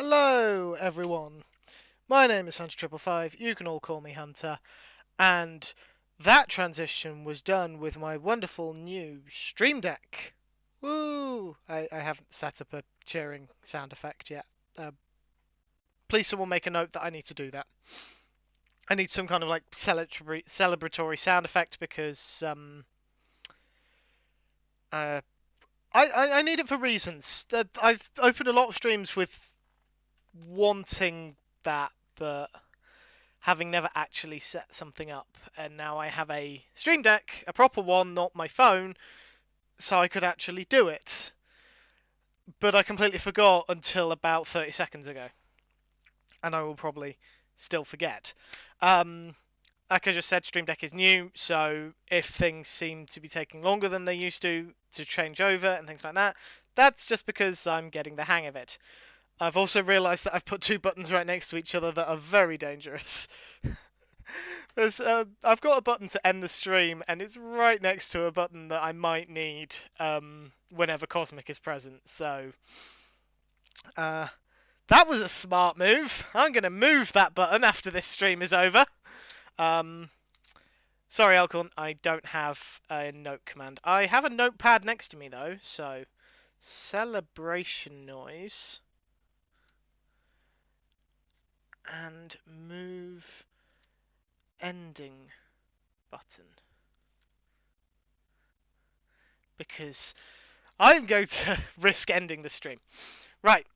Hello, everyone. My name is Hunter555. You can all call me Hunter. And that transition was done with my wonderful new Stream Deck. Woo! I haven't set up a cheering sound effect yet. Please, someone make a note that I need to do that. I need some kind of like celebratory sound effect because I need it for reasons. That I've opened a lot of streams with wanting that, but having never actually set something up, and now I have a Stream Deck, a proper one, not my phone, so I could actually do it. But I completely forgot until about 30 seconds ago, and I will probably still forget. Like I just said, Stream Deck is new, so if things seem to be taking longer than they used to change over and things like that, that's just because I'm getting the hang of it. I've also realised that I've put two buttons right next to each other that are very dangerous. I've got a button to end the stream, and it's right next to a button that I might need whenever Cosmic is present. So that was a smart move. I'm going to move that button after this stream is over. Sorry, Elkhorn, I don't have a note command. I have a notepad next to me, though, so celebration noise and move ending button. Because I'm going to risk ending the stream. Right,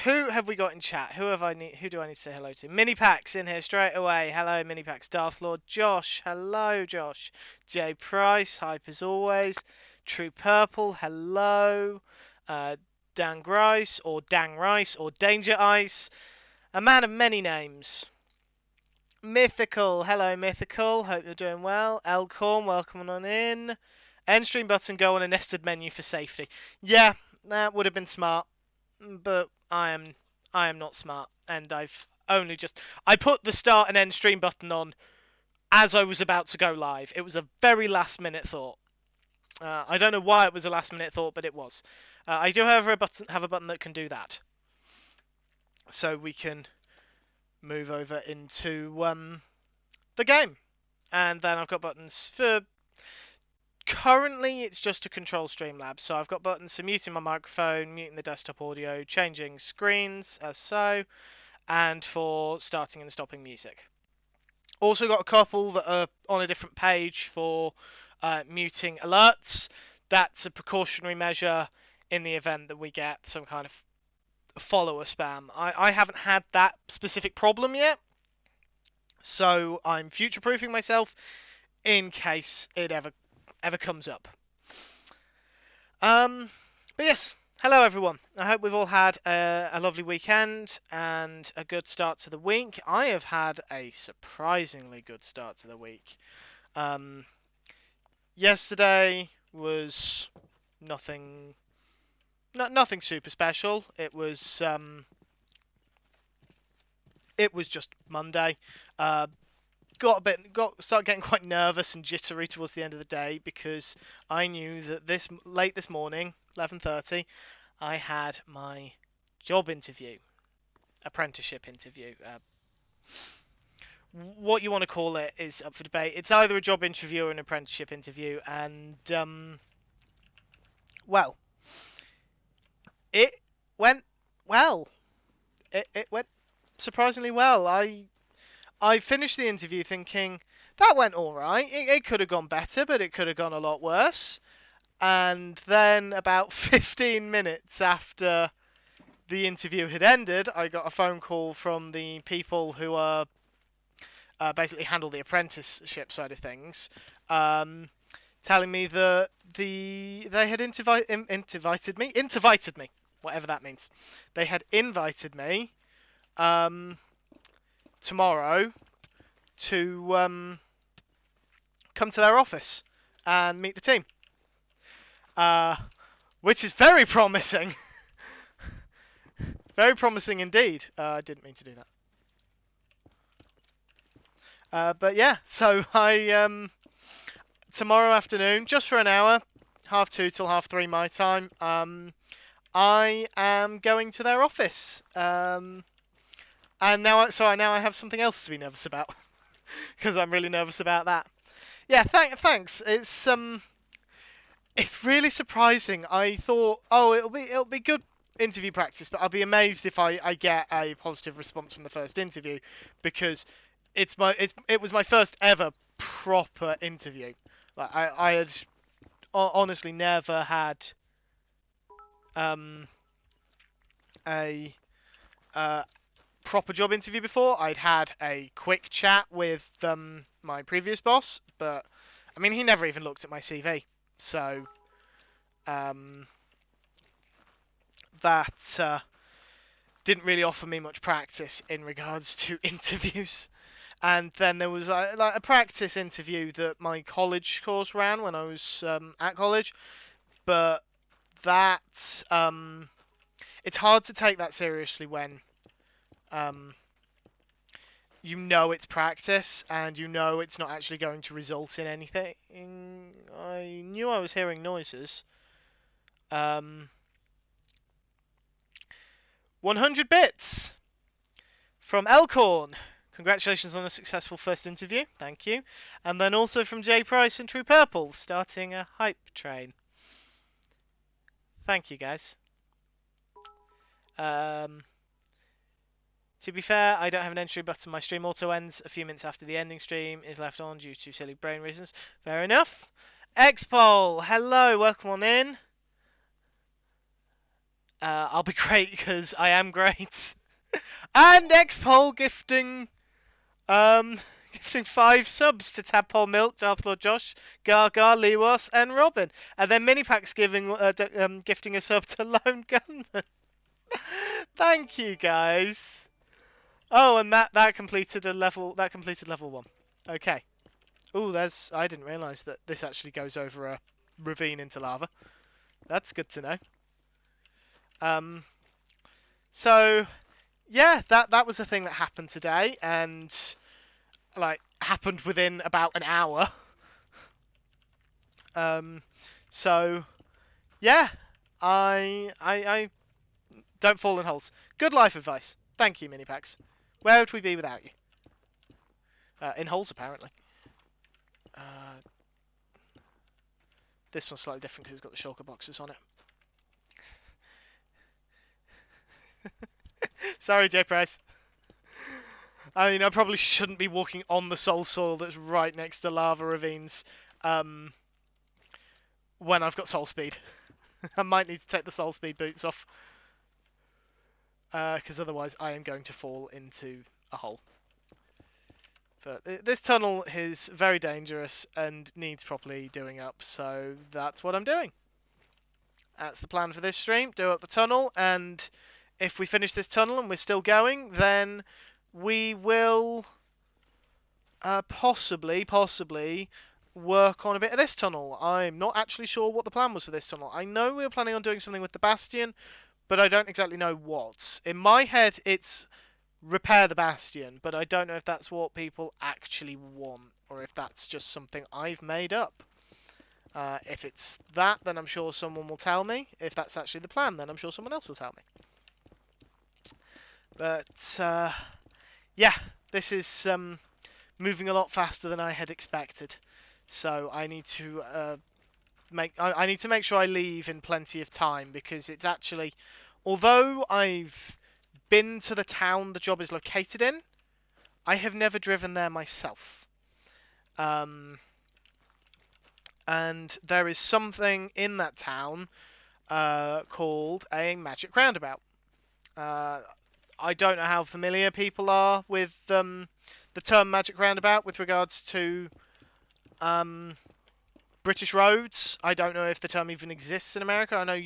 who have we got in chat? Who do I need to say hello to? Minipax in here straight away. Hello, Minipax. Darth Lord Josh. Hello, Josh. Jay Price. Hype as always. True Purple. Hello. Dan Grice or Dang Rice or Danger Ice. A man of many names. Mythical. Hello, Mythical. Hope you're doing well. Elkhorn, welcome on in. End stream button, go on a nested menu for safety. Yeah, that would have been smart, but I am not smart, and I put the start and end stream button on as I was about to go live. It was a very last minute thought. I don't know why it was a last minute thought, but it was. I do, however, have a button that can do that, so we can move over into the game, and then I've got buttons for. Currently, it's just to control Streamlabs, so I've got buttons for muting my microphone, muting the desktop audio, changing screens as so, and for starting and stopping music. Also got a couple that are on a different page for muting alerts. That's a precautionary measure in the event that we get some kind of follower spam. I haven't had that specific problem yet, so I'm future-proofing myself in case it ever comes up. But yes, hello everyone. I hope we've all had a lovely weekend and a good start to the week. I have had a surprisingly good start to the week. Yesterday was nothing super special. It was just Monday. Started getting quite nervous and jittery towards the end of the day because I knew that late this morning, 11:30, I had my job interview, apprenticeship interview. What you want to call it is up for debate. It's either a job interview or an apprenticeship interview, and well, it went well. It went surprisingly well. I finished the interview thinking, that went alright. It could have gone better, but it could have gone a lot worse. And then about 15 minutes after the interview had ended, I got a phone call from the people who are basically handle the apprenticeship side of things, telling me that they had invited me, whatever that means. They had invited me tomorrow to come to their office and meet the team, which is very promising. Very promising indeed. I didn't mean to do that. But yeah, so I tomorrow afternoon, just for an hour, 2:30 till 3:30 my time, I am going to their office. And now, now I have something else to be nervous about because I'm really nervous about that. Yeah, thanks. It's really surprising. I thought, oh, it'll be good interview practice, but I'll be amazed if I get a positive response from the first interview, because it was my first ever proper interview. Like I had honestly never had um a uh proper job interview before. I'd had a quick chat with my previous boss, but I mean he never even looked at my CV, so um that didn't really offer me much practice in regards to interviews. And then there was like a practice interview that my college course ran when I was at college, but that it's hard to take that seriously when um, you know it's practice and you know it's not actually going to result in anything. I knew I was hearing noises. 100 bits from Elkhorn. Congratulations on a successful first interview. Thank you. And then also from J Price and True Purple, starting a hype train. Thank you, guys. To be fair, I don't have an entry button. My stream auto ends a few minutes after the ending stream is left on due to silly brain reasons. Fair enough. Xpol, hello, welcome on in. I'll be great because I am great. And Xpol gifting 5 subs to Tadpole Milk, Darth Lord Josh, Gaga, Lewas, and Robin. And then Minipack's gifting a sub to Lone Gunman. Thank you, guys. Oh, and that completed level 1. Okay. Oh, I didn't realise that this actually goes over a ravine into lava. That's good to know. So yeah, that was a thing that happened today, and like happened within about an hour. So yeah, I don't fall in holes. Good life advice. Thank you, Minipax. Where would we be without you? In holes, apparently. This one's slightly different because it's got the shulker boxes on it. Sorry, J Price. I mean, I probably shouldn't be walking on the soul soil that's right next to lava ravines when I've got soul speed. I might need to take the soul speed boots off, because otherwise I am going to fall into a hole. But this tunnel is very dangerous and needs properly doing up, so that's what I'm doing. That's the plan for this stream. Do up the tunnel, and if we finish this tunnel and we're still going, then we will possibly work on a bit of this tunnel. I'm not actually sure what the plan was for this tunnel. I know we were planning on doing something with the Bastion, but I don't exactly know what. In my head, it's repair the Bastion, but I don't know if that's what people actually want, or if that's just something I've made up. If it's that, then I'm sure someone will tell me. If that's actually the plan, then I'm sure someone else will tell me. But yeah, this is moving a lot faster than I had expected. So I need to I need to make sure I leave in plenty of time, because it's actually, although I've been to the town the job is located in, I have never driven there myself. And there is something in that town called a magic roundabout. I don't know how familiar people are with the term magic roundabout with regards to British roads. I don't know if the term even exists in America. I know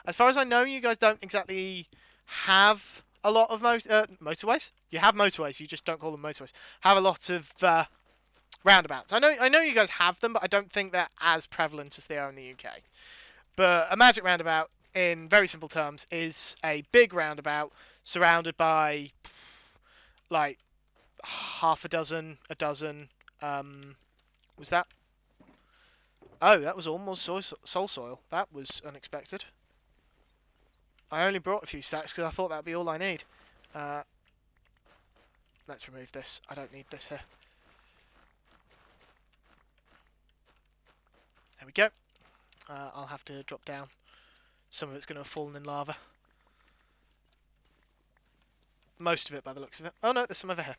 as far as I know, you guys don't exactly have a lot of motorways. You have motorways, you just don't call them motorways. Have a lot of roundabouts. I know you guys have them, but I don't think they're as prevalent as they are in the UK. But a magic roundabout, in very simple terms, is a big roundabout surrounded by like half a dozen. Was that? Oh, that was almost soul soil. That was unexpected. I only brought a few stacks because I thought that'd be all I need. Let's remove this. I don't need this here. There we go. I'll have to drop down. Some of it's going to have fallen in lava. Most of it by the looks of it. Oh no, there's some over here.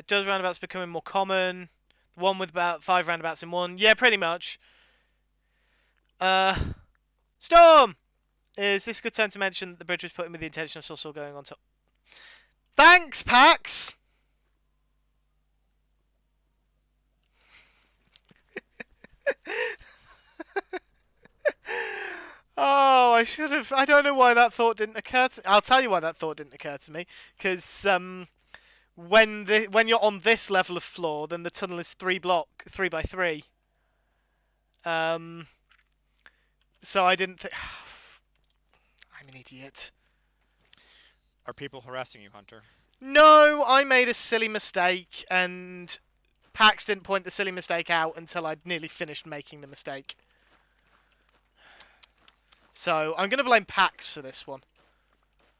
Does roundabouts becoming more common? One with about 5 roundabouts in one. Yeah, pretty much. Storm! Is this a good time to mention that the bridge was put in with the intention of also going on top? Thanks, Pax! Oh, I should have. I don't know why that thought didn't occur to me. I'll tell you why that thought didn't occur to me. Because when you're on this level of floor, then the tunnel is 3 by 3. So I didn't think. I'm an idiot. Are people harassing you, Hunter? No, I made a silly mistake, and Pax didn't point the silly mistake out until I'd nearly finished making the mistake. So I'm going to blame Pax for this one.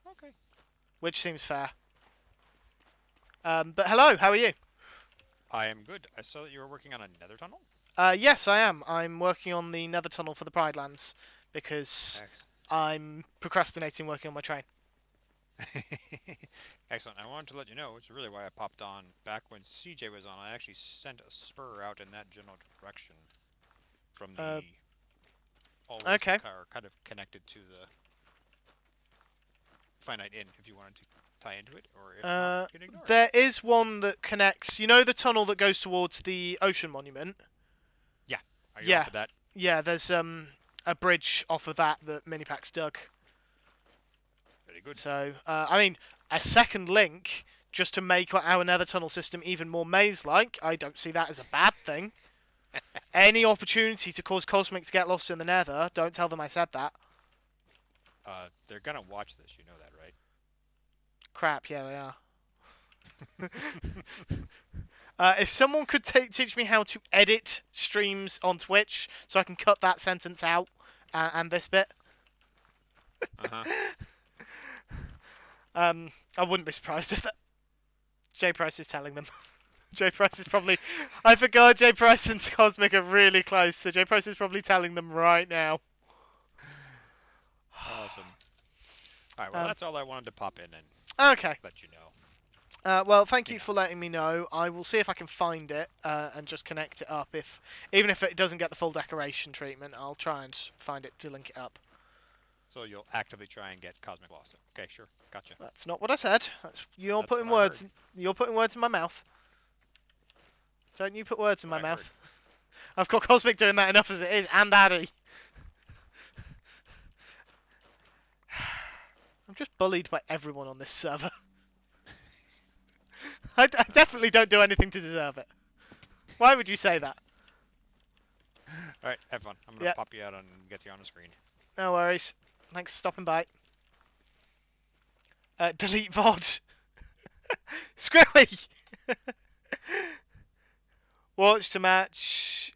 Okay. Which seems fair. But hello, how are you? I am good. I saw that you were working on a nether tunnel. Yes, I am. I'm working on the Nether tunnel for the Pridelands because I'm procrastinating working on my train. Excellent. I wanted to let you know, which is really why I popped on back when CJ was on. I actually sent a spur out in that general direction from the always Okay. kind of connected to the finite inn if you wanted to tie into it, or if not, you can ignore it. There is one that connects. You know the tunnel that goes towards the ocean monument? Yeah. Are you Yeah. off of that? Yeah, there's a bridge off of that Minipax dug. Very good. So, I mean, a second link just to make our nether tunnel system even more maze-like, I don't see that as a bad thing. Any opportunity to cause Cosmic to get lost in the nether, don't tell them I said that. They're gonna watch this, you know that, right? Crap, yeah, they are. If someone could teach me how to edit streams on Twitch so I can cut that sentence out and this bit. I wouldn't be surprised if that. J Price is telling them. J Price is probably. I forgot J Price and Cosmic are really close, so J Price is probably telling them right now. Awesome. Alright, well, that's all I wanted to pop in and Okay. let you know. Well, thank you for letting me know. I will see if I can find it and just connect it up. Even if it doesn't get the full decoration treatment, I'll try and find it to link it up. So you'll actively try and get Cosmic Lost. Okay, sure, gotcha. That's not what I said. You're putting words in my mouth. Don't you put words in my mouth? I've got Cosmic doing that enough as it is, and Addy. I'm just bullied by everyone on this server. I definitely don't do anything to deserve it. Why would you say that? Alright, have fun. I'm gonna pop you out and get you on the screen. No worries. Thanks for stopping by. Delete VOD. Screwy! Watch to match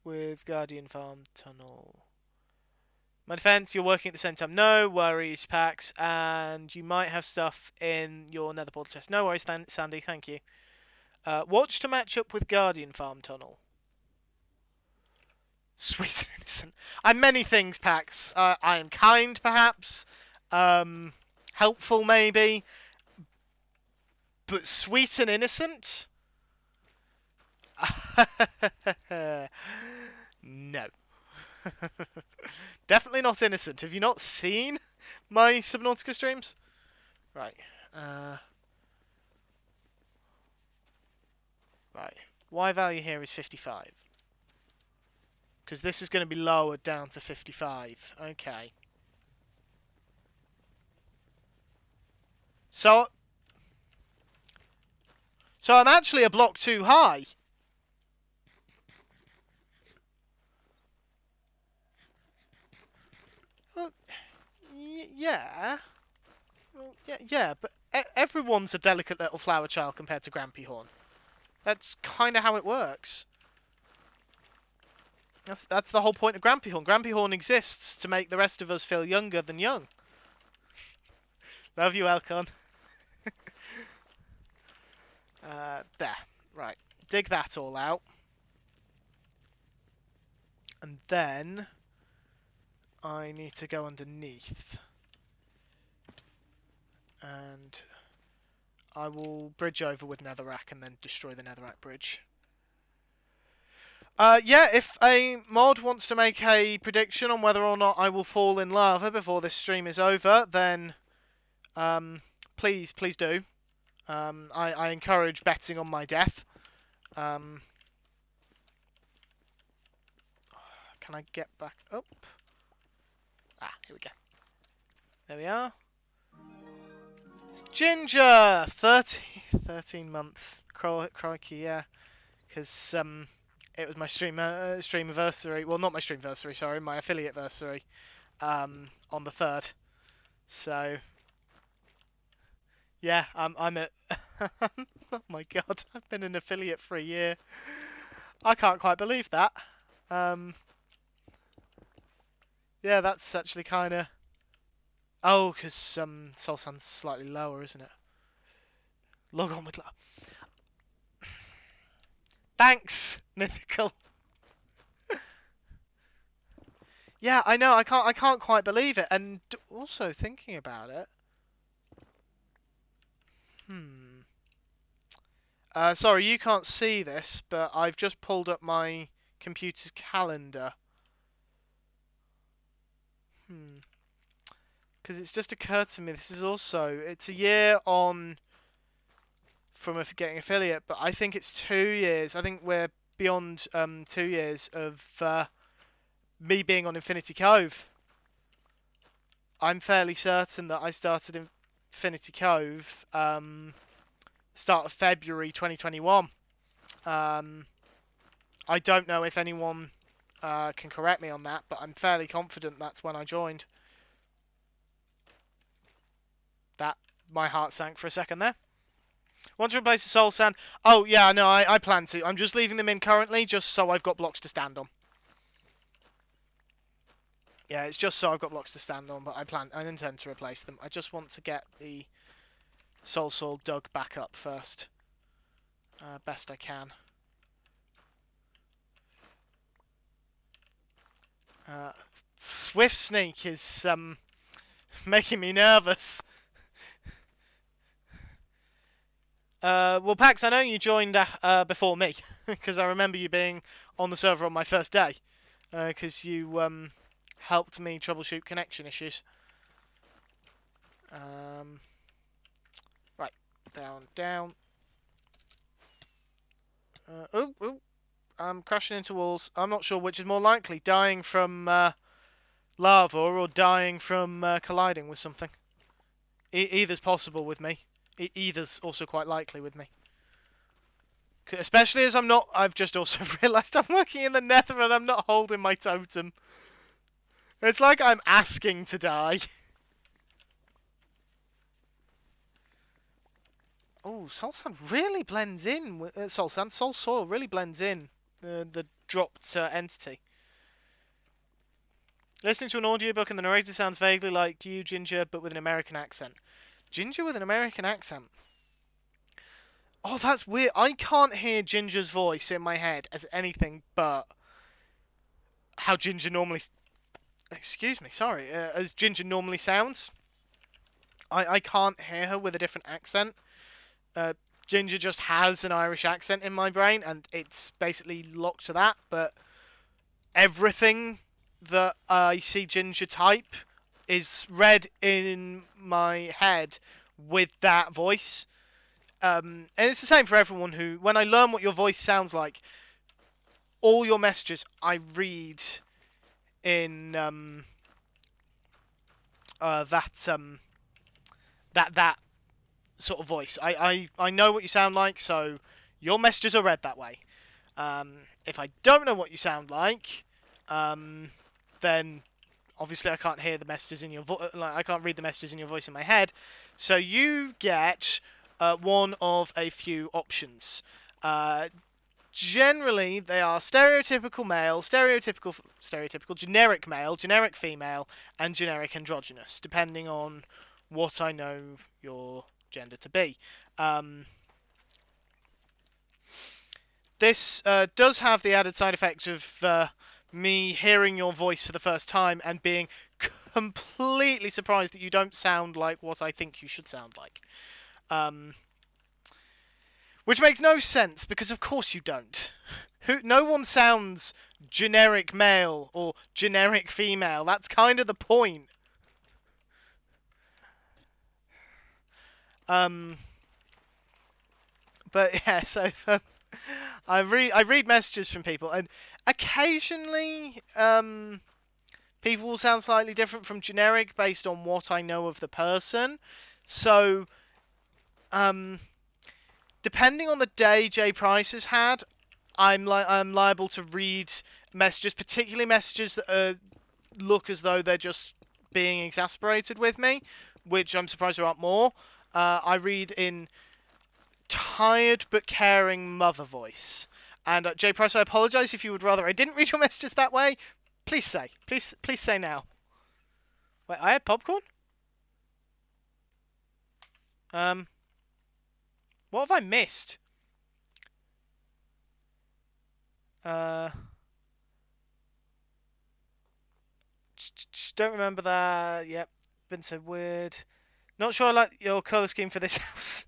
with Guardian Farm Tunnel. My defense, you're working at the same time. No worries, Pax. And you might have stuff in your nether portal chest. No worries, Sandy. Thank you. Watch to match up with Guardian Farm Tunnel. Sweet and innocent. I'm many things, Pax. I am kind, perhaps. Helpful, maybe. But sweet and innocent? No. Definitely not innocent. Have you not seen my Subnautica streams? Right. Right. Y value here is 55. Because this is going to be lowered down to 55. Okay. So I'm actually a block too high. Well, yeah. Well, yeah, but everyone's a delicate little flower child compared to Grampy Horn. That's kind of how it works. That's the whole point of Grampy Horn. Grampy Horn exists to make the rest of us feel younger than young. Love you, Elcon. There. Right. Dig that all out. And then I need to go underneath. And I will bridge over with Netherrack and then destroy the Netherrack bridge. Yeah, if a mod wants to make a prediction on whether or not I will fall in lava before this stream is over, then please do. I encourage betting on my death. Can I get back up? Ah, here we go. There we are. It's Ginger! 13 months. Crikey, yeah. Because it was my stream anniversary. Well, not my stream anniversary, sorry, my affiliate anniversary on the 3rd. So, yeah, I'm at... oh my god, I've been an affiliate for a year. I can't quite believe that. Yeah, that's actually kind of... Oh, because Soul Sand's slightly lower, isn't it? Log on with... Thanks, Mythical. Yeah, I know. I can't quite believe it. And also thinking about it. Sorry, you can't see this, but I've just pulled up my computer's calendar. Because it's just occurred to me, it's a year on from getting affiliate, but I think it's 2 years. I think we're beyond 2 years of me being on Infinity Cove. I'm fairly certain that I started Infinity Cove start of February 2021. I don't know if anyone can correct me on that, but I'm fairly confident that's when I joined. That my heart sank for a second there. Want to replace the Soul Sand? Oh yeah, no, I plan to. I'm just leaving them in currently, just so I've got blocks to stand on. Yeah, it's just so I've got blocks to stand on, but I intend to replace them. I just want to get the Soul dug back up first, best I can. Swift Sneak is making me nervous. Well, Pax, I know you joined before me, because I remember you being on the server on my first day, because you helped me troubleshoot connection issues. Right, down. Oh, I'm crashing into walls. I'm not sure which is more likely, dying from lava or dying from colliding with something. Either's possible with me. Either's also quite likely with me. Especially as I've just also realised I'm working in the Nether and I'm not holding my totem. It's like I'm asking to die. Oh, Soul Sand really blends in. Soul Soil really blends in. The dropped entity. Listening to an audiobook and the narrator sounds vaguely like you, Ginger, but with an American accent. Ginger with an American accent? Oh, that's weird. I can't hear Ginger's voice in my head as anything but how Ginger normally... Excuse me, sorry. As Ginger normally sounds. I can't hear her with a different accent. Ginger just has an Irish accent in my brain, and it's basically locked to that, but everything that I see Ginger type is read in my head with that voice. And it's the same for everyone who, when I learn what your voice sounds like, all your messages I read in that sort of voice. I know what you sound like, so your messages are read that way. If I don't know what you sound like, then Obviously, I can't hear the messages in your I can't read the messages in your voice in my head. So you get one of a few options. Generally, they are stereotypical male, stereotypical generic male, generic female, and generic androgynous, depending on what I know your gender to be. This does have the added side effect of me hearing your voice for the first time and being completely surprised that you don't sound like what I think you should sound like. Which makes no sense, because of course you don't. No one sounds generic male or generic female. That's kind of the point. But yeah, so I read messages from people, and occasionally people will sound slightly different from generic based on what I know of the person. So depending on the day J Price has had, I'm liable to read messages, particularly messages that look as though they're just being exasperated with me, which I'm surprised there aren't more. I read in tired but caring mother voice. And J Price, I apologise if you would rather I didn't read your messages that way. Please say. Please say now. Wait, I had popcorn? What have I missed? Don't remember that. Yep, been so weird. Not sure I like your colour scheme for this house.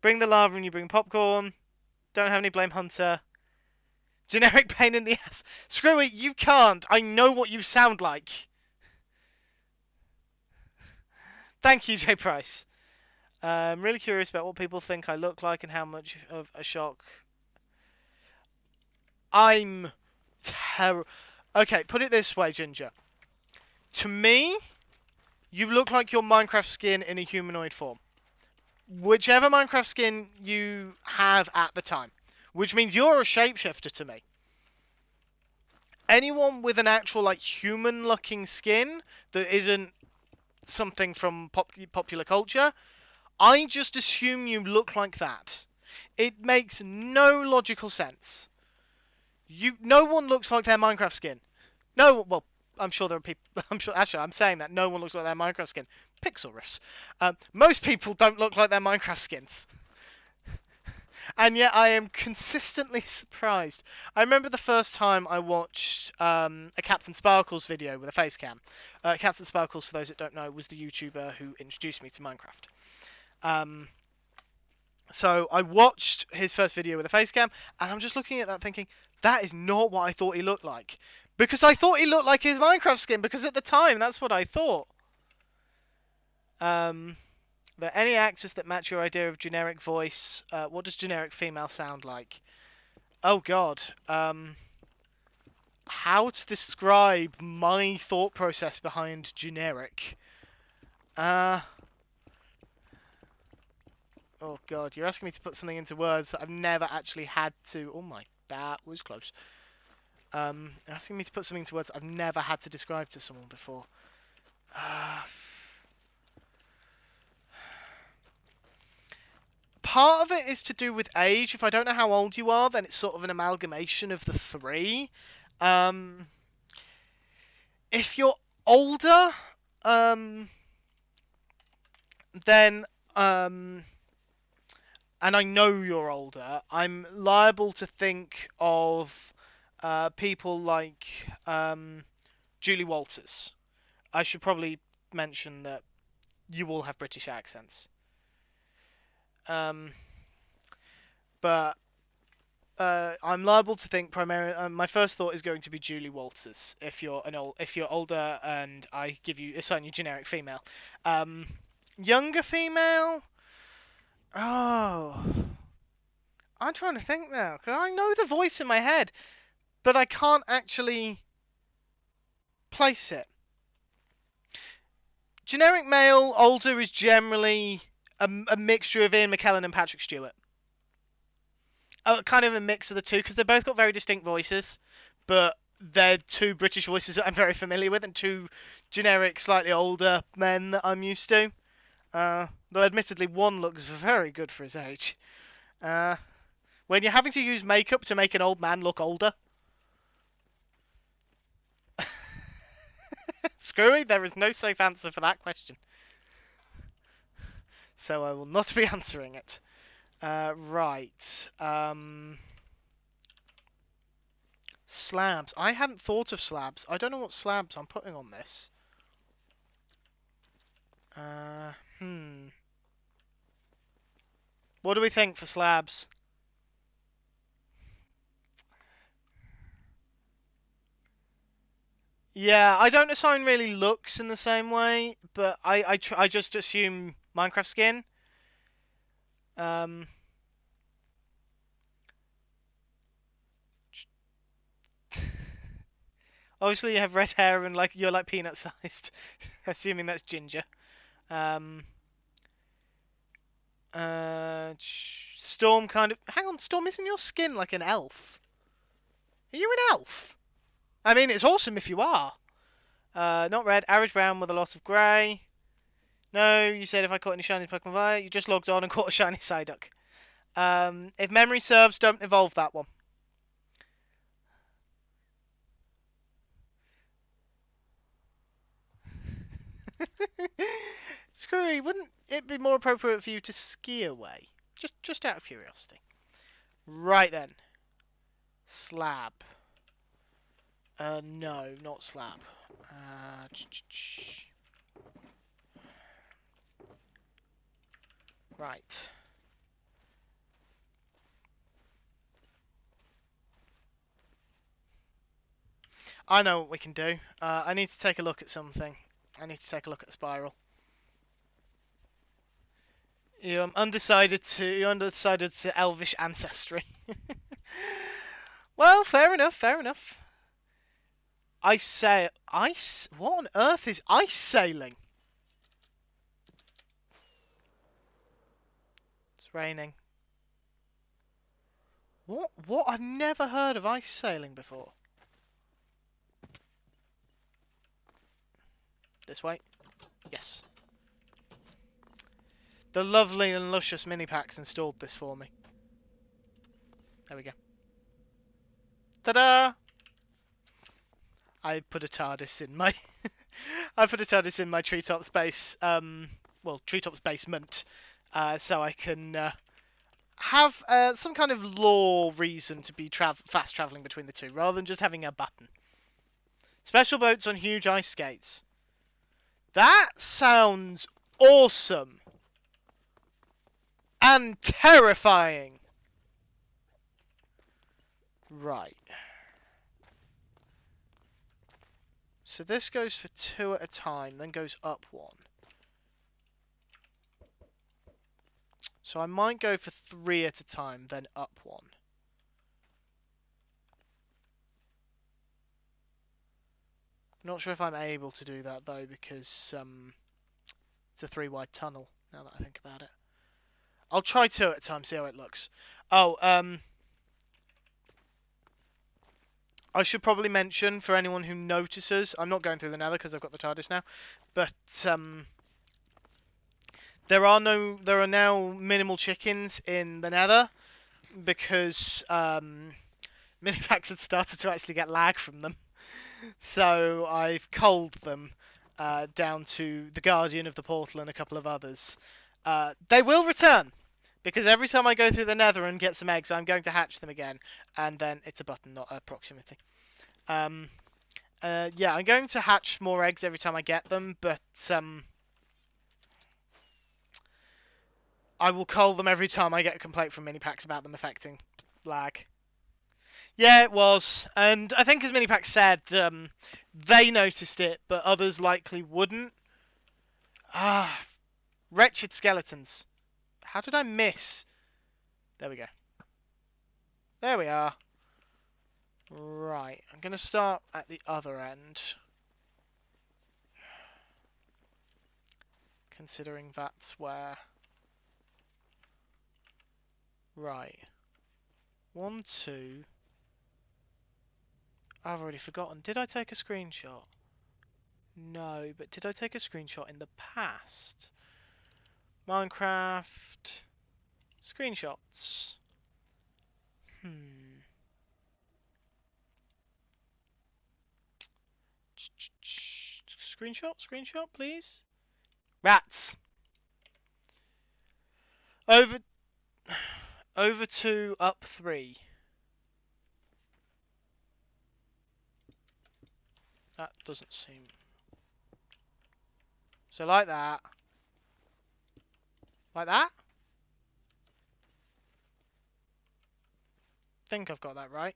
Bring the lava and you bring popcorn. Don't have any blame hunter. Generic pain in the ass. Screw it, you can't. I know what you sound like. Thank you, J Price. I'm really curious about what people think I look like and how much of a shock. I'm terrible. Okay, put it this way, Ginger. To me, you look like your Minecraft skin in a humanoid form. Whichever Minecraft skin you have at the time. Which means you're a shapeshifter to me. Anyone with an actual, like, human-looking skin that isn't something from popular culture, I just assume you look like that. It makes no logical sense. No one looks like their Minecraft skin. No, well, I'm sure there are people. I'm saying that no one looks like their Minecraft skin. Pixel riffs. Most people don't look like their Minecraft skins. And yet I am consistently surprised. I remember the first time I watched a Captain Sparkles video with a face cam. Captain Sparkles, for those that don't know, was the YouTuber who introduced me to Minecraft. So I watched his first video with a face cam, and I'm just looking at that thinking, that is not what I thought he looked like. Because I thought he looked like his Minecraft skin, because at the time, that's what I thought. There are any actors that match your idea of generic voice? What does generic female sound like? Oh god. How to describe my thought process behind generic? Oh god, you're asking me to put something into words that I've never actually had to... Oh my, that was close. You're asking me to put something into words I've never had to describe to someone before. Part of it is to do with age. If I don't know how old you are, then it's sort of an amalgamation of the three. If you're older, then and I know you're older, I'm liable to think of people like Julie Walters. I should probably mention that you all have British accents. But I'm liable to think primarily. My first thought is going to be Julie Walters. If you're older, and I assign you generic female. Younger female. Oh, I'm trying to think now, because I know the voice in my head, but I can't actually place it. Generic male, older, is generally a mixture of Ian McKellen and Patrick Stewart. Kind of a mix of the two, because they've both got very distinct voices, but they're two British voices that I'm very familiar with, and two generic, slightly older men that I'm used to. Though admittedly, one looks very good for his age. Uh, when you're having to use makeup to make an old man look older. Screwy, there is no safe answer for that question. So I will not be answering it. Right. Slabs. I hadn't thought of slabs. I don't know what slabs I'm putting on this. Uh, hmm. What do we think for slabs? Yeah, I don't assign really looks in the same way, but I just assume Minecraft skin. Um, obviously you have red hair and like you're like peanut sized, assuming that's ginger. Um, Storm kind of. Hang on, Storm, isn't your skin like an elf? Are you an elf? I mean, it's awesome if you are. Not red, average brown with a lot of grey. No, you said if I caught any shiny Pokemon via, you just logged on and caught a shiny Psyduck. If memory serves, don't evolve that one. Screwy, wouldn't it be more appropriate for you to ski away? Just out of curiosity. Right then. Slab. No, not slab. Uh, right. I know what we can do. I need to take a look at something. I need to take a look at Spiral. You're undecided to Elvish ancestry. Well, fair enough. Fair enough. Ice. What on earth is ice sailing? It's raining. What? What? I've never heard of ice sailing before. This way. Yes. The lovely and luscious mini packs installed this for me. There we go. Ta-da! I put a TARDIS in my I put a TARDIS in my treetop space. Well, treetop's basement, so I can have some kind of lore reason to be fast traveling between the two, rather than just having a button. Special boats on huge ice skates. That sounds awesome and terrifying. Right. So this goes for 2 at a time, then goes up 1. So I might go for 3 at a time, then up 1. Not sure if I'm able to do that though, because it's a 3 wide tunnel, now that I think about it. I'll try 2 at a time, see how it looks. Oh, I should probably mention, for anyone who notices, I'm not going through the nether because I've got the TARDIS now, but there are now minimal chickens in the nether, because Minipacks had started to actually get lag from them. So I've culled them down to the Guardian of the Portal and a couple of others. They will return, because every time I go through the nether and get some eggs, I'm going to hatch them again. And then it's a button, not a proximity. Yeah, I'm going to hatch more eggs every time I get them, but I will cull them every time I get a complaint from Minipacks about them affecting lag. Yeah, it was, and I think as Minipack said, they noticed it, but others likely wouldn't. Ah, wretched skeletons. How did I miss? There we go. There we are. Right, I'm going to start at the other end. Considering that's where... Right. 1, 2... I've already forgotten. Did I take a screenshot? No, but did I take a screenshot in the past? Minecraft screenshots. Screenshot, please. Rats. Over, over 2, up 3. That doesn't seem. So like that. Like that? Think I've got that right.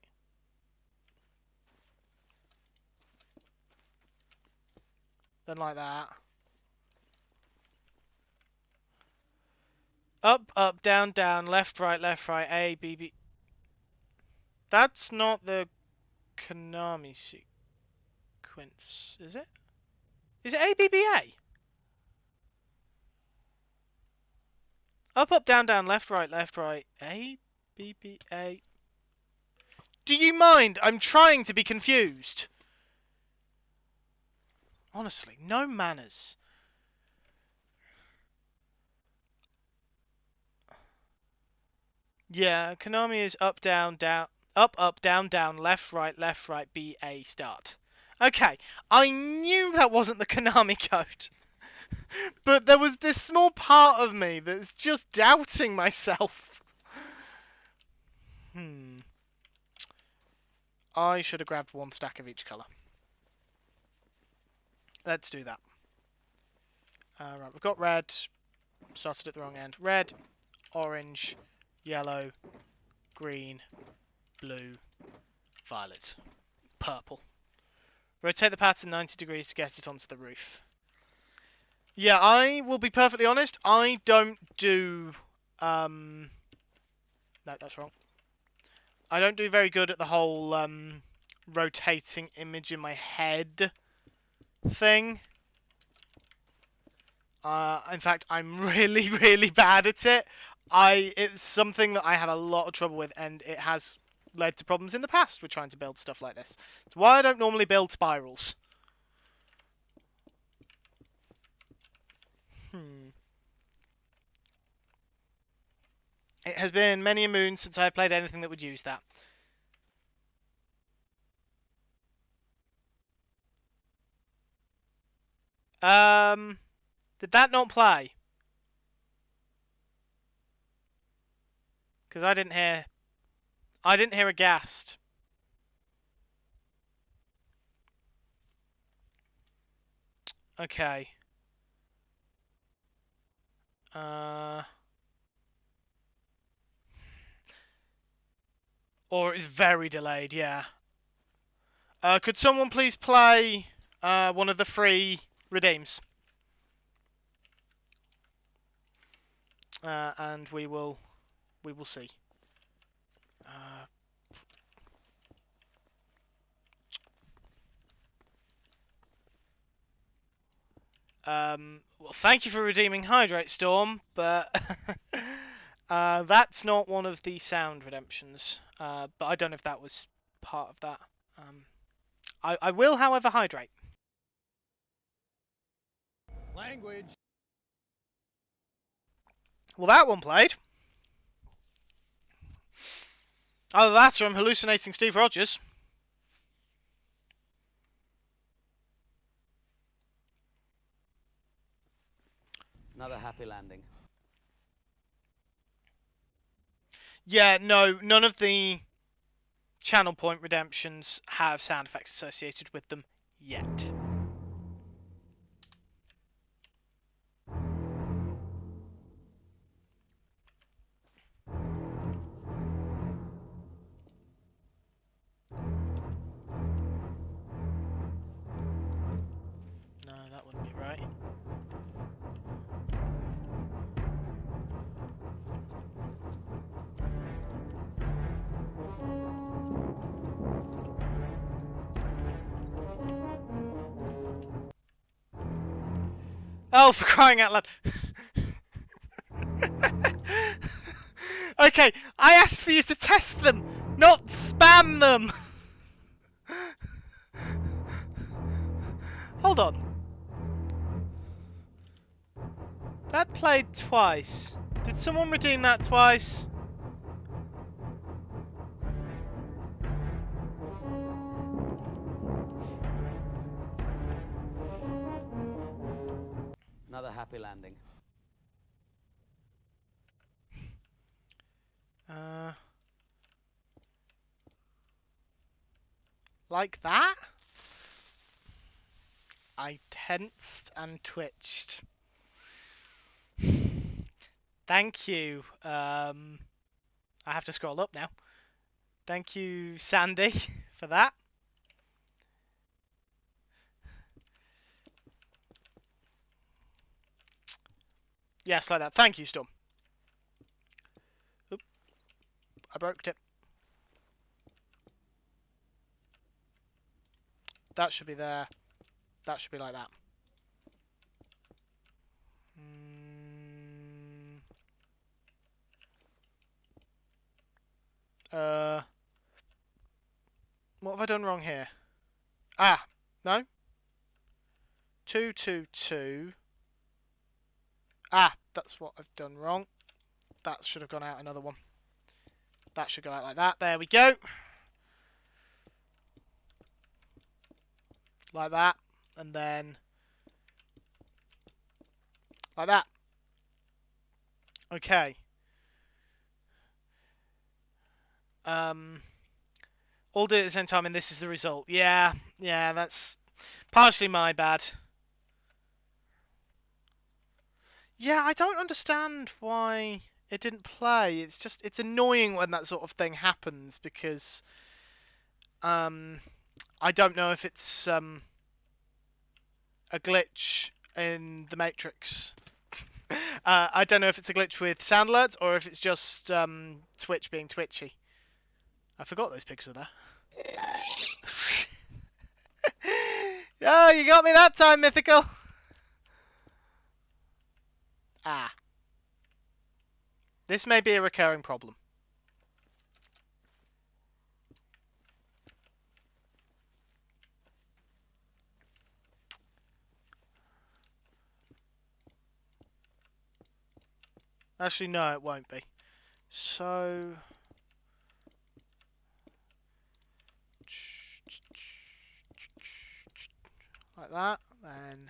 Then like that. Up, down, left, right, A, B, B. That's not the Konami sequence, is it? Is it A, B, B, A? Up, down, left, right, A, B, B, A. Do you mind? I'm trying to be confused. Honestly, no manners. Yeah, Konami is up, down, left, right, B, A, start. Okay, I knew that wasn't the Konami code. But there was this small part of me that's just doubting myself. I should have grabbed 1 stack of each colour. Let's do that. Right, we've got red. Started at the wrong end. Red, orange, yellow, green, blue, violet, purple. Rotate the pattern 90 degrees to get it onto the roof. Yeah, I will be perfectly honest. I don't do... No, that's wrong. I don't do very good at the whole rotating image in my head thing. In fact, I'm really, really bad at it. It's something that I have a lot of trouble with, and it has led to problems in the past with trying to build stuff like this. It's why I don't normally build spirals. It has been many a moon since I've played anything that would use that. Did that not play? Because I didn't hear a ghast. Okay. Or it's very delayed, yeah. Could someone please play one of the free redeems? And we will see. Well, thank you for redeeming Hydrate Storm, but that's not one of the sound redemptions. But I don't know if that was part of that. I will, however, hydrate. Language. Well, that one played. Either that or I'm hallucinating Steve Rogers. Another happy landing. Yeah, no, none of the channel point redemptions have sound effects associated with them yet. No, that wouldn't be right. Oh, for crying out loud. Okay, I asked for you to test them, not spam them. Hold on. That played twice. Did someone redeem that twice? Another happy landing. Like that? I tensed and twitched. Thank you. I have to scroll up now. Thank you, Sandy, for that. Yes, like that. Thank you, Storm. Oop, I broke it. That should be there. That should be like that. What have I done wrong here? Ah, no. 2, 2, 2. Ah, that's what I've done wrong. That should have gone out another one. That should go out like that. There we go. Like that. And then like that. Okay. All did it at the same time, and this is the result. Yeah, that's partially my bad. Yeah, I don't understand why it didn't play. It's annoying when that sort of thing happens because I don't know if it's a glitch in the Matrix. I don't know if it's a glitch with sound alerts or if it's just Twitch being twitchy. I forgot those pigs were there. Oh, you got me that time, Mythical. Ah. This may be a recurring problem. Actually, no, it won't be. So... like that, then...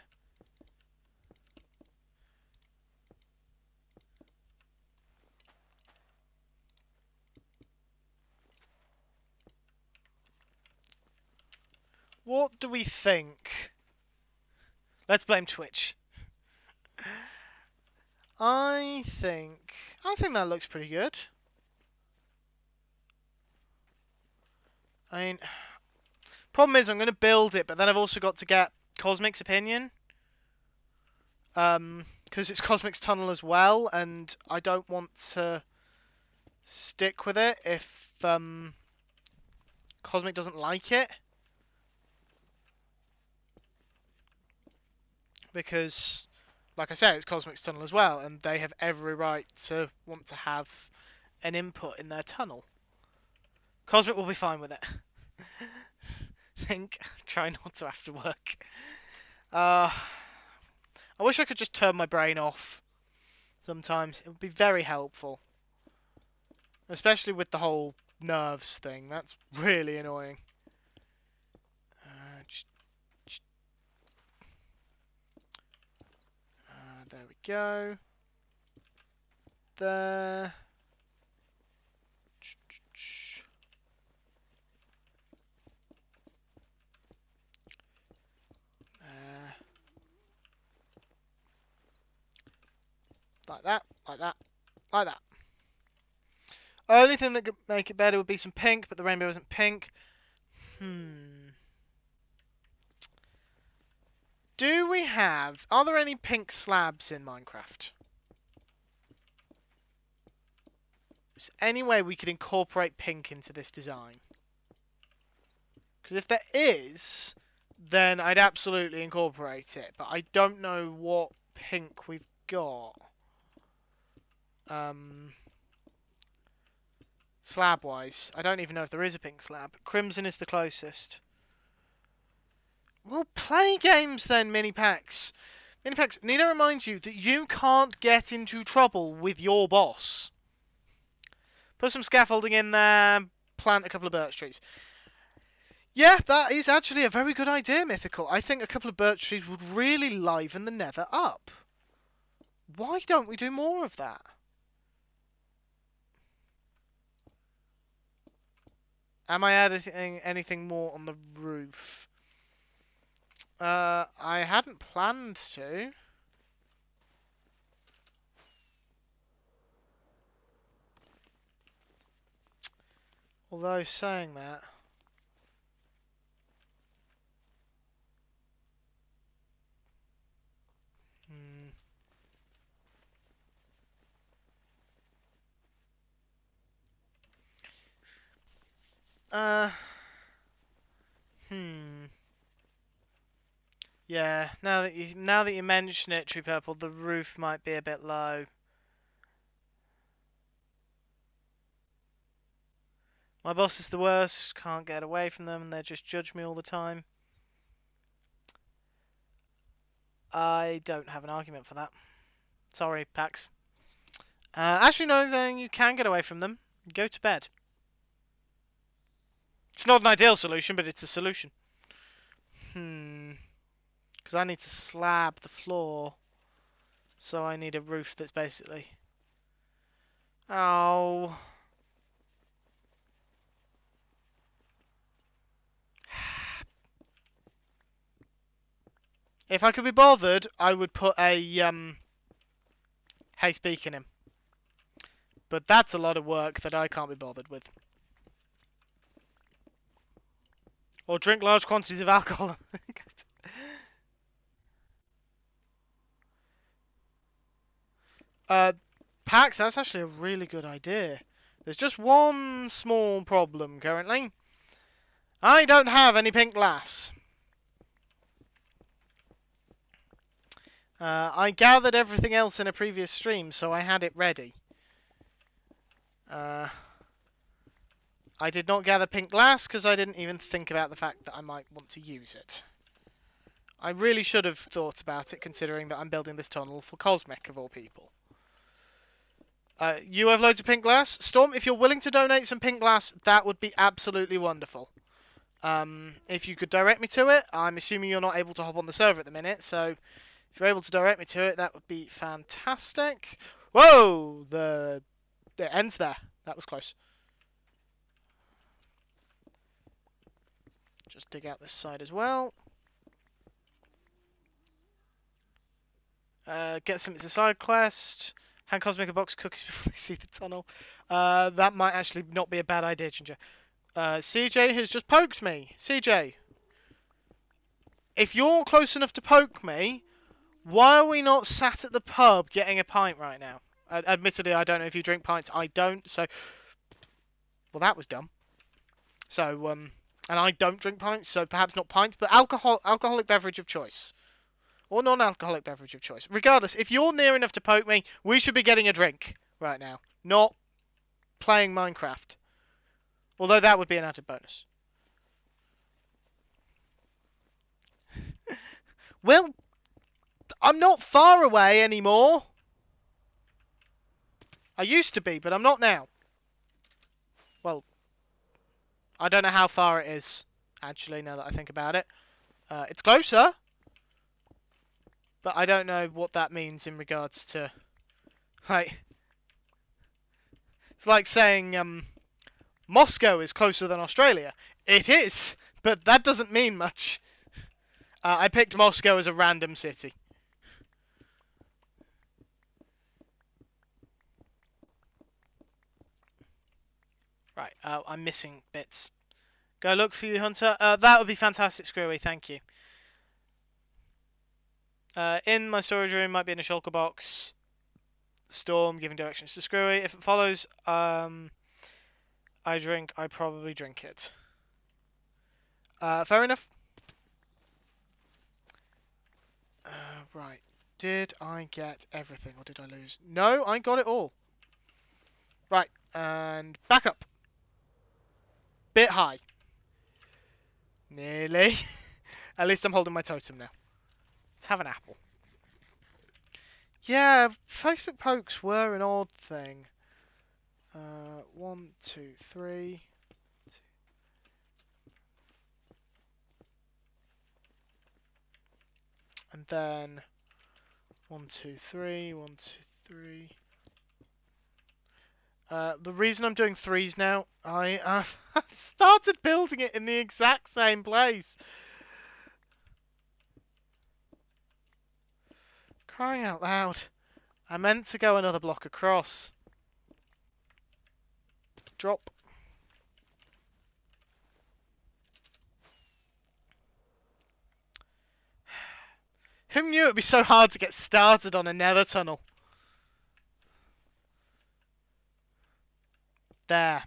what do we think? Let's blame Twitch. I think that looks pretty good. I mean, problem is I'm going to build it, but then I've also got to get Cosmic's opinion. Because it's Cosmic's tunnel as well, and I don't want to stick with it if Cosmic doesn't like it. Because, like I said, it's Cosmic's tunnel as well, and they have every right to want to have an input in their tunnel. Cosmic will be fine with it. Try not to have to work. I wish I could just turn my brain off sometimes. It would be very helpful. Especially with the whole nerves thing. That's really annoying. There we go. There. Like that, like that, like that. Only thing that could make it better would be some pink, but the rainbow isn't pink. Do we have... are there any pink slabs in Minecraft? Is there any way we could incorporate pink into this design? Because if there is, then I'd absolutely incorporate it. But I don't know what pink we've got. Slab-wise, I don't even know if there is a pink slab. Crimson is the closest. Well, play games then, mini packs. Mini packs, need to remind you that you can't get into trouble with your boss. Put some scaffolding in there, plant a couple of birch trees. Yeah, that is actually a very good idea, Mythical. I think a couple of birch trees would really liven the nether up. Why don't we do more of that? Am I adding anything more on the roof? I hadn't planned to. Although saying that... Hmm. Uh... Hmm. Yeah, now that you mention it, True Purple, the roof might be a bit low. My boss is the worst, can't get away from them, and they just judge me all the time. I don't have an argument for that. Sorry, Pax. Actually, no, then you can get away from them. Go to bed. It's not an ideal solution, but it's a solution. Because I need to slab the floor. So I need a roof that's basically... Oh... If I could be bothered, I would put a haste beacon in. But that's a lot of work that I can't be bothered with. Or drink large quantities of alcohol. Pax, that's actually a really good idea. There's just one small problem currently. I don't have any pink glass. I gathered everything else in a previous stream, so I had it ready. I did not gather pink glass because I didn't even think about the fact that I might want to use it. I really should have thought about it, considering that I'm building this tunnel for Cosmic, of all people. You have loads of pink glass? Storm, if you're willing to donate some pink glass, that would be absolutely wonderful. If you could direct me to it, I'm assuming you're not able to hop on the server at the minute, so if you're able to direct me to it, that would be fantastic. Whoa! It ends there. That was close. Just dig out this side as well. Get some, it's a side quest. Hand Cosmic a box of cookies before they see the tunnel. That might actually not be a bad idea, Ginger. CJ has just poked me. CJ, if you're close enough to poke me, why are we not sat at the pub getting a pint right now? Admittedly, I don't know if you drink pints. I don't, so... Well, that was dumb. So, and I don't drink pints, so perhaps not pints, but alcoholic beverage of choice. Or non-alcoholic beverage of choice. Regardless, if you're near enough to poke me, we should be getting a drink right now. Not playing Minecraft. Although that would be an added bonus. Well, I'm not far away anymore. I used to be, but I'm not now. Well, I don't know how far it is, actually, now that I think about it. It's closer. But I don't know what that means in regards to... Like... It's like saying, Moscow is closer than Australia. It is, but that doesn't mean much. I picked Moscow as a random city. Right, I'm missing bits. Go look for you, Hunter. That would be fantastic, Screwy, thank you. In my storage room, might be in a shulker box. Storm, giving directions to Screwy. If it follows, I probably drink it. Fair enough. Right. Did I get everything or did I lose? No, I got it all. Right, and back up. Bit high. Nearly. At least I'm holding my totem now. Let's have an apple. Yeah, Facebook pokes were an odd thing. 1, 2, 3. And then 1, 2, 3, 1, 2, 3. The reason I'm doing threes now, I've started building it in the exact same place. Crying out loud. I meant to go another block across. Drop. Who knew it'd be so hard to get started on a nether tunnel? There.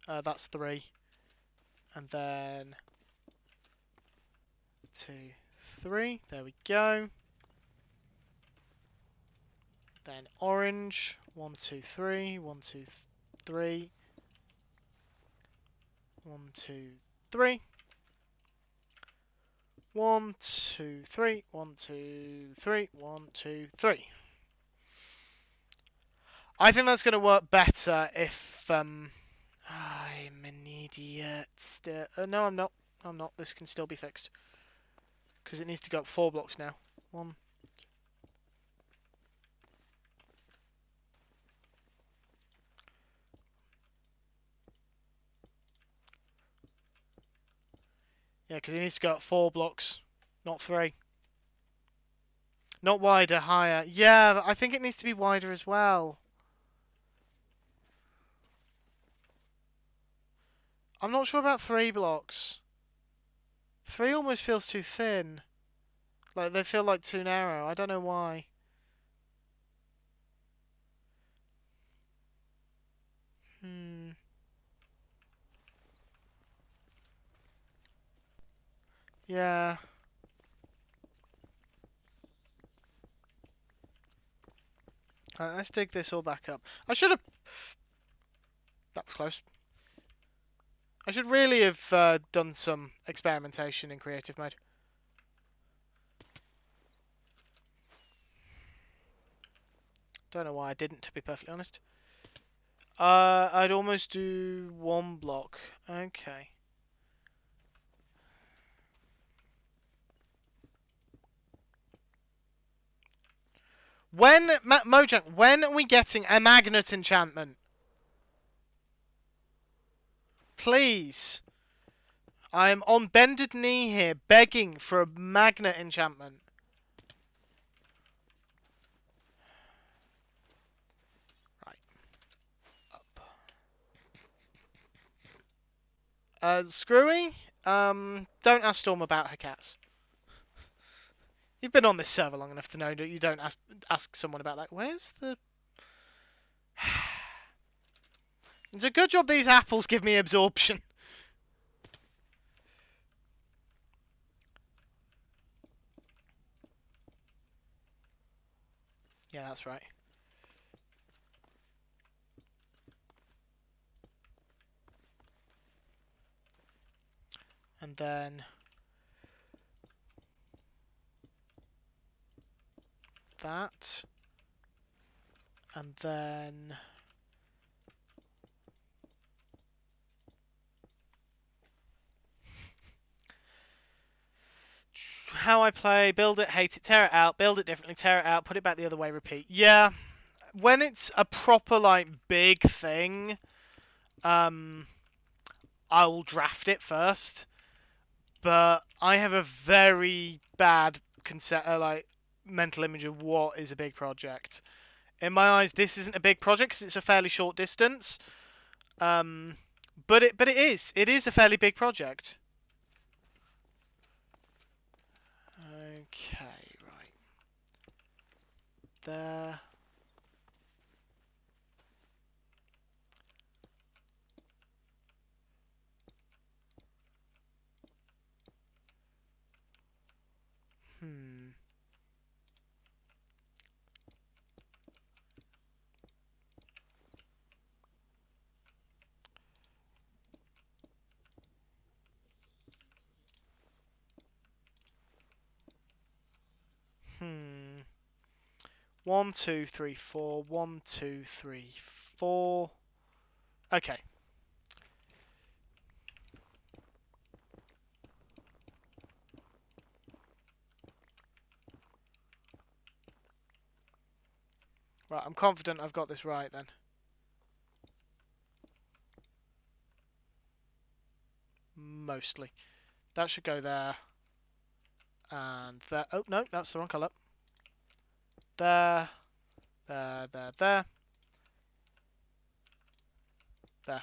That's 3. And then 2, 3. There we go. Then orange. 1, 2, 3. 1, 2, 3. 1, 2, 3. 1, 2, 3. 1, 2, 3. 1, 2, 3. I think that's going to work better if I'm an idiot. No, I'm not. I'm not. This can still be fixed. Because it needs to go up 4 blocks now. 1. Yeah, because it needs to go up 4 blocks, not 3. Not wider, higher. Yeah, I think it needs to be wider as well. I'm not sure about 3 blocks. 3 almost feels too thin. Like, they feel like too narrow. I don't know why. Yeah. Let's dig this all back up. I should have... That was close. I should really have done some experimentation in creative mode. Don't know why I didn't, to be perfectly honest. I'd almost do 1 block. Okay. Mojang, when are we getting a magnet enchantment? Please. I'm on bended knee here, begging for a magnet enchantment. Right. Up. Screwy? Don't ask Storm about her cats. You've been on this server long enough to know that you don't ask someone about that. Where's the... It's a good job these apples give me absorption. Yeah, that's right. And then... that. And then... how I play, build it, hate it, tear it out, build it differently, tear it out, put it back the other way, repeat. Yeah, when it's a proper, like, big thing, I will draft it first, but I have a very bad mental image of what is a big project. In my eyes, this isn't a big project because it's a fairly short distance, but it is. It is a fairly big project. Okay, right. There. Hmm. 1, 2, 3, 4. 1, 2, 3, 4. Okay. Right, I'm confident I've got this right then. Mostly. That should go there. And there. Oh, no, that's the wrong colour. There. There, there, there. There.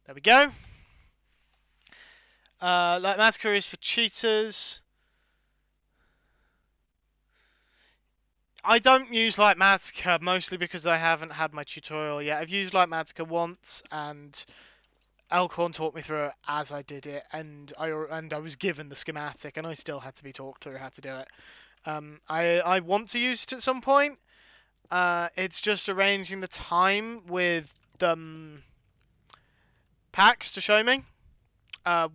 There we go. Light Matica is for cheaters. I don't use Light Matica mostly because I haven't had my tutorial yet. I've used Light Matica once, and Elkhorn taught me through it as I did it, and I was given the schematic, and I still had to be talked through how to do it. I want to use it at some point. It's just arranging the time with Pax to show me,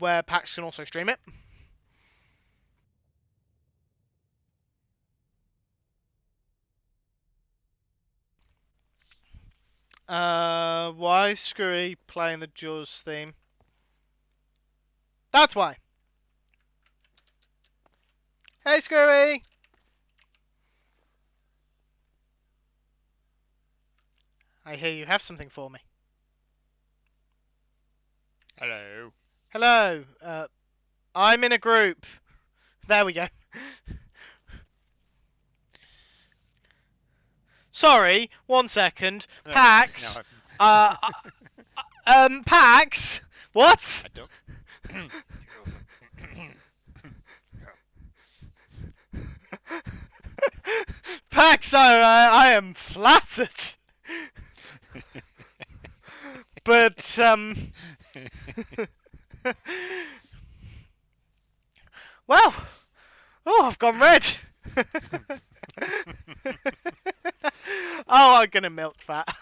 where Pax can also stream it. Why is Screwy playing the Jaws theme? That's why. Hey, Screwy! I hear you have something for me. Hello. Hello. I'm in a group. There we go. Sorry, 1 second. Pax. Pax. What? I don't. Pax, I am flattered. But well, oh, I've gone red. Oh, I'm gonna milk that.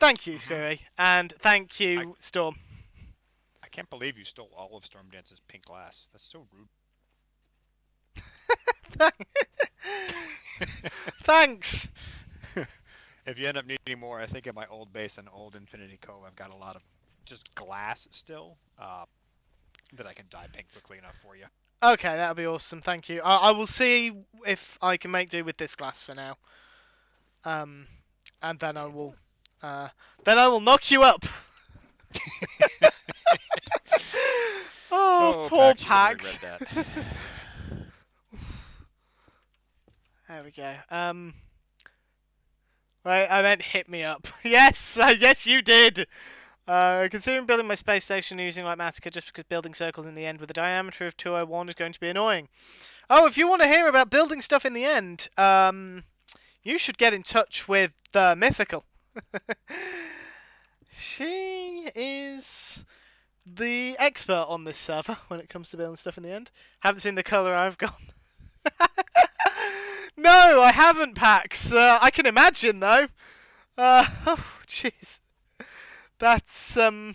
Thank you, Screwy, and thank you, Storm. I can't believe you stole all of Stormdance's pink glass. That's so rude. Thanks. If you end up needing more, I think at my old base in old Infinity Cove, I've got a lot of just glass still that I can dye pink quickly enough for you. Okay, that'll be awesome. Thank you. I will see if I can make do with this glass for now. And then I will knock you up. Oh, poor Pax. That. There we go. Right, I meant hit me up. Yes, yes, you did. Considering building my space station using Light Matica just because building circles in the end with a diameter of 201 is going to be annoying. Oh, if you want to hear about building stuff in the end, you should get in touch with Mythical. She is the expert on this server when it comes to building stuff in the end. Haven't seen the colour I've got. No, I haven't, Pax. I can imagine, though. Oh, jeez. That's, not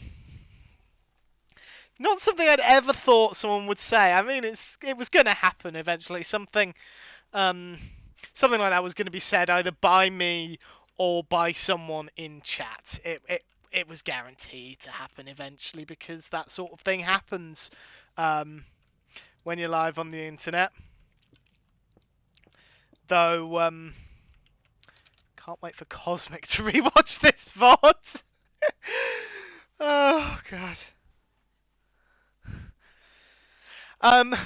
something I'd ever thought someone would say. I mean, it was going to happen eventually. Something like that was going to be said either by me or by someone in chat. It was guaranteed to happen eventually because that sort of thing happens when you're live on the internet. Though, can't wait for Cosmic to rewatch this VOD. Oh god.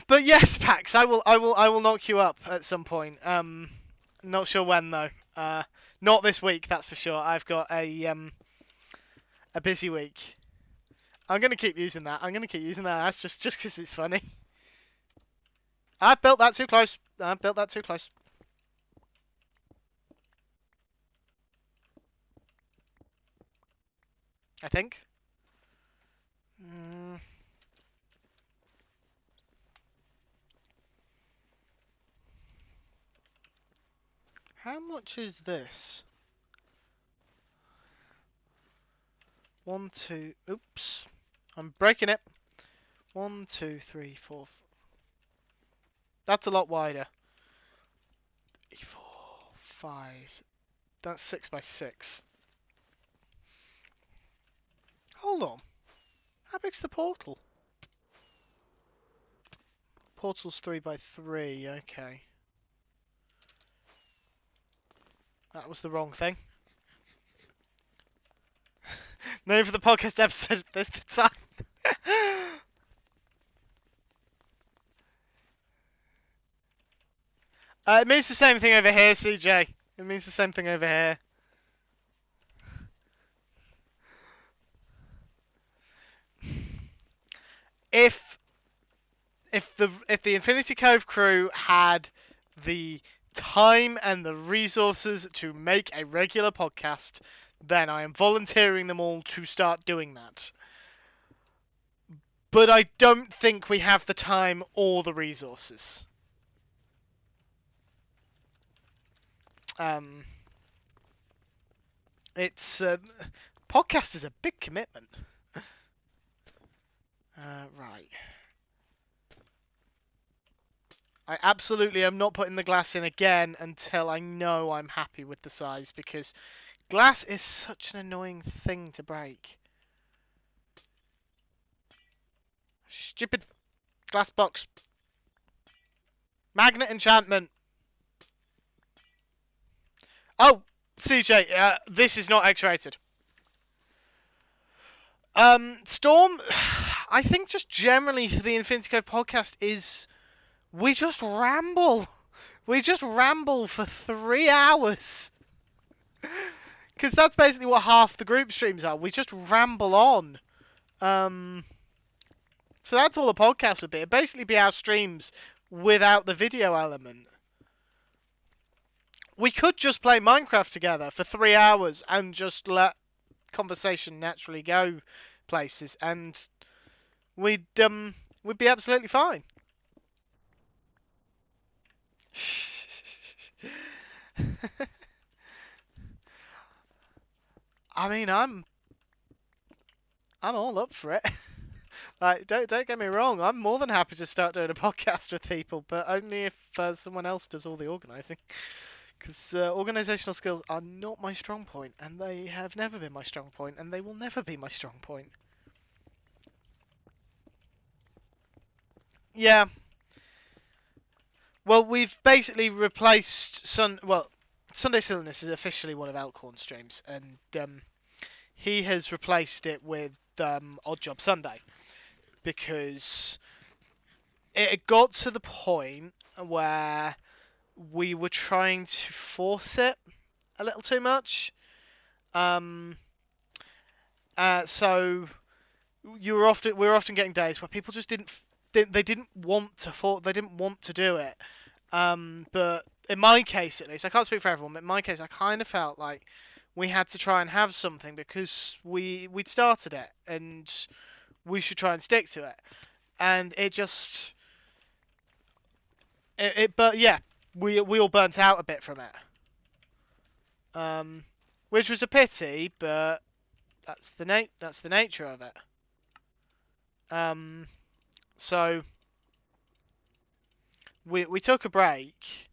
But yes, Pax, I will knock you up at some point. Not sure when though. Not this week, that's for sure. I've got a busy week. I'm gonna keep using that. That's just because it's funny. I built that too close. I think. How much is this? 1, 2. Oops. I'm breaking it. 1, 2, 3, 4. That's a lot wider. 4, 5. That's 6 by 6. Hold on. How big's the portal? Portal's 3 by 3. Okay. That was the wrong thing. Name for the podcast episode. There's the time. It means the same thing over here, CJ. It means the same thing over here. If the Infinity Cove crew had the time and the resources to make a regular podcast, then I am volunteering them all to start doing that. But I don't think we have the time or the resources. It's podcast is a big commitment. Right. I absolutely am not putting the glass in again until I know I'm happy with the size, because glass is such an annoying thing to break. Stupid glass box. Magnet enchantment. Oh, CJ, this is not X-rated. Storm, I think just generally for the Infinity Cove podcast is we just ramble. We just ramble for 3 hours. Because that's basically what half the group streams are. We just ramble on. So that's all the podcast would be. It'd basically be our streams without the video element. We could just play Minecraft together for 3 hours and just let conversation naturally go places, and we'd be absolutely fine. I mean, I'm all up for it. Like, don't get me wrong. I'm more than happy to start doing a podcast with people, but only if someone else does all the organising. Because organisational skills are not my strong point, and they have never been my strong point, and they will never be my strong point. Yeah. Well, we've basically replaced Sunday Silliness is officially one of Elkhorn's streams, and he has replaced it with Odd Job Sunday, because it got to the point where we were trying to force it a little too much. So we were often getting days where people just didn't want to do it. But in my case, at least, I can't speak for everyone, but in my case, I kind of felt like we had to try and have something because we'd started it and we should try and stick to it. And it just but yeah, we all burnt out a bit from it. Which was a pity, but that's the nature of it. So we took a break,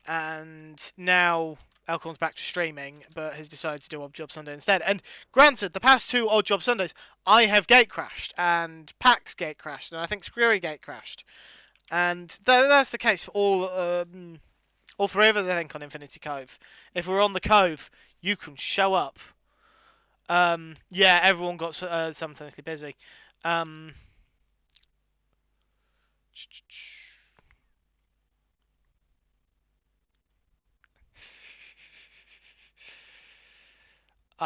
and now Elkhorn's back to streaming, but has decided to do Odd Job Sunday instead. And granted, the past 2 Odd Job Sundays, I have gate crashed, and Pax gate crashed, and I think Screwy gate crashed. And that's the case for all 3 of us, I think, on Infinity Cove. If we're on the Cove, you can show up. Yeah, everyone got simultaneously busy.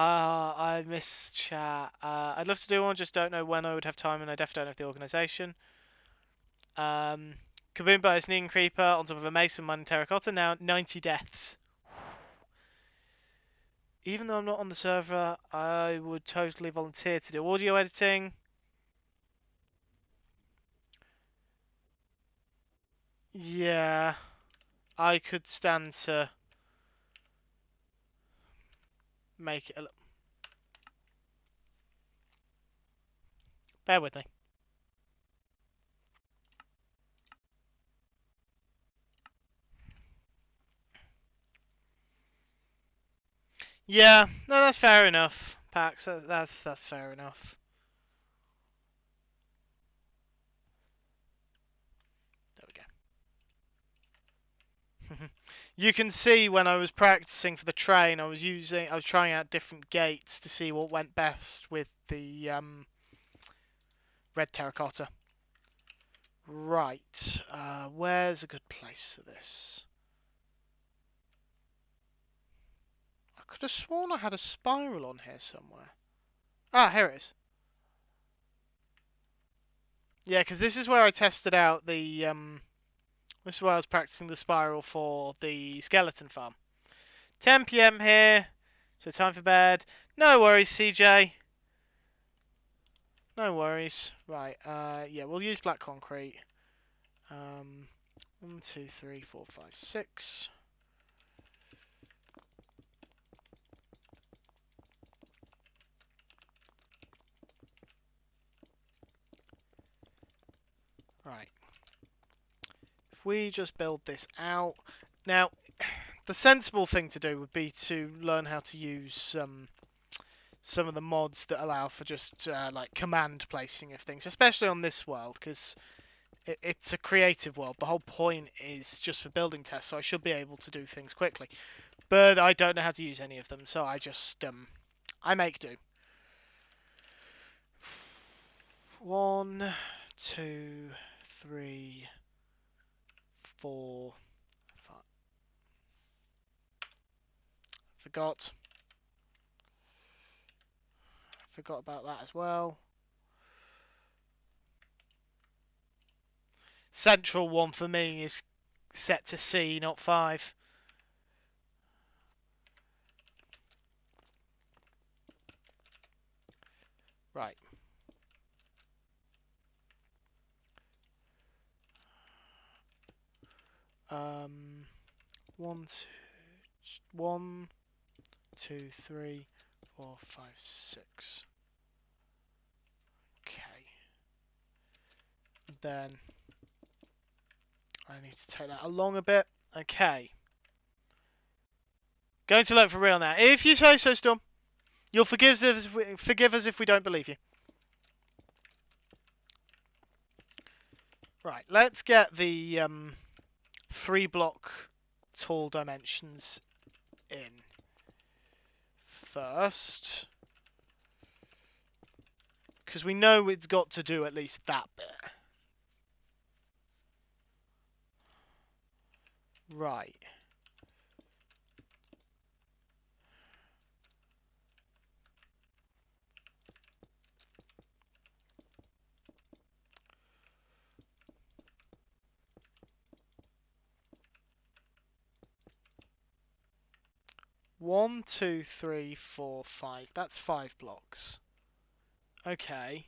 I miss chat. I'd love to do one, just don't know when I would have time, and I definitely don't have the organisation. Kaboomba is Sneaking Creeper on top of a mace with mine and terracotta. Now 90 deaths. Even though I'm not on the server, I would totally volunteer to do audio editing. Yeah, I could stand to make it a little. Bear with me. Yeah, no, that's fair enough, Pax. That's fair enough. There we go. You can see when I was practicing for the train, I was trying out different gates to see what went best with the red terracotta. Right, where's a good place for this? I could have sworn I had a spiral on here somewhere. Ah, here it is. Yeah, because this is where I tested out the this is where I was practicing the spiral for the skeleton farm. 10 p.m. here, so time for bed. No worries, CJ. No worries. Right, yeah, we'll use black concrete. 1, 2, 3, 4, 5, 6. Right. If we just build this out. Now, the sensible thing to do would be to learn how to use some of the mods that allow for just like command placing of things, especially on this world, because it's a creative world. The whole point is just for building tests, so I should be able to do things quickly. But I don't know how to use any of them, so I just I make do. 1, 2, 3, 4, 5. Forgot about that as well. Central one for me is set to C, not 5. Right. Um, 1, 2, 3, 4, 5, 6. Okay. Then I need to take that along a bit. Okay. Going to look for real now. If you say so, Storm, you'll forgive us if we don't believe you. Right. Let's get the 3-block tall dimensions in first, because we know it's got to do at least that bit. Right. One, two, three, four, 5. That's 5 blocks. Okay.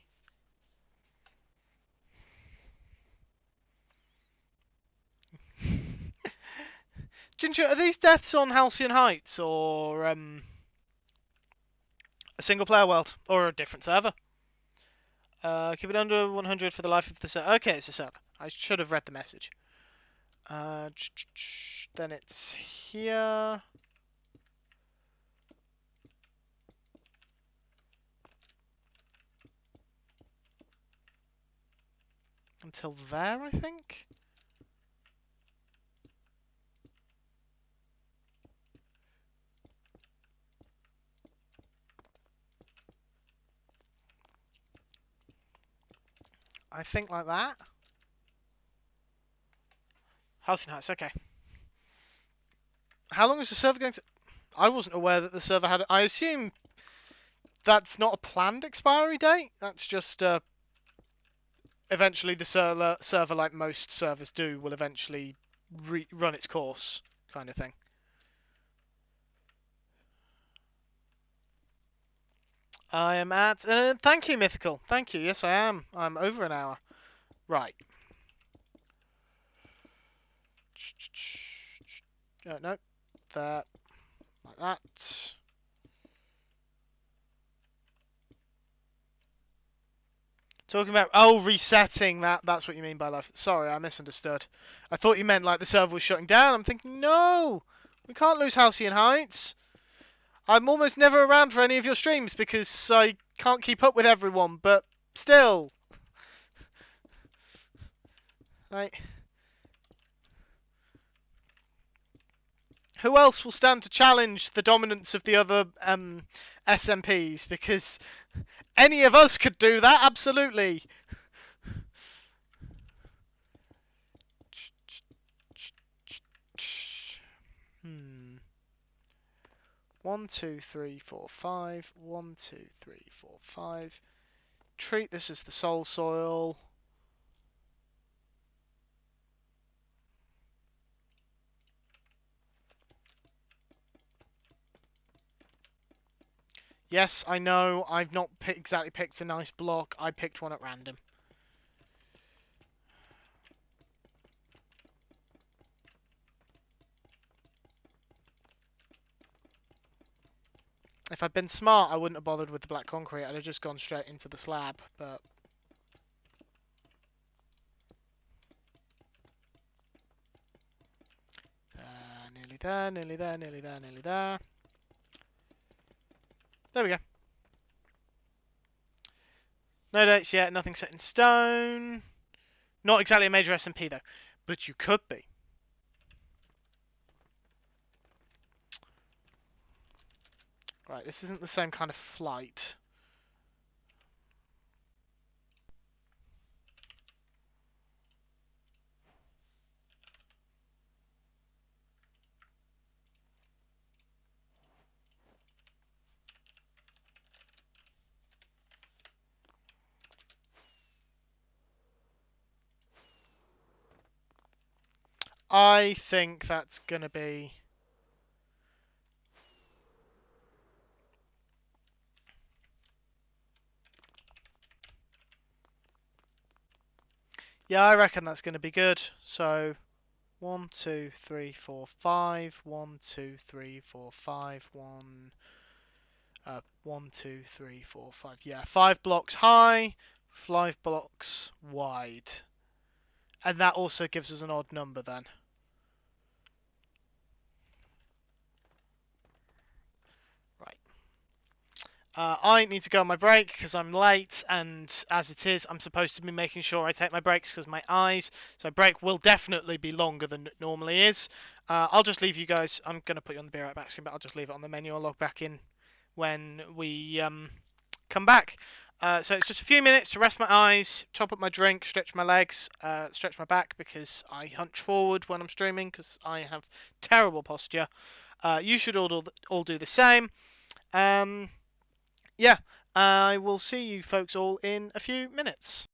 Ginger, are these deaths on Halcyon Heights or a single player world or a different server? Keep it under 100 for the life of the server. Okay, it's a server. I should have read the message. Then it's here. Until there, I think. I think like that. Halcyon Heights, okay. How long is the server going to... I wasn't aware that the server had... I assume that's not a planned expiry date. That's just eventually the server, like most servers do, will eventually run its course, kind of thing. I am at... thank you, Mythical. Thank you. Yes, I am. I'm over an hour. Right. No. That. Like that. Talking about... Oh, resetting. That's what you mean by life. Sorry, I misunderstood. I thought you meant like the server was shutting down. I'm thinking, no! We can't lose Halcyon Heights. I'm almost never around for any of your streams because I can't keep up with everyone, but still. Right. Who else will stand to challenge the dominance of the other SMPs? Because any of us could do that, absolutely. Hmm. 1, 2, 3, 4, 5. 1, 2, 3, 4, 5. Treat this as the soul soil. Yes, I know, I've not exactly picked a nice block. I picked one at random. If I'd been smart, I wouldn't have bothered with the black concrete. I'd have just gone straight into the slab, but... nearly there, nearly there, nearly there, nearly there. There we go. No dates yet, nothing set in stone. Not exactly a major SMP though, but you could be. Right, this isn't the same kind of flight. I think that's gonna be... Yeah, I reckon that's gonna be good. So, 1, 2, 3, 4, 5. 1, 2, 3, 4, 5. 1, 2, 3, 4, 5. Yeah, 5 blocks high, 5 blocks wide. And that also gives us an odd number then. Right. I need to go on my break because I'm late, and as it is, I'm supposed to be making sure I take my breaks because my eyes. So break will definitely be longer than it normally is. I'll just leave you guys. I'm going to put you on the Be Right Back screen, but I'll just leave it on the menu. I'll log back in when we come back. So it's just a few minutes to rest my eyes, top up my drink, stretch my legs, stretch my back because I hunch forward when I'm streaming because I have terrible posture. You should all do the same. Yeah, I will see you folks all in a few minutes.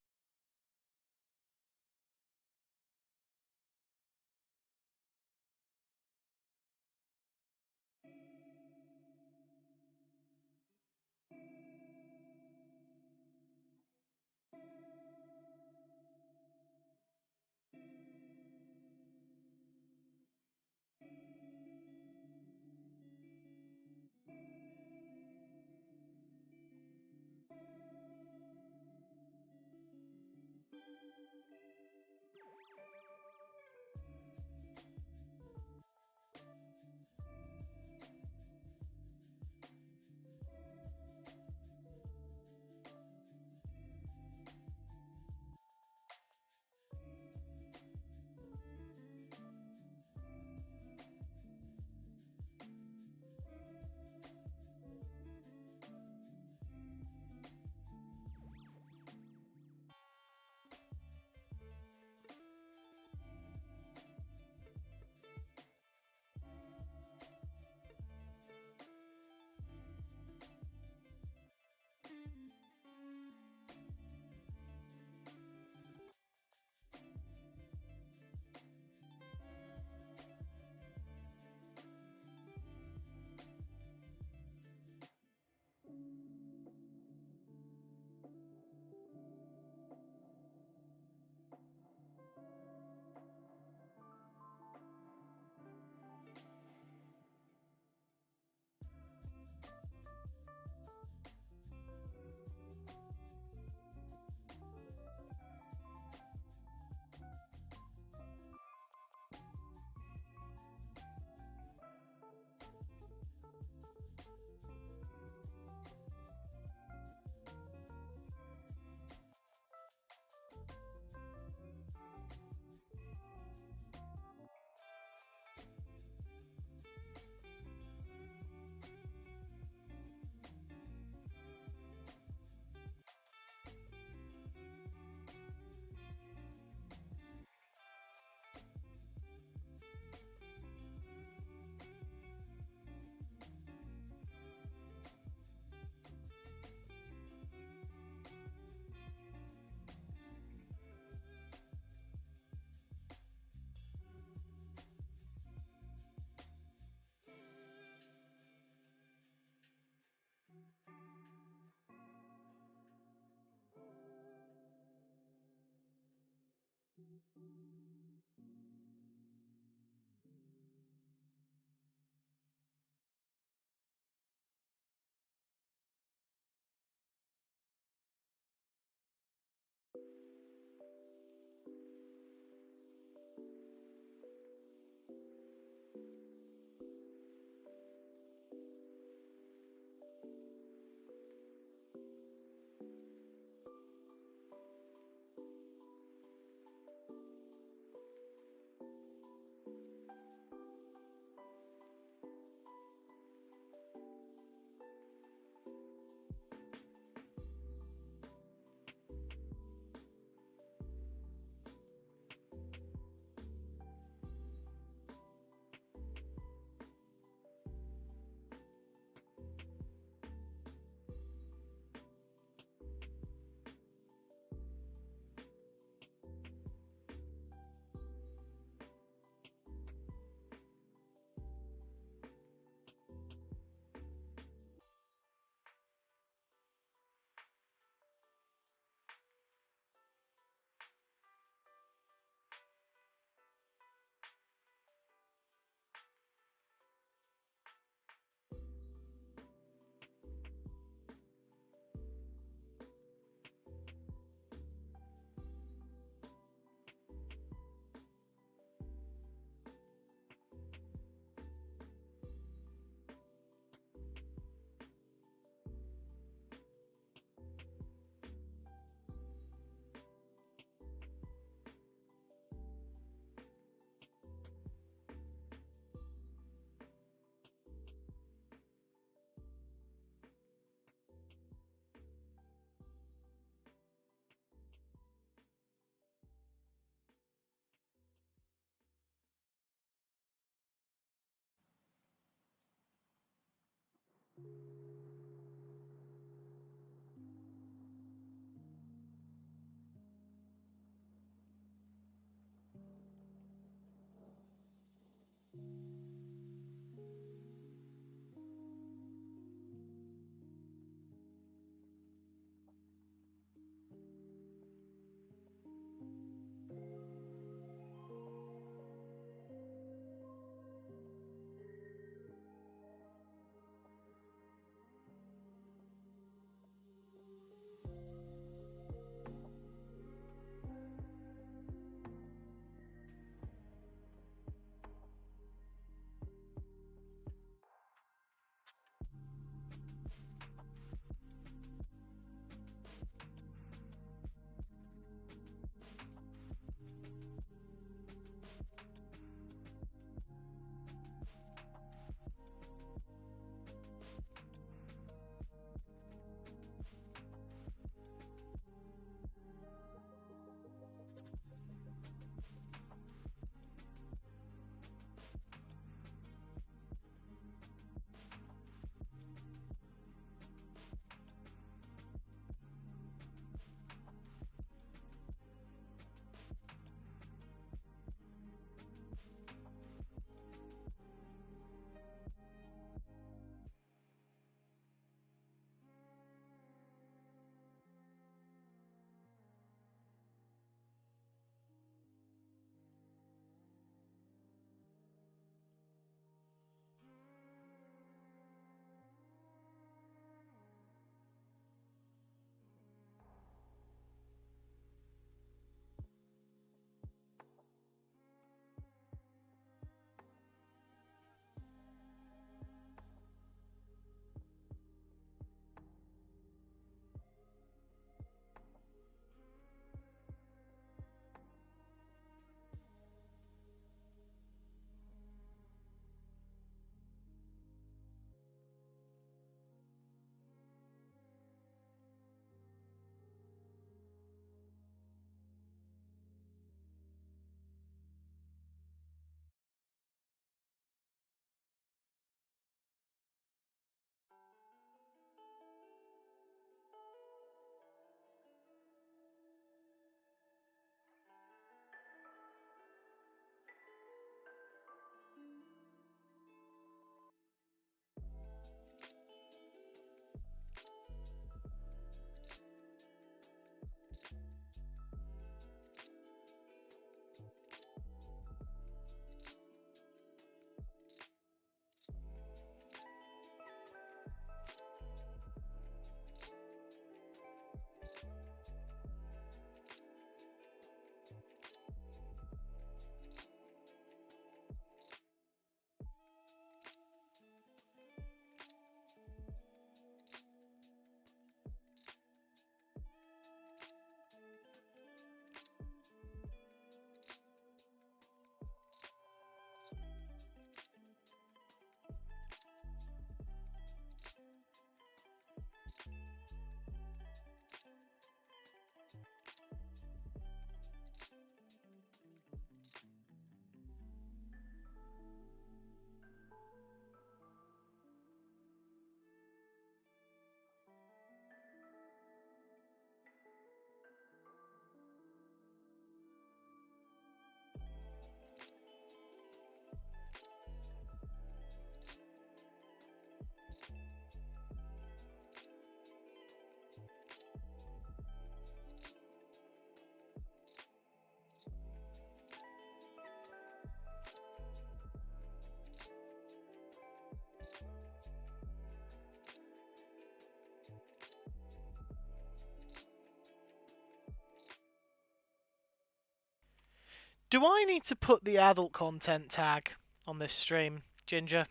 Do I need to put the adult content tag on this stream, Ginger?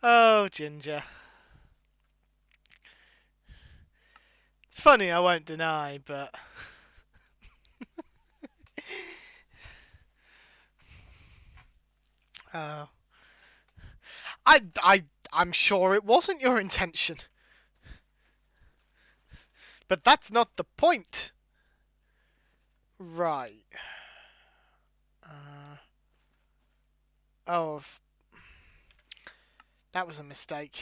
Oh, Ginger. It's funny, I won't deny, but... Oh. I'm sure it wasn't your intention. But that's not the point. Right. Oh, that was a mistake.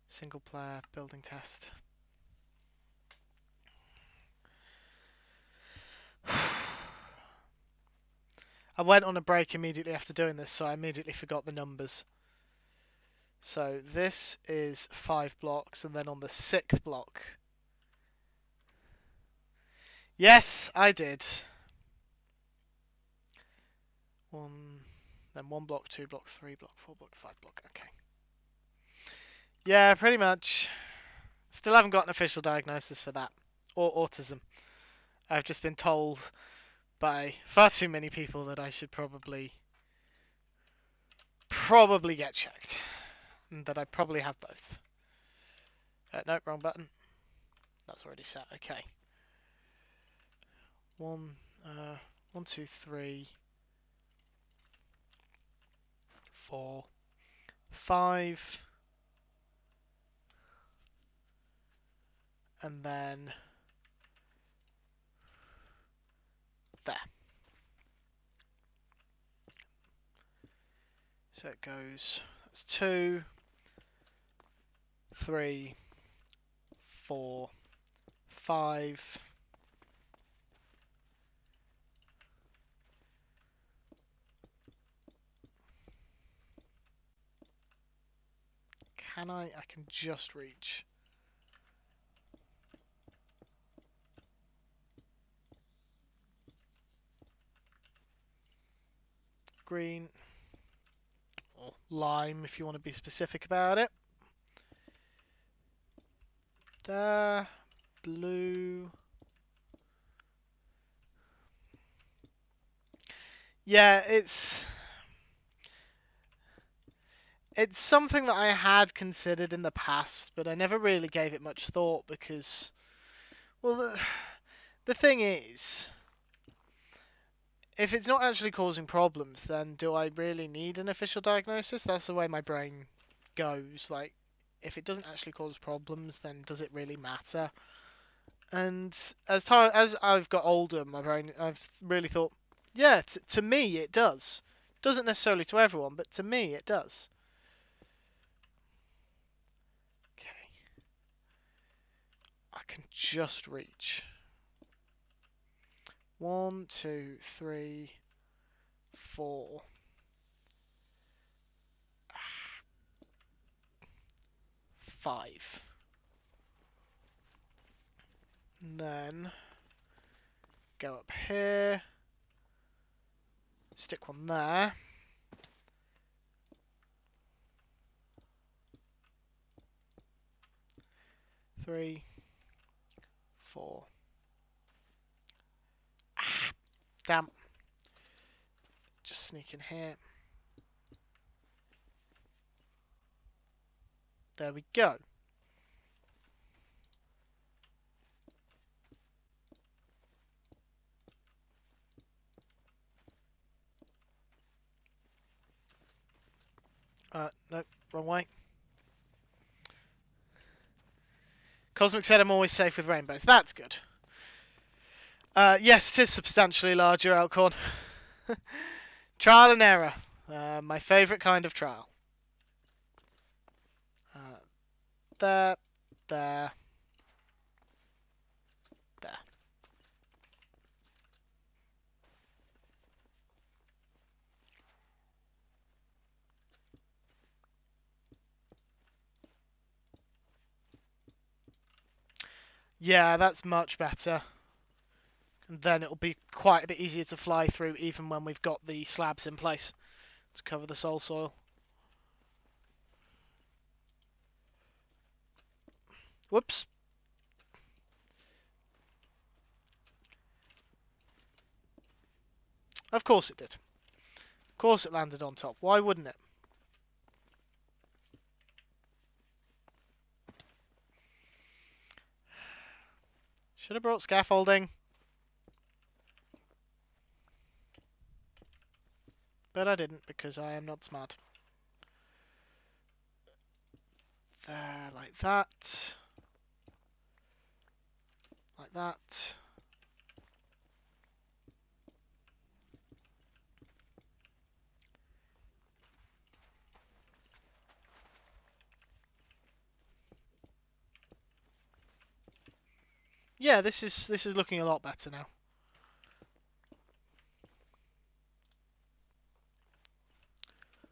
Single player building test. I went on a break immediately after doing this, so I immediately forgot the numbers. So this is 5 blocks, and then on the 6th block... Yes, I did. Then 1 block, 2 block, 3 block, 4 block, 5 block. Okay. Yeah, pretty much. Still haven't got an official diagnosis for that. Or autism. I've just been told by far too many people that I should probably get checked. And that I probably have both. No, wrong button. That's already set. Okay. 1, 2, 3, 4, 5, and then there. So it goes, that's 2, 3, 4, 5. Can I? I can just reach. Green. Or lime if you want to be specific about it. There. Blue. Yeah, it's something that I had considered in the past, but I never really gave it much thought because, well, the thing is, if it's not actually causing problems, then do I really need an official diagnosis? That's the way my brain goes. Like, if it doesn't actually cause problems, then does it really matter? And as I've got older, my brain, I've really thought, yeah, to me it does. Doesn't necessarily to everyone, but to me it does. Okay. I can just reach. 1, 2, 3, 4. 5. And then go up here. Stick one there. 3, 4. Ah, damn. Just sneak in here. There we go. Nope, wrong way. Cosmic said I'm always safe with rainbows. That's good. Yes, it is substantially larger, Elkhorn. Trial and error. My favourite kind of trial. There, there, there. Yeah, that's much better. And then it'll be quite a bit easier to fly through even when we've got the slabs in place to cover the soul soil. Whoops. Of course it did. Of course it landed on top. Why wouldn't it? Should have brought scaffolding. But I didn't because I am not smart. There, like that. Like that. Yeah, this is looking a lot better now.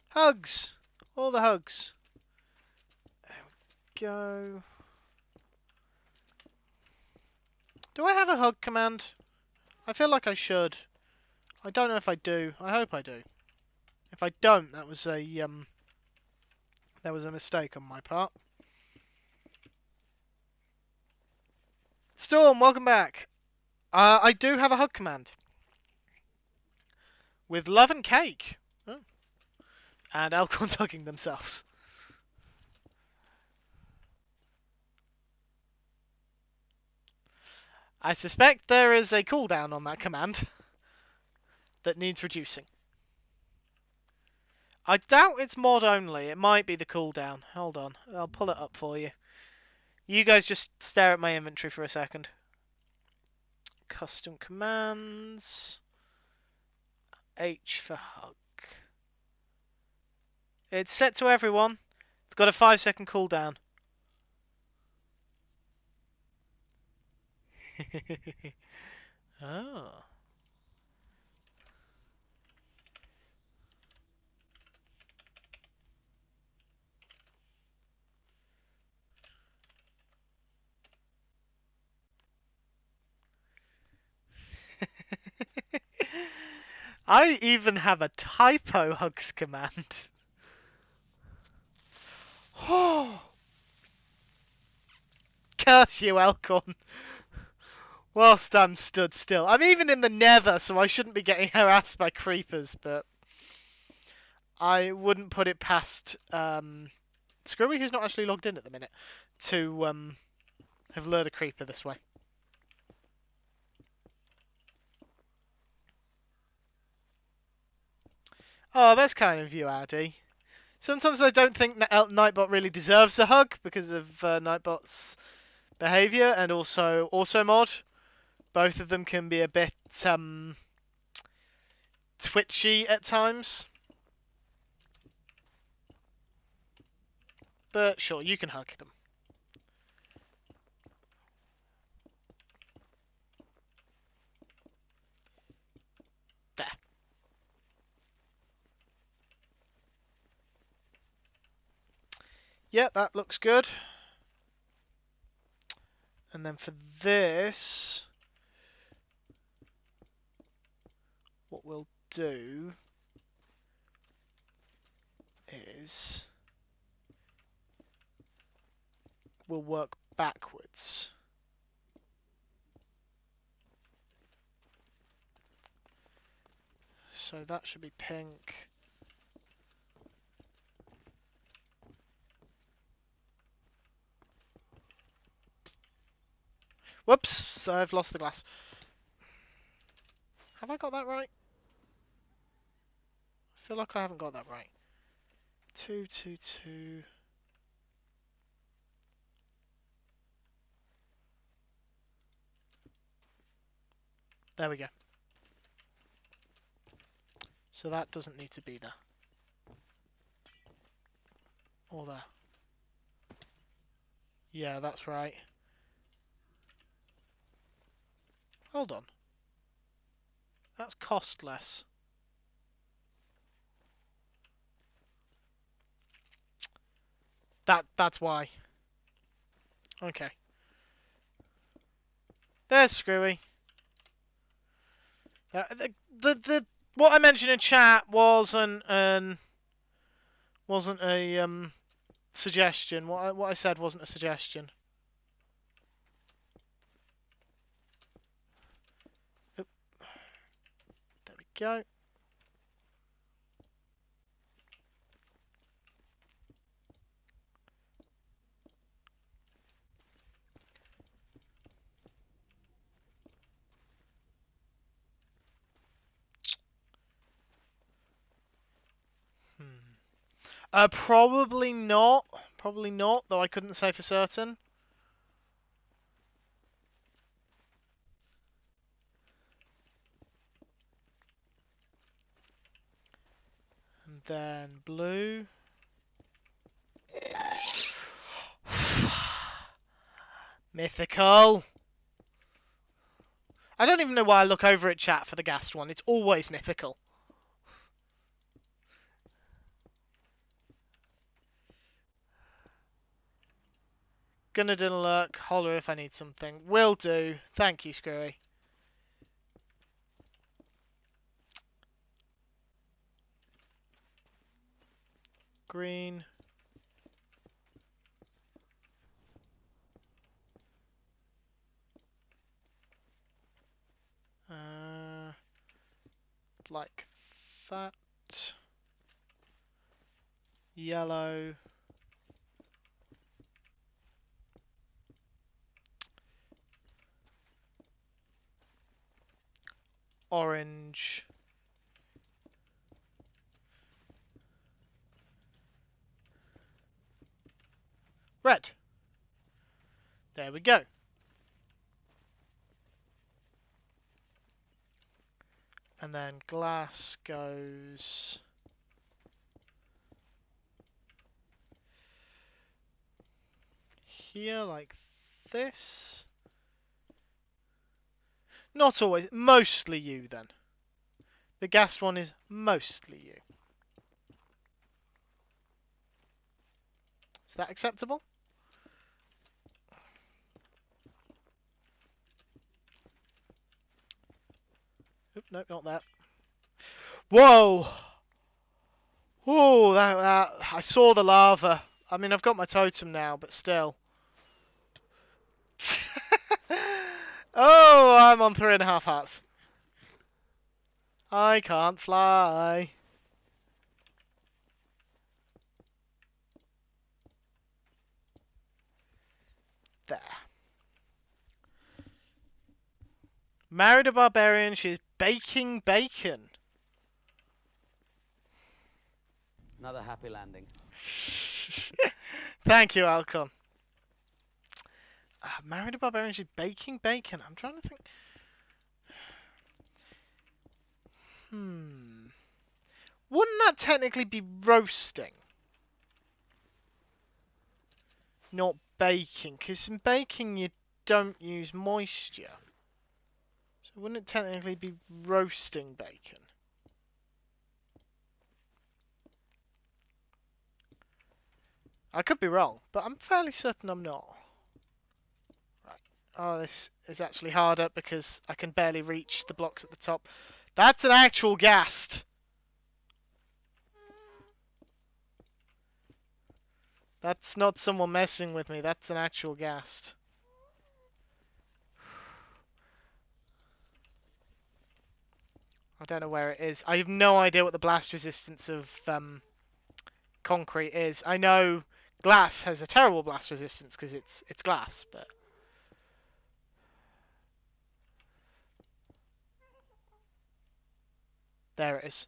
Hugs! All the hugs. There we go. Do I have a hug command? I feel like I should. I don't know if I do. I hope I do. If I don't, that was a mistake on my part. Storm, welcome back. I do have a hug command. With love and cake. Oh. And Elkhorns hugging themselves. I suspect there is a cooldown on that command that needs reducing. I doubt it's mod only. It might be the cooldown. Hold on. I'll pull it up for you. You guys just stare at my inventory for a second. Custom commands. H for hug. It's set to everyone. It's got a 5-second cooldown. Oh. I even have a typo hugs command. Oh, curse you, Elkhorn. Whilst I'm stood still. I'm even in the Nether, so I shouldn't be getting harassed by creepers, but I wouldn't put it past Screwy, who's not actually logged in at the minute, to have lured a creeper this way. Oh, that's kind of you, Addy. Sometimes I don't think Nightbot really deserves a hug because of Nightbot's behaviour and also Automod. Both of them can be a bit twitchy at times. But sure, you can hug them. There. Yeah, that looks good. And then for this, what we'll do is we'll work backwards. So that should be pink. Whoops, I've lost the glass. Have I got that right? I feel like I haven't got that right. 2, 2, 2. There we go. So that doesn't need to be there. Or there. Yeah, that's right. Hold on. That's costless. That's why. Okay. There's Screwy. The what I mentioned in chat wasn't a suggestion. What I said wasn't a suggestion. go. Probably not. Probably not, though I couldn't say for certain. And then blue. Mythical. I don't even know why I look over at chat for the ghast one. It's always mythical. Gonna do a lurk. Holler if I need something. Will do. Thank you, Screwy. Green. Like that. Yellow. Orange. Red. There we go. And then glass goes here like this. Not always. Mostly you then. The ghast one is mostly you. Is that acceptable? Oop, no, not that. Whoa! Whoa, that I saw the lava. I mean, I've got my totem now, but still. Oh, I'm on 3.5 hearts. I can't fly. There. Married a barbarian, she's baking bacon. Another happy landing. Thank you, Alcon. Married a barbarian, she's baking bacon. I'm trying to think. Wouldn't that technically be roasting? Not baking, because in baking you don't use moisture. So wouldn't it technically be roasting bacon? I could be wrong, but I'm fairly certain I'm not. Right. Oh, this is actually harder because I can barely reach the blocks at the top. That's an actual ghast. That's not someone messing with me. That's an actual ghast. I don't know where it is. I have no idea what the blast resistance of concrete is. I know glass has a terrible blast resistance because it's glass, but there it is.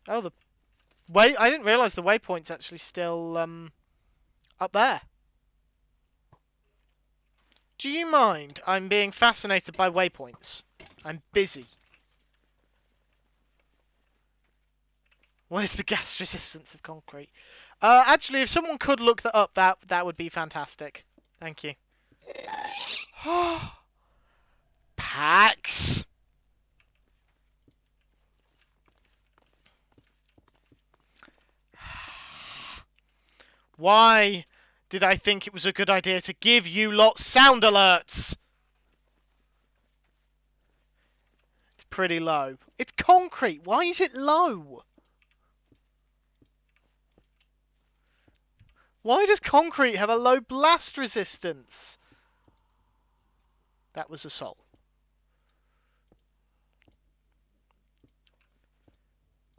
Oh, the I didn't realise the waypoint's actually still up there. Do you mind? I'm being fascinated by waypoints. I'm busy. What is the gas resistance of concrete? Actually, if someone could look that up, that would be fantastic. Thank you. Pax. Why did I think it was a good idea to give you lot sound alerts? It's pretty low. It's concrete. Why is it low? Why does concrete have a low blast resistance? That was a soul.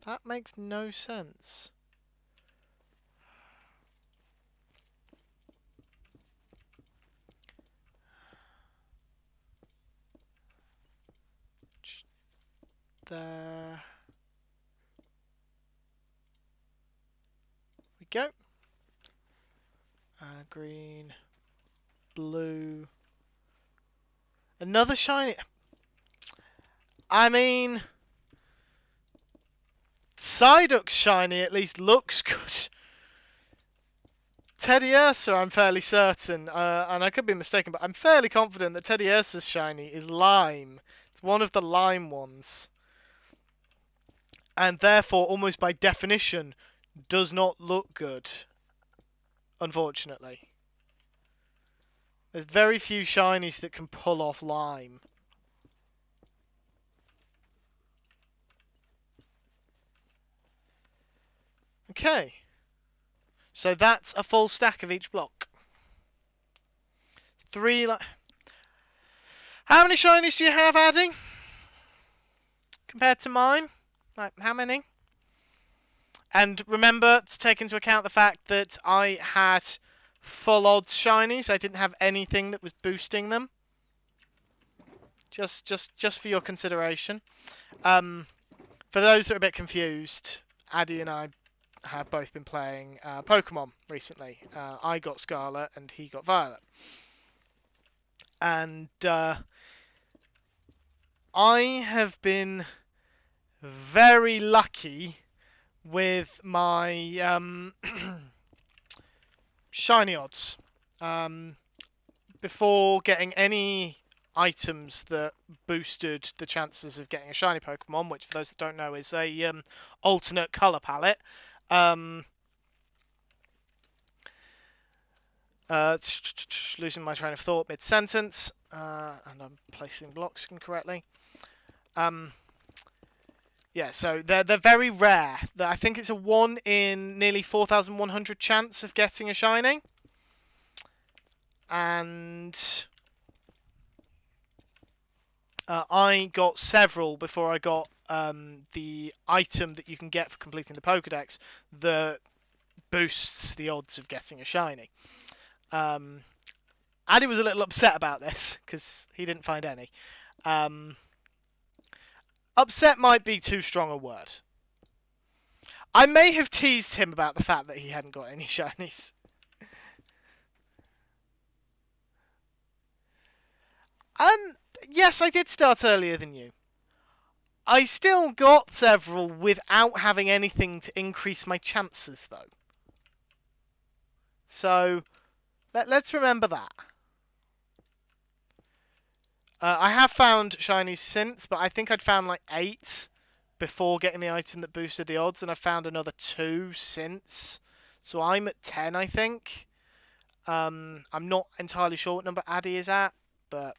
That makes no sense. There we go. Green, blue. Another shiny. I mean, Psyduck's shiny at least looks good. Teddy Ursa, I'm fairly certain, and I could be mistaken, but I'm fairly confident that Teddy Ursa's shiny is lime. It's one of the lime ones. And therefore, almost by definition, does not look good. Unfortunately. There's very few shinies that can pull off lime. Okay. So that's a full stack of each block. How many shinies do you have, Addy? Compared to mine? Like, how many? And remember to take into account the fact that I had full odds shinies. I didn't have anything that was boosting them. Just for your consideration. For those that are a bit confused, Addy and I have both been playing Pokemon recently. I got Scarlet and he got Violet. And I have been very lucky with my shiny odds. Before getting any items that boosted the chances of getting a shiny Pokemon, which for those that don't know is a alternate color palette. Losing my train of thought mid-sentence, and I'm placing blocks incorrectly. Yeah, so they're very rare. I think it's a 1 in nearly 4,100 chance of getting a shiny. And I got several before I got the item that you can get for completing the Pokedex that boosts the odds of getting a shiny. Addy was a little upset about this because he didn't find any. Upset might be too strong a word. I may have teased him about the fact that he hadn't got any shinies. Yes, I did start earlier than you. I still got several without having anything to increase my chances, though. So, let's remember that. I have found shinies since, but I think I'd found like 8 before getting the item that boosted the odds, and I found another 2 since. So I'm at 10, I think. I'm not entirely sure what number Addy is at, but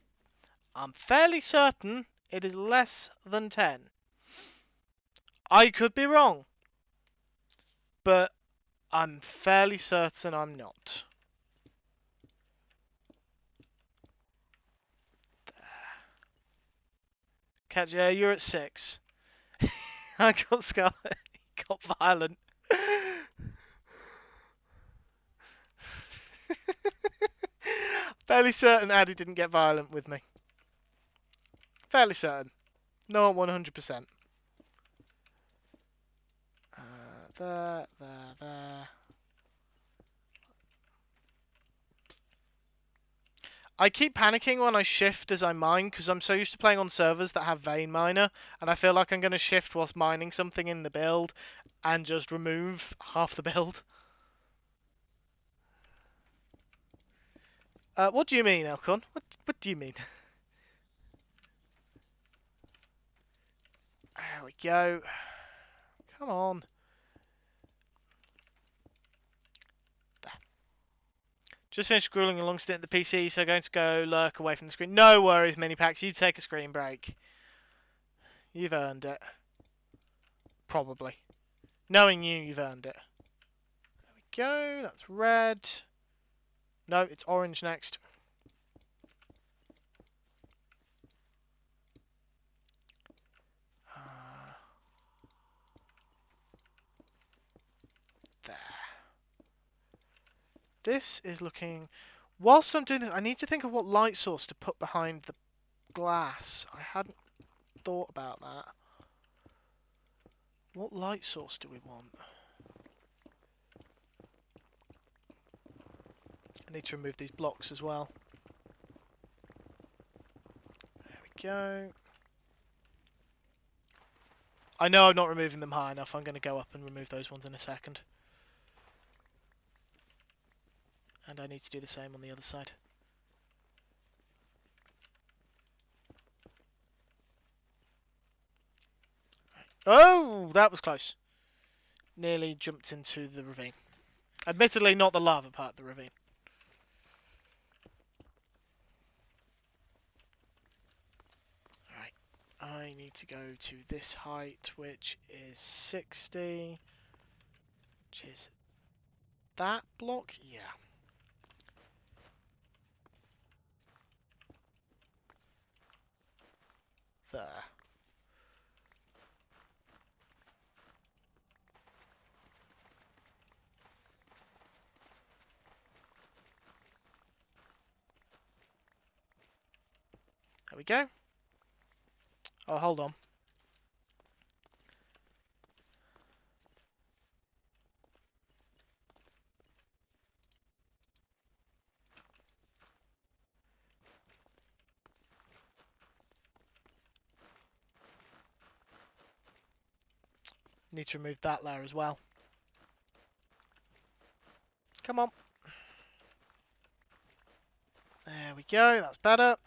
I'm fairly certain it is less than 10. I could be wrong, but I'm fairly certain I'm not. Catch, yeah, you're at 6. I got Scarlet. He got Violent. Fairly certain Addy didn't get Violent with me. Fairly certain. Not 100%. There. I keep panicking when I shift as I mine because I'm so used to playing on servers that have Vein Miner, and I feel like I'm going to shift whilst mining something in the build and just remove half the build. What do you mean, Elcon? What do you mean? There we go. Come on. There. Just finished scrolling a long stint at the PC, so going to go lurk away from the screen. No worries, Mini-Packs. You take a screen break. You've earned it. Probably. Knowing you, you've earned it. go. That's red. No, it's orange next. There. This is looking... Whilst I'm doing this, I need to think of what light source to put behind the glass. I hadn't thought about that. What light source do we want? I need to remove these blocks as well. There we go. I know I'm not removing them high enough. I'm going to go up and remove those ones in a second. And I need to do the same on the other side. Oh, that was close. Nearly jumped into the ravine. Admittedly, not the lava part of the ravine. Alright, I need to go to this height, which is 60. Which is that block? Yeah. There. There we go. Oh, hold on. Need to remove that layer as well. Come on. There we go, that's better.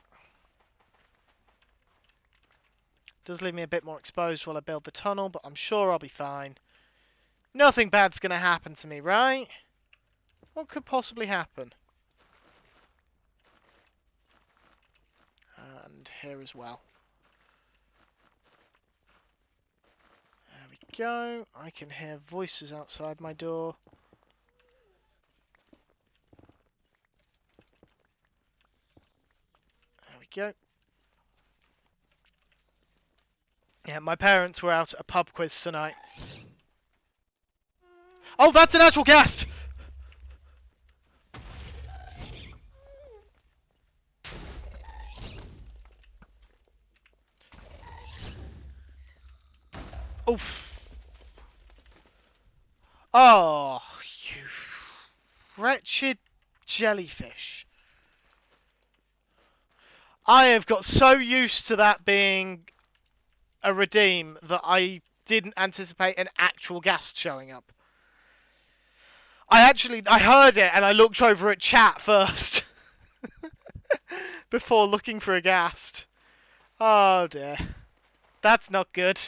Does leave me a bit more exposed while I build the tunnel, but I'm sure I'll be fine. Nothing bad's gonna happen to me, right? What could possibly happen? And here as well. There we go. I can hear voices outside my door. There we go. Yeah, my parents were out at a pub quiz tonight. Oh, that's an actual ghast! Oof. Oh, you wretched jellyfish. I have got so used to that being a redeem that I didn't anticipate an actual ghast showing up. I heard it and I looked over at chat first. Before looking for a ghast. Oh dear. That's not good.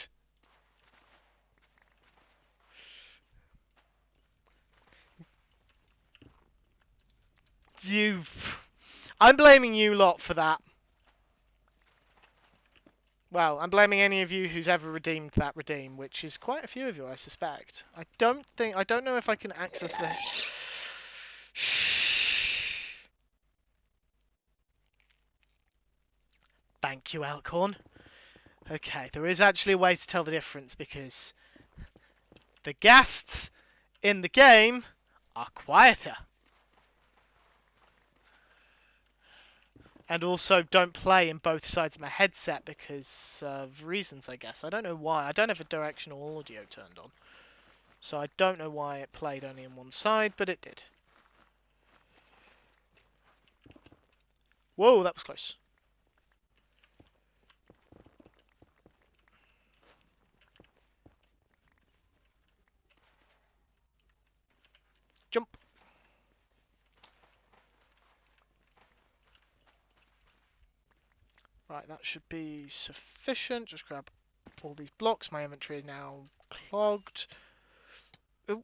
You... I'm blaming you lot for that. Well, I'm blaming any of you who's ever redeemed that redeem, which is quite a few of you, I suspect. I don't know if I can access the... Thank you, Alcorn. Okay, there is actually a way to tell the difference, because the ghasts in the game are quieter. And also don't play in both sides of my headset because of reasons, I guess. I don't know why. I don't have a directional audio turned on. So I don't know why it played only on one side, but it did. Whoa, that was close. Jump. Right, that should be sufficient. Just grab all these blocks. My inventory is now clogged. Ooh.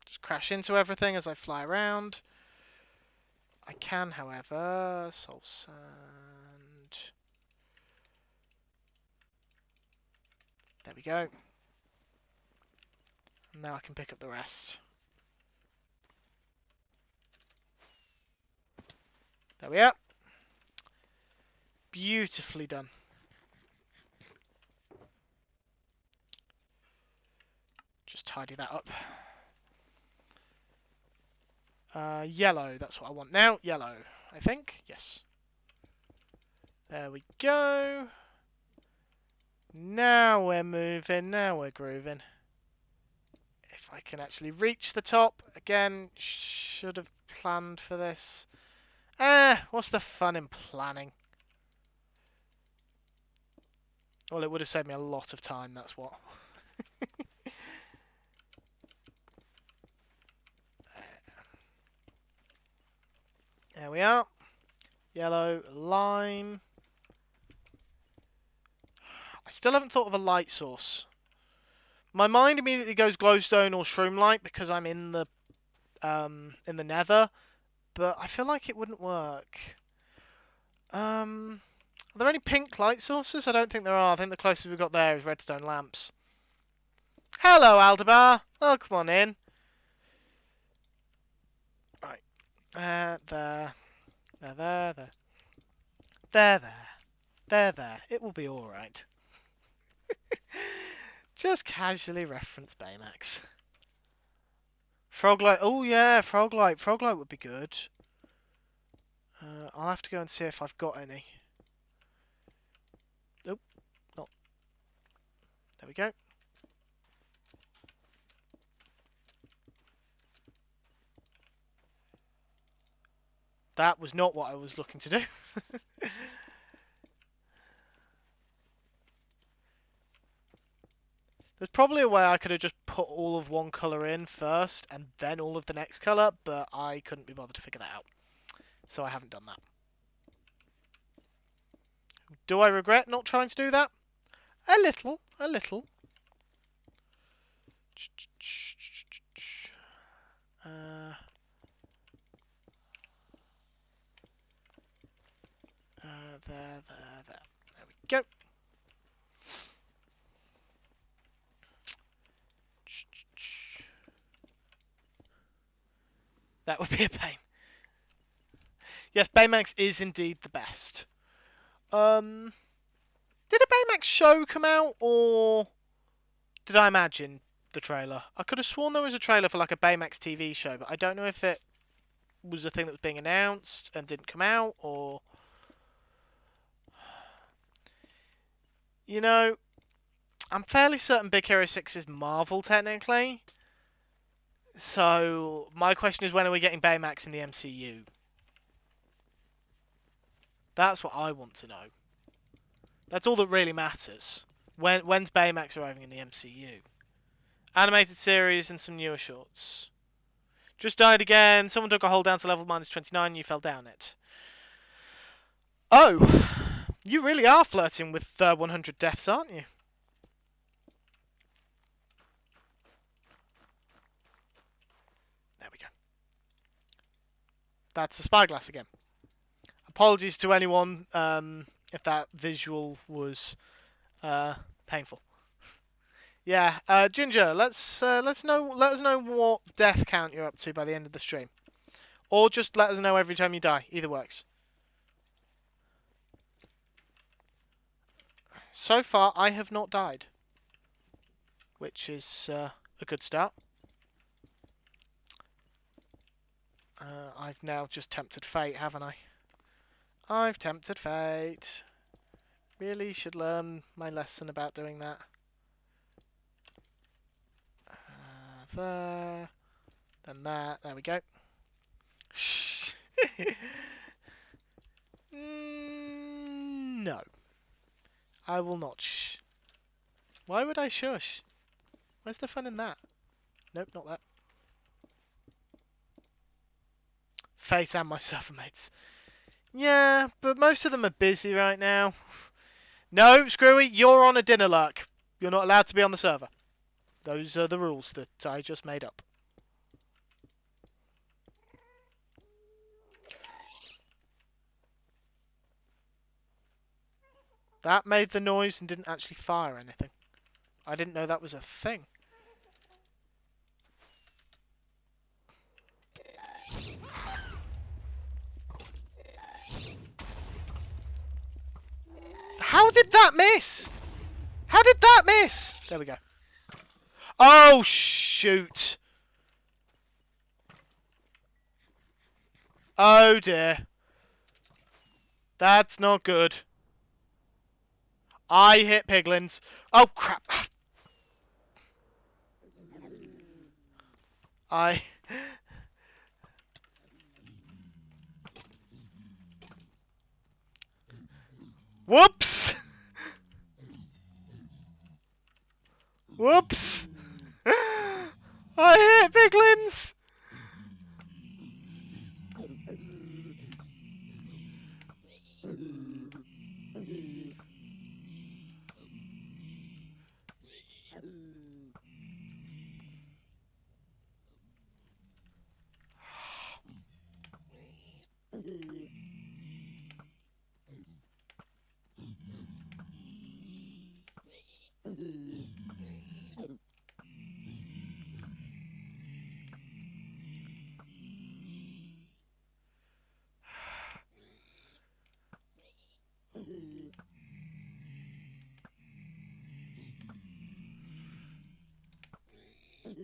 Just crash into everything as I fly around. I can, however, soul sand. There we go. And now I can pick up the rest. There we are. Beautifully done. Just tidy that up. Yellow, that's what I want now. Yellow, I think. Yes. There we go. Now we're moving. Now we're grooving. If I can actually reach the top. Again, should have planned for this. What's the fun in planning? Well, it would have saved me a lot of time, that's what. There we are. Yellow line. I still haven't thought of a light source. My mind immediately goes glowstone or shroom light because I'm in the nether, but I feel like it wouldn't work. Are there any pink light sources? I don't think there are. I think the closest we've got there is redstone lamps. Hello, Aldebar. Welcome on in. Right. There. There. There. It will be alright. Just casually reference Baymax. Froglight. Oh yeah, Froglight. Froglight would be good. I'll have to go and see if I've got any. Nope. Not. There we go. That was not what I was looking to do. There's probably a way I could have just put all of one colour in first and then all of the next colour, but I couldn't be bothered to figure that out. So I haven't done that. Do I regret not trying to do that? A little. There. There we go. That would be a pain. Yes, Baymax is indeed the best. Did a Baymax show come out, or did I imagine the trailer? I could have sworn there was a trailer for like a Baymax TV show, but I don't know if it was a thing that was being announced and didn't come out, or... You know, I'm fairly certain Big Hero 6 is Marvel, technically. So, my question is, when are we getting Baymax in the MCU? That's what I want to know. That's all that really matters. When's Baymax arriving in the MCU? Animated series and some newer shorts. Just died again. Someone took a hole down to level -29. You fell down it. Oh, you really are flirting with 100 deaths, aren't you? There we go. That's a spyglass again. Apologies to anyone if that visual was painful. Yeah, Ginger, let us know what death count you're up to by the end of the stream, or just let us know every time you die. Either works. So far, I have not died, which is a good start. I've now just tempted fate, haven't I? I've tempted fate. Really should learn my lesson about doing that. There. Then that. There we go. No. I will not shh. Why would I shush? Where's the fun in that? Nope, not that. Faith and my server mates. Yeah, but most of them are busy right now. No, Screwy, you're on a dinner lurk. You're not allowed to be on the server. Those are the rules that I just made up. That made the noise and didn't actually fire anything. I didn't know that was a thing. How did that miss? How did that miss? There we go. Oh, shoot. Oh, dear. That's not good. I hit piglins. Oh, crap. I... Whoops! Whoops! I hit piglins!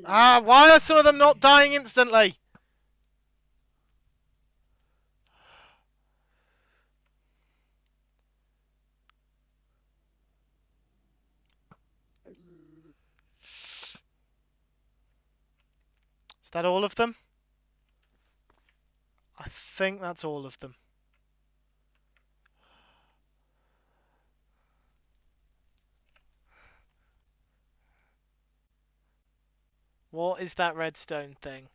Ah, why are some of them not dying instantly? Is that all of them? I think that's all of them. What is that redstone thing?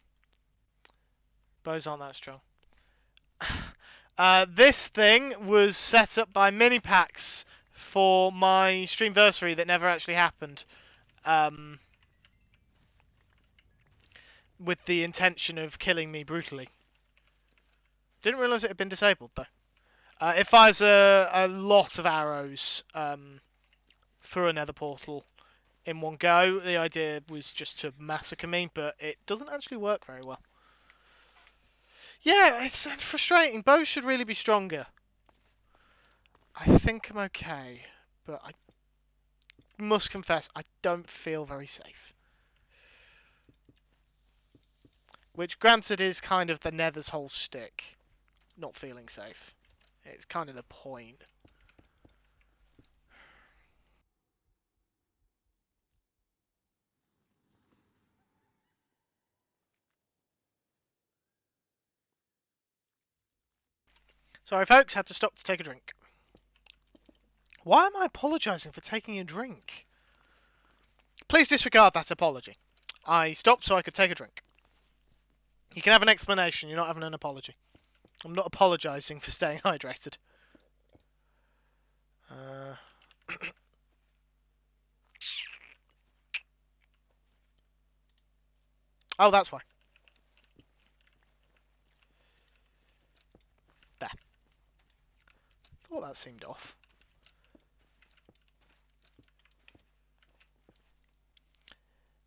Bows aren't that strong. This thing was set up by mini packs for my streamversary that never actually happened. With the intention of killing me brutally. Didn't realise it had been disabled though. It fires a lot of arrows through a nether portal in one go. The idea was just to massacre me, but it doesn't actually work very well. Yeah, it's frustrating. Bows should really be stronger. I think I'm okay, but I must confess I don't feel very safe. Which, granted, is kind of the Nether's whole shtick. Not feeling safe. It's kind of the point. Sorry, folks, had to stop to take a drink. Why am I apologising for taking a drink? Please disregard that apology. I stopped so I could take a drink. You can have an explanation, you're not having an apology. I'm not apologising for staying hydrated. Oh, that's why. There. Thought that seemed off.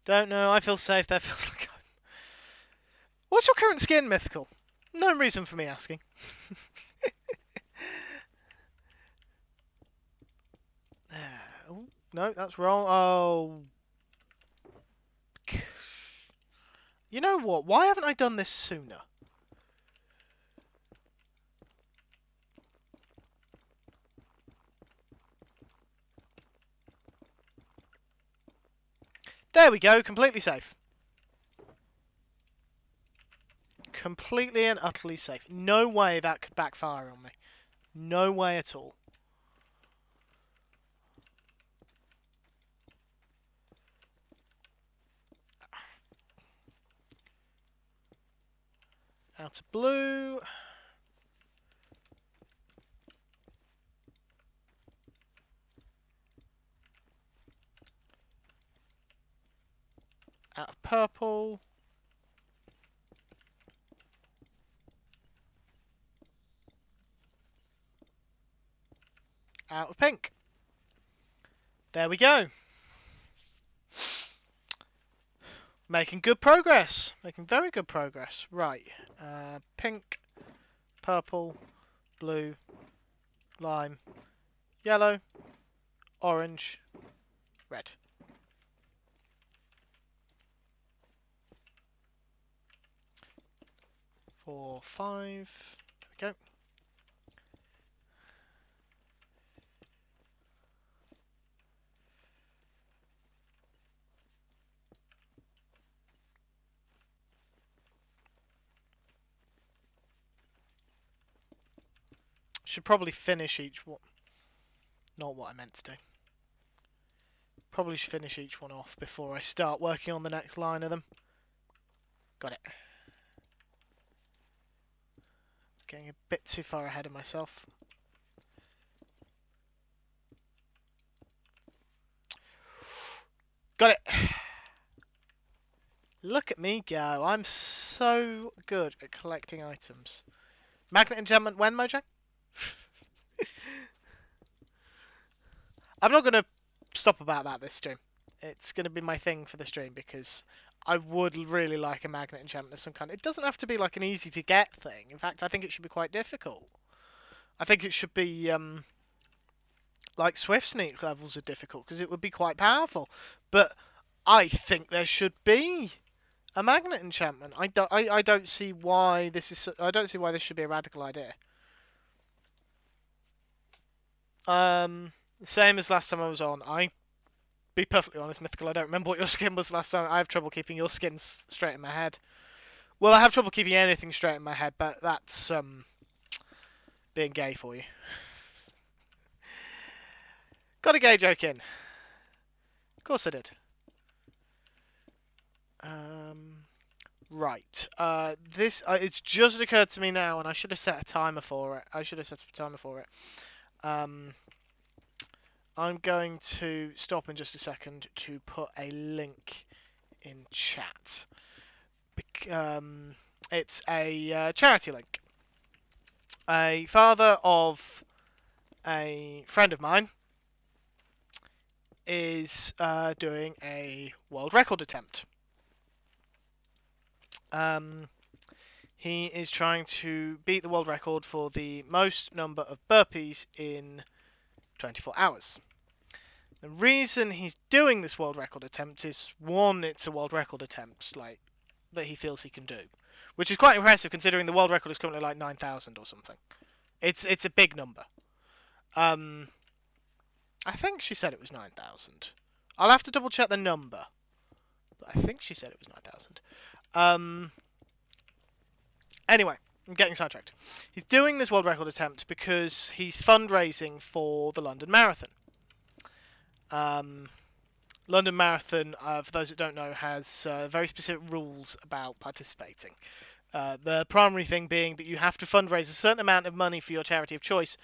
Don't know, I feel safe, that feels like home. What's your current skin, Mythical? No reason for me asking. Oh, no, that's wrong. Oh. You know what? Why haven't I done this sooner? There we go, completely safe. Completely and utterly safe. No way that could backfire on me. No way at all. Out of blue. Out of purple. Out of pink. There we go. Making good progress. Making very good progress. Right. Pink, purple, blue, lime, yellow, orange, red. 4, 5. There we go. Should probably finish each one. Not what I meant to do. Probably should finish each one off before I start working on the next line of them. Got it. Getting a bit too far ahead of myself. Got it. Look at me go. I'm so good at collecting items. Magnet enchantment when, Mojang? I'm not going to stop about that this stream. It's going to be my thing for the stream because I would really like a magnet enchantment of some kind. It doesn't have to be like an easy to get thing. In fact, I think it should be quite difficult. I think it should be like Swift Sneak levels are difficult because it would be quite powerful. But I think there should be a magnet enchantment. I don't see why this is. I don't see why this should be a radical idea. Same as last time I was on. I be perfectly honest, Mythical, I don't remember what your skin was last time. I have trouble keeping your skins straight in my head. Well, I have trouble keeping anything straight in my head, but that's being gay for you. Got a gay joke in. Of course I did. Right. This it's just occurred to me now, and I should have set a timer for it. I'm going to stop in just a second to put a link in chat. It's a charity link. A father of a friend of mine is doing a world record attempt. He is trying to beat the world record for the most number of burpees in 24 hours. The reason he's doing this world record attempt is, one, it's a world record attempt, like, that he feels he can do. Which is quite impressive considering the world record is currently like 9,000 or something. It's a big number. I think she said it was 9,000. I'll have to double check the number. But I think she said it was 9,000. Anyway, I'm getting sidetracked. He's doing this world record attempt because he's fundraising for the London Marathon. London Marathon, for those that don't know, has very specific rules about participating. The primary thing being that you have to fundraise a certain amount of money for your charity of choice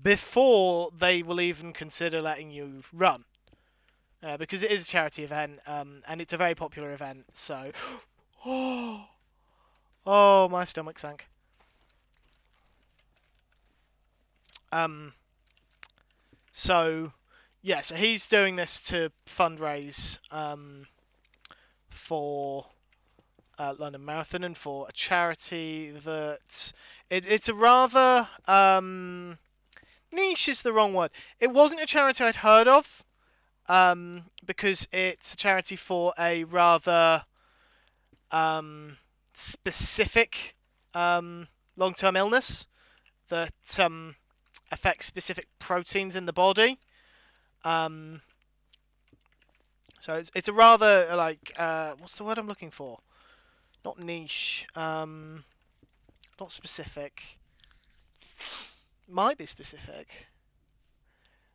before they will even consider letting you run. Because it is a charity event, and it's a very popular event, so... Oh, my stomach sank. So he's doing this to fundraise for London Marathon and for a charity that... It's a rather... niche is the wrong word. It wasn't a charity I'd heard of, because it's a charity for a rather specific long-term illness that affects specific proteins in the body. So it's a rather like what's the word I'm looking for? Not niche. Not specific. Might be specific.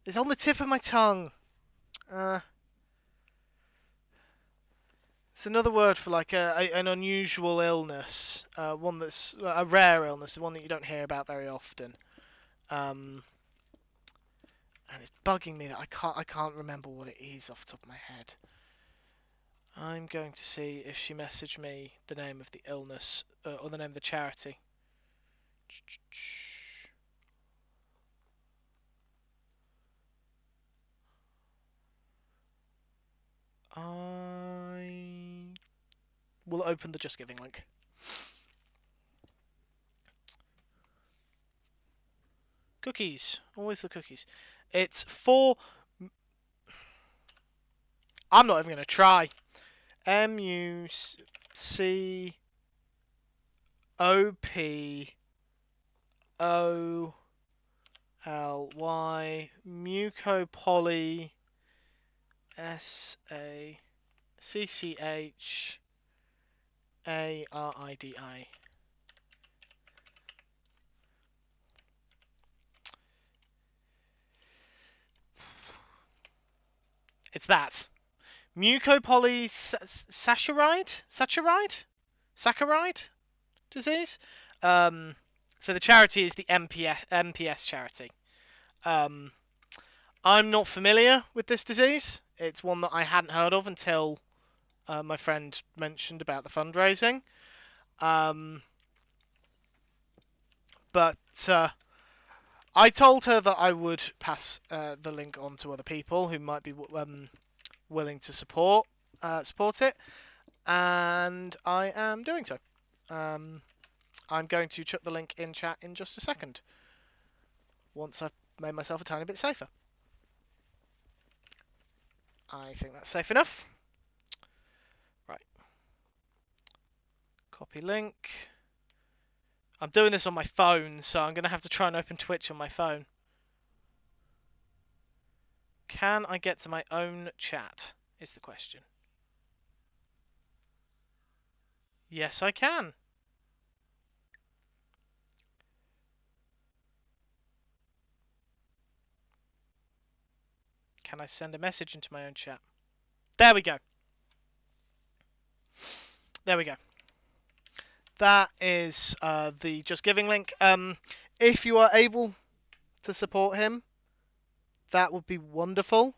It's on the tip of my tongue. It's another word for like an unusual illness, one that's a rare illness, one that you don't hear about very often. And it's bugging me that I can't remember what it is off the top of my head. I'm going to see if she messaged me the name of the illness or the name of the charity. I will open the Just Giving link. Cookies. Always the cookies. It's for... I'm not even going to try. MUCOPOLY mucopoly SACCHARIDI. It's that. Mucopolysaccharidide disease. So the charity is the MPS charity. I'm not familiar with this disease. It's one that I hadn't heard of until my friend mentioned about the fundraising. But I told her that I would pass the link on to other people who might be willing to support it, and I am doing so. I'm going to chuck the link in chat in just a second, once I've made myself a tiny bit safer. I think that's safe enough. Right. Copy link. I'm doing this on my phone, so I'm going to have to try and open Twitch on my phone. Can I get to my own chat, is the question. Yes, I can. Can I send a message into my own chat? There we go. There we go. That is the Just Giving link. If you are able to support him, that would be wonderful.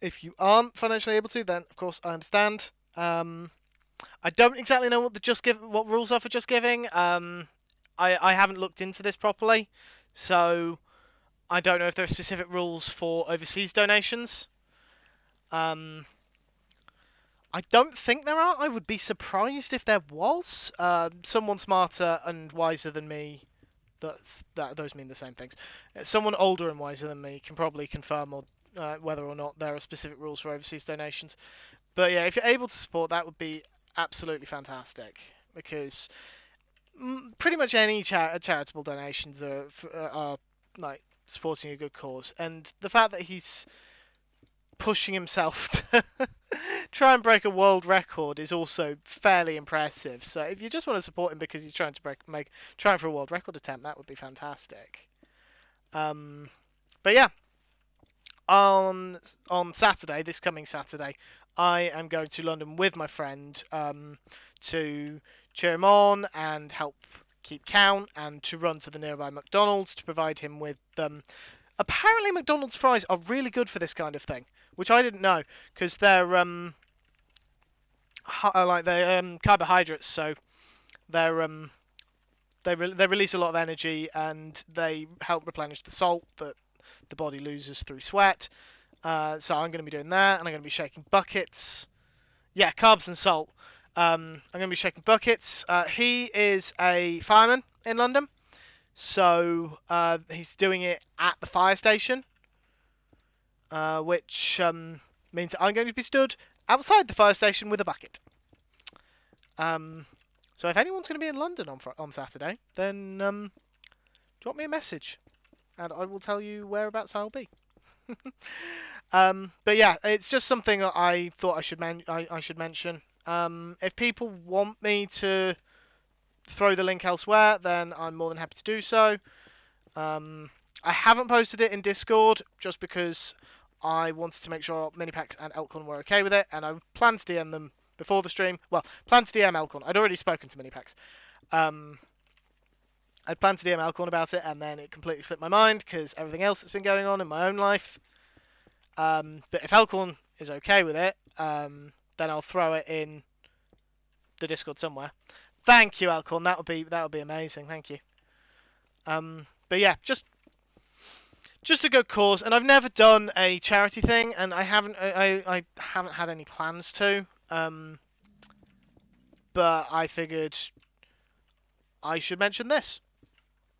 If you aren't financially able to, then of course I understand. I don't exactly know what rules are for Just Giving. I haven't looked into this properly, so I don't know if there are specific rules for overseas donations. I don't think there are. I would be surprised if there was. Someone smarter and wiser than me, those mean the same things. Someone older and wiser than me can probably confirm whether or not there are specific rules for overseas donations. But yeah, if you're able to support, that would be absolutely fantastic, because pretty much any charitable donations are like supporting a good cause, and the fact that he's pushing himself to try and break a world record is also fairly impressive. So if you just want to support him because he's trying to trying for a world record attempt, that would be fantastic. But yeah, on Saturday, this coming Saturday, I am going to London with my friend to cheer him on and help keep count, and to run to the nearby McDonald's to provide him with apparently McDonald's fries are really good for this kind of thing, which I didn't know, because they're carbohydrates, so they're they release a lot of energy, and they help replenish the salt that the body loses through sweat. So I'm going to be doing that, and I'm going to be shaking buckets. Yeah, carbs and salt. I'm going to be shaking buckets. He is a fireman in London, so he's doing it at the fire station, which means that I'm going to be stood outside the fire station with a bucket. So if anyone's going to be in London on Saturday, then drop me a message, and I will tell you whereabouts I'll be. But yeah, it's just something that I thought I should mention. If people want me to throw the link elsewhere, then I'm more than happy to do so. I haven't posted it in Discord just because I wanted to make sure Minipax and Elcon were okay with it, and I planned to DM them before the stream. Well, planned to DM Elcon. I'd already spoken to Minipax. I'd planned to DM Elcon about it, and then it completely slipped my mind because everything else that's been going on in my own life. But if Elcon is okay with it, then I'll throw it in the Discord somewhere. Thank you, Elcon. That would be amazing. Thank you. But yeah, just a good cause, and I've never done a charity thing, and I haven't had any plans to. But I figured I should mention this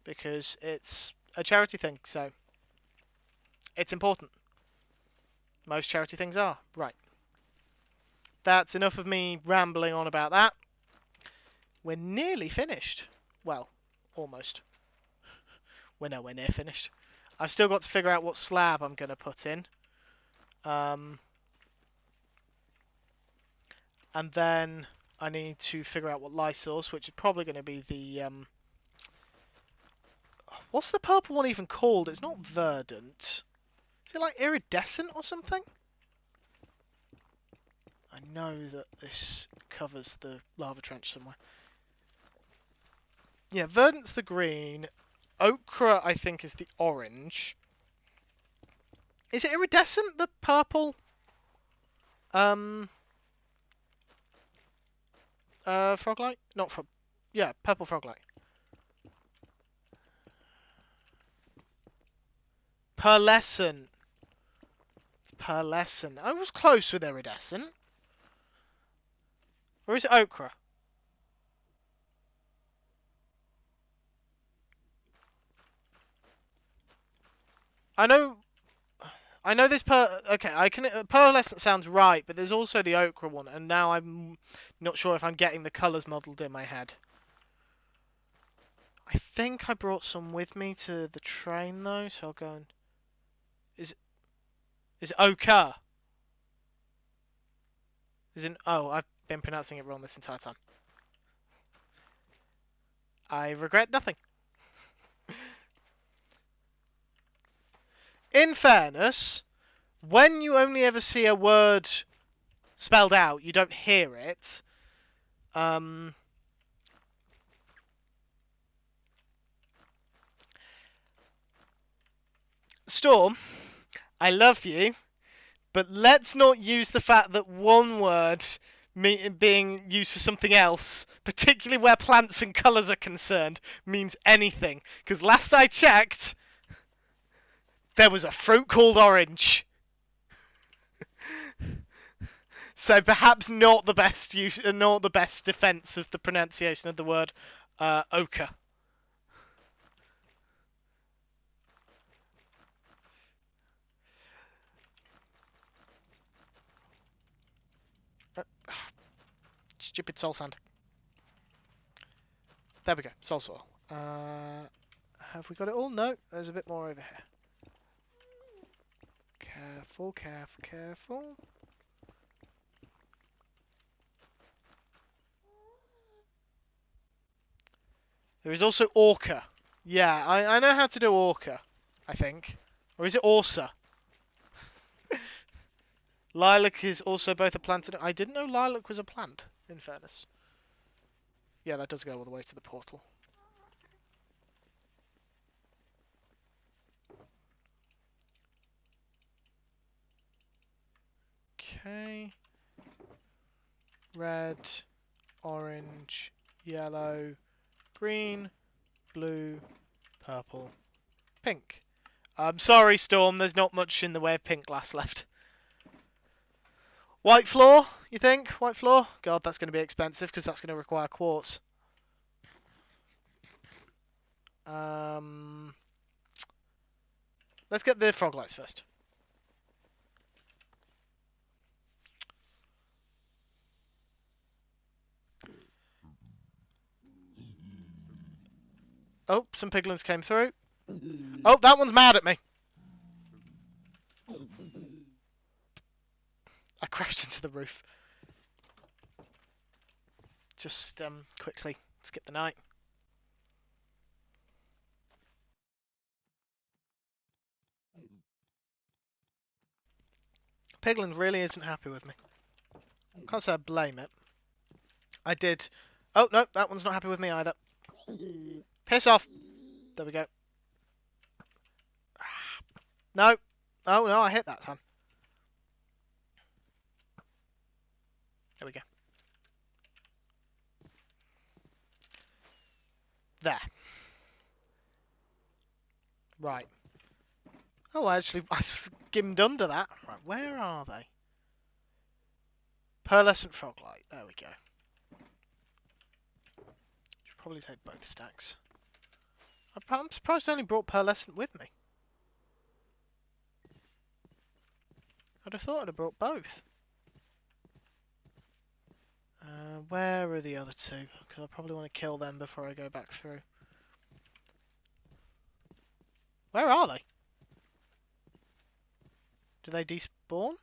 because it's a charity thing, so it's important. Most charity things are. Right. That's enough of me rambling on about that. We're nearly finished. Well, almost. We're nowhere near finished. I've still got to figure out what slab I'm going to put in. And then I need to figure out what light source, which is probably going to be the... what's the purple one even called? It's not verdant. Is it like iridescent or something? I know that this covers the lava trench somewhere. Yeah, verdant's the green. Ochre, I think, is the orange. Is it iridescent, the purple? Froglight? Not frog... Yeah, purple froglight. Pearlescent. It's pearlescent. I was close with iridescent. Or is it ochre? I know this okay, I can pearlescent sounds right, but there's also the ochre one, and now I'm not sure if I'm getting the colours modelled in my head. I think I brought some with me to the train though, so I'll go and is it ochre? Oh, I've been pronouncing it wrong this entire time. I regret nothing. In fairness, when you only ever see a word spelled out, you don't hear it. Storm, I love you, but let's not use the fact that one word being used for something else, particularly where plants and colours are concerned, means anything. Because last I checked, there was a fruit called orange. So perhaps not the best use, not the best defence of the pronunciation of the word ochre. Stupid soul sand. There we go, soul. Have we got it all? No, there's a bit more over here. Careful, careful, careful. There is also orca. Yeah, I know how to do orca, I think. Or is it orsa? Lilac is also both a plant and... I didn't know lilac was a plant, in fairness. Yeah, that does go all the way to the portal. Okay. Red, orange, yellow, green, blue, purple, pink. I'm sorry, Storm, there's not much in the way of pink glass left. White floor, you think? White floor? God, that's going to be expensive because that's going to require quartz. Let's get the frog lights first. Oh, some piglins came through. Oh, that one's mad at me. I crashed into the roof. Just quickly skip the night. Piglin really isn't happy with me. Can't say I blame it. I did. Oh, no, that one's not happy with me either. Piss off. There we go. No. Oh, no, I hit that time. There we go. There. Right. Oh, actually, I skimmed under that. Right, where are they? Pearlescent froglight. There we go. Should probably take both stacks. I'm surprised I only brought Pearlescent with me. I'd have thought I'd have brought both. Where are the other two? Because I probably want to kill them before I go back through. Where are they? Do they despawn?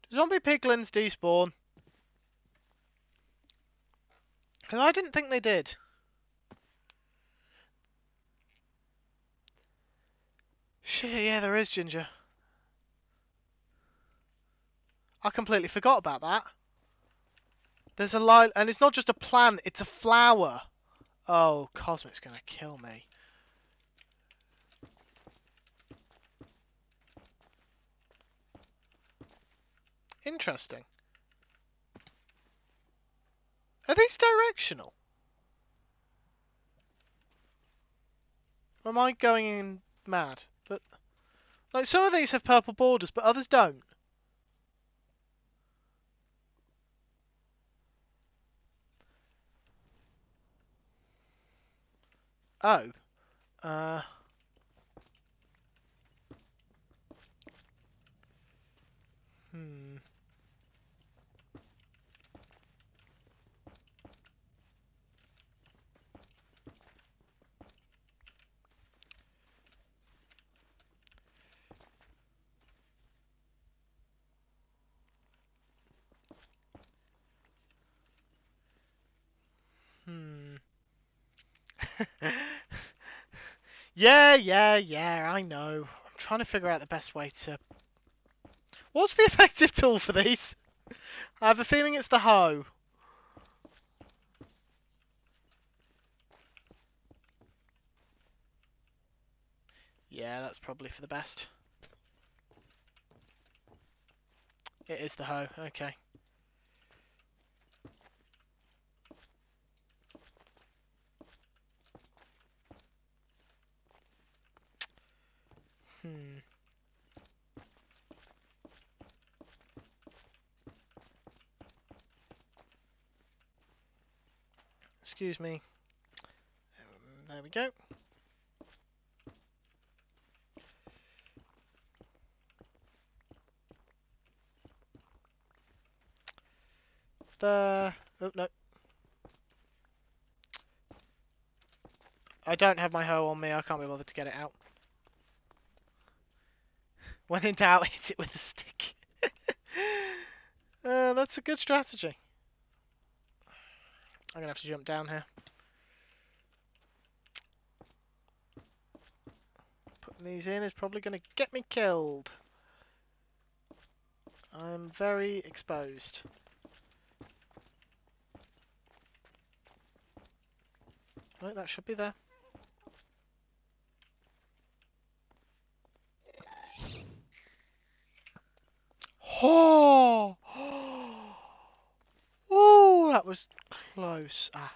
Do zombie piglins despawn? Because I didn't think they did. Shit, yeah, there is Ginger. I completely forgot about that. There's a line, and it's not just a plant, it's a flower. Oh, Cosmic's gonna kill me. Interesting. Are these directional? Or am I going in mad? But like some of these have purple borders, but others don't. Oh. Uh. Hmm. Hmm. Yeah, I know. I'm trying to figure out the best way to... What's the effective tool for these? I have a feeling it's the hoe. Yeah, that's probably for the best. It is the hoe, okay. Hmm. Excuse me. There we go. There. Oh, no. I don't have my hoe on me. I can't be bothered to get it out. When in doubt, hit it with a stick. That's a good strategy. I'm going to have to jump down here. Putting these in is probably going to get me killed. I'm very exposed. Right, that should be there. Oh! Oh, that was close. Ah.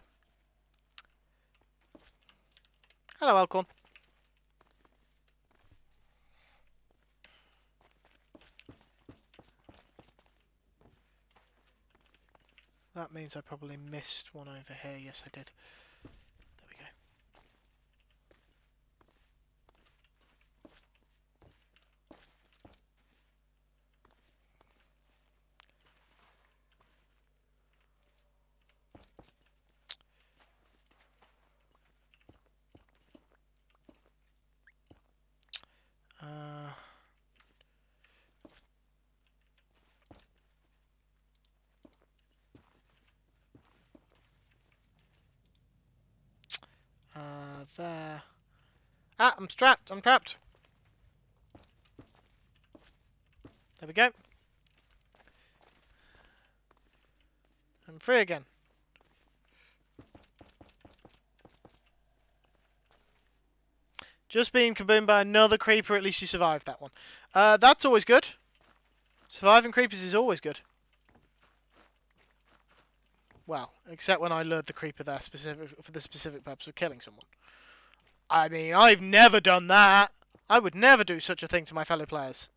Hello, Alcorn. That means I probably missed one over here. Yes, I did. There we go. There. Ah, I'm trapped. I'm trapped. There we go. I'm free again. Just being kaboomed by another creeper. At least you survived that one. That's always good. Surviving creepers is always good. Well, except when I lured the creeper there for the specific purpose of killing someone. I mean, I've never done that. I would never do such a thing to my fellow players.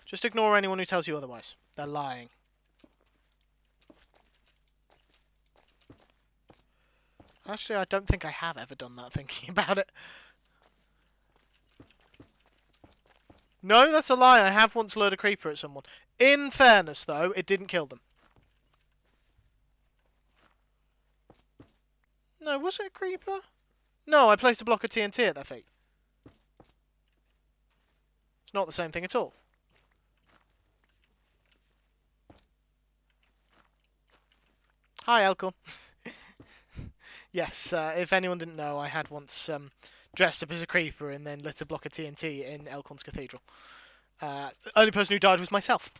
Just ignore anyone who tells you otherwise. They're lying. Actually, I don't think I have ever done that thinking about it. No, that's a lie. I have once lured a creeper at someone. In fairness, though, it didn't kill them. No, was it a creeper? No, I placed a block of TNT at their feet. It's not the same thing at all. Hi, Elcon. Yes, if anyone didn't know, I had once dressed up as a creeper and then lit a block of TNT in Elcon's Cathedral. The only person who died was myself.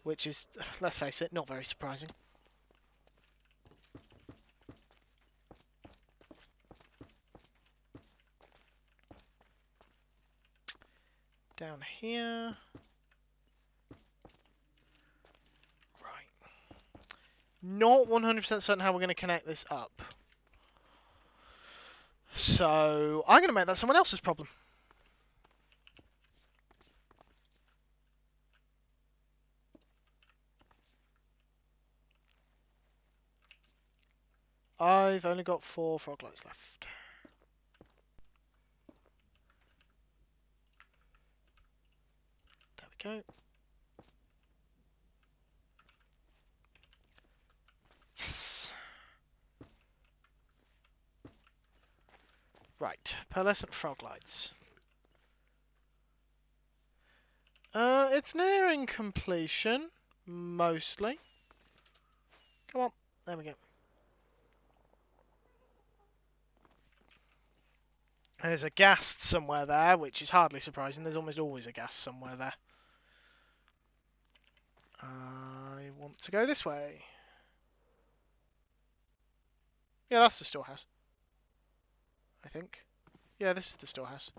Which is, let's face it, not very surprising. Down here. Right. Not 100% certain how we're going to connect this up. So, I'm going to make that someone else's problem. I've only got 4 frog lights left. There we go. Yes! Right, pearlescent frog lights. It's nearing completion, mostly. Come on, there we go. There's a ghast somewhere there, which is hardly surprising. There's almost always a ghast somewhere there. I want to go this way. Yeah, that's the storehouse. I think. Yeah, this is the storehouse.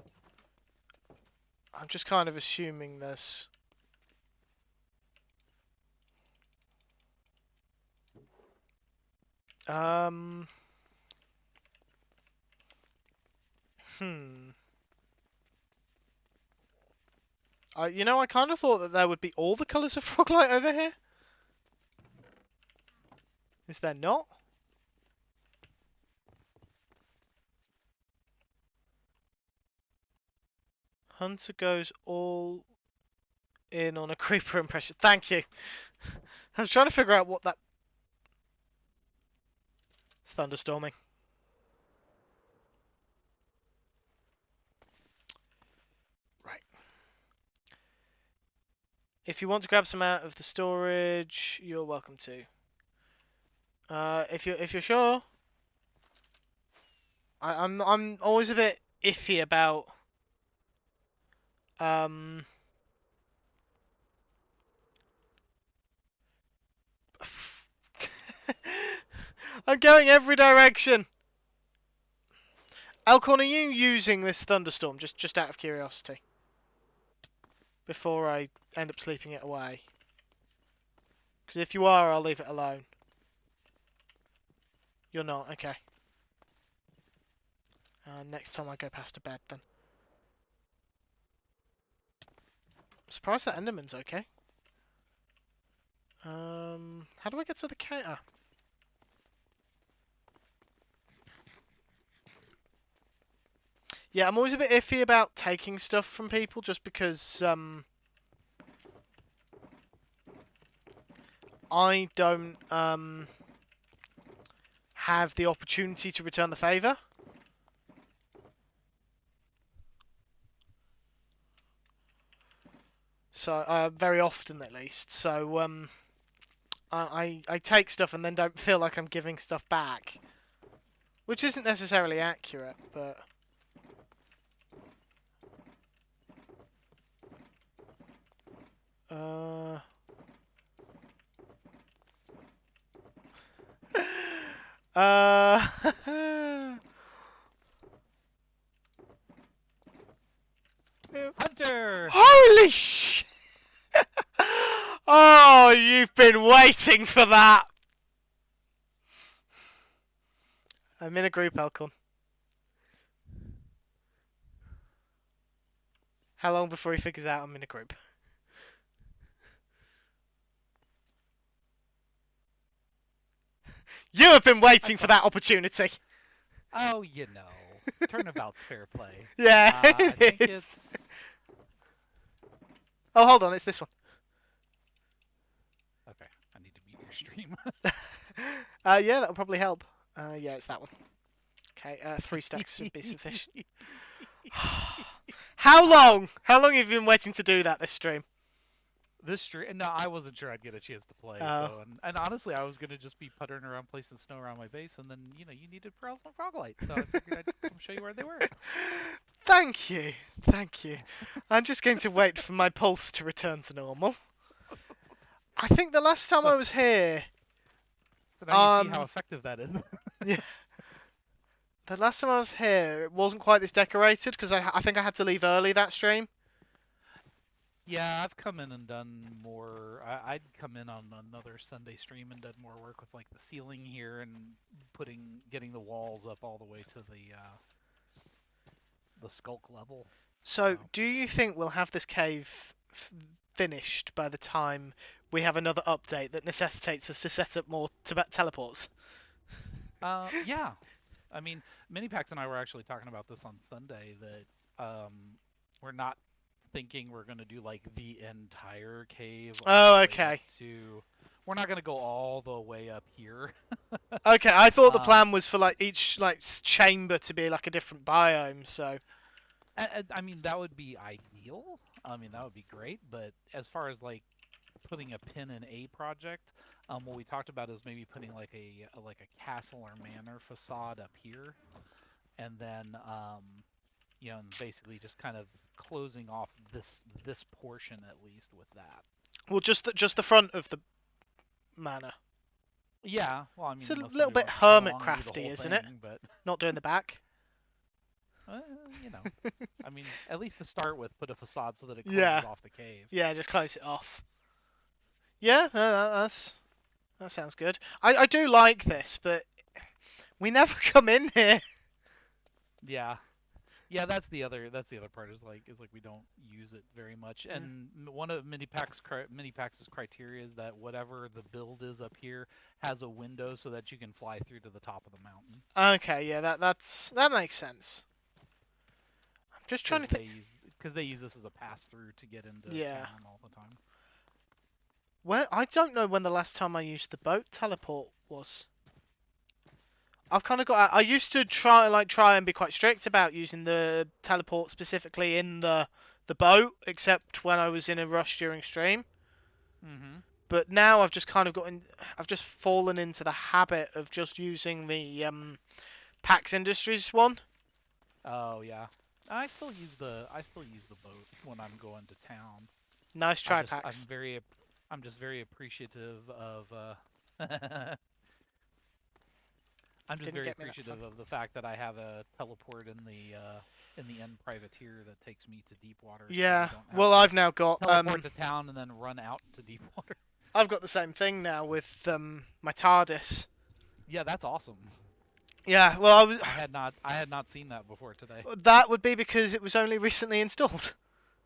I'm just kind of assuming there's... Hmm. You know, I kind of thought that there would be all the colours of Froglight over here. Is there not? Hunter goes all in on a creeper impression. Thank you. I was trying to figure out what that... It's thunderstorming. Right. If you want to grab some out of the storage, you're welcome to. If you're sure, I'm always a bit iffy about I'm going every direction. Alcorn, are you using this thunderstorm just out of curiosity? Before I end up sleeping it away. Because if you are, I'll leave it alone. You're not, okay. Next time I go past a bed, then. I'm surprised that Enderman's okay. How do I get to the cave? Ah. Yeah, I'm always a bit iffy about taking stuff from people just because, I don't, have the opportunity to return the favour. So, very often at least. So, I take stuff and then don't feel like I'm giving stuff back. Which isn't necessarily accurate, but... Uh... Hunter! Holy sh! Oh, you've been waiting for that! I'm in a group, Elcon. How long before he figures out I'm in a group? You have been waiting for that opportunity. Oh, turnabout's fair play. Yeah, I think it is. it's. Oh, hold on, it's this one. Okay, I need to mute your stream. Yeah, that'll probably help. Yeah, it's that one. Okay, 3 stacks should be sufficient. How long? How long have you been waiting to do that this stream? This stream, no, I wasn't sure I'd get a chance to play. Oh. So, and honestly, I was gonna just be puttering around, placing snow around my base, and then you needed pearls and froglight, so I figured I'd come show you where they were. Thank you, thank you. I'm just going to wait for my pulse to return to normal. I think the last time I was here. So now you see how effective that is. Yeah. The last time I was here, it wasn't quite this decorated because I think I had to leave early that stream. Yeah, I've come in and done more. I'd come in on another Sunday stream and done more work with like the ceiling here and getting the walls up all the way to the skulk level. So, do you think we'll have this cave finished by the time we have another update that necessitates us to set up more teleports? Yeah. I mean, Minipax and I were actually talking about this on Sunday that we're not thinking we're going to do like the entire cave. Oh, okay. We're not going to go all the way up here. Okay, I thought the plan was for like each like chamber to be like a different biome. So. I mean, that would be ideal. I mean, that would be great. But as far as like putting a pin in a project, what we talked about is maybe putting like a castle or manor facade up here, and then and basically just kind of closing off this portion at least with that. Well, just the front of the manor. Yeah, well, I mean, it's a little bit hermit crafty, isn't it? But not doing the back. I mean, at least to start with, put a facade so that it closes off the cave. Yeah, just close it off. Yeah, that sounds good. I do like this, but we never come in here. Yeah, that's the other part is like we don't use it very much. And one of Minipax's criteria is that whatever the build is up here has a window so that you can fly through to the top of the mountain. Okay, yeah, that makes sense. I'm just trying to think. Because they use this as a pass through to get into town all the time. Well, I don't know when the last time I used the boat teleport was. I've kind of got. I used to try and be quite strict about using the teleport specifically in the boat, except when I was in a rush during stream. Mm-hmm. But now I've just kind of I've just fallen into the habit of just using the PAX Industries one. Oh yeah, I still use the boat when I'm going to town. Nice try, PAX. I'm just very appreciative of. I'm just very appreciative of the fact that I have a teleport in the end privateer that takes me to deep water. Yeah, So well, I've now got teleport to town and then run out to deep water. I've got the same thing now with my TARDIS. Yeah, that's awesome. Yeah, well, I had not seen that before today. That would be because it was only recently installed.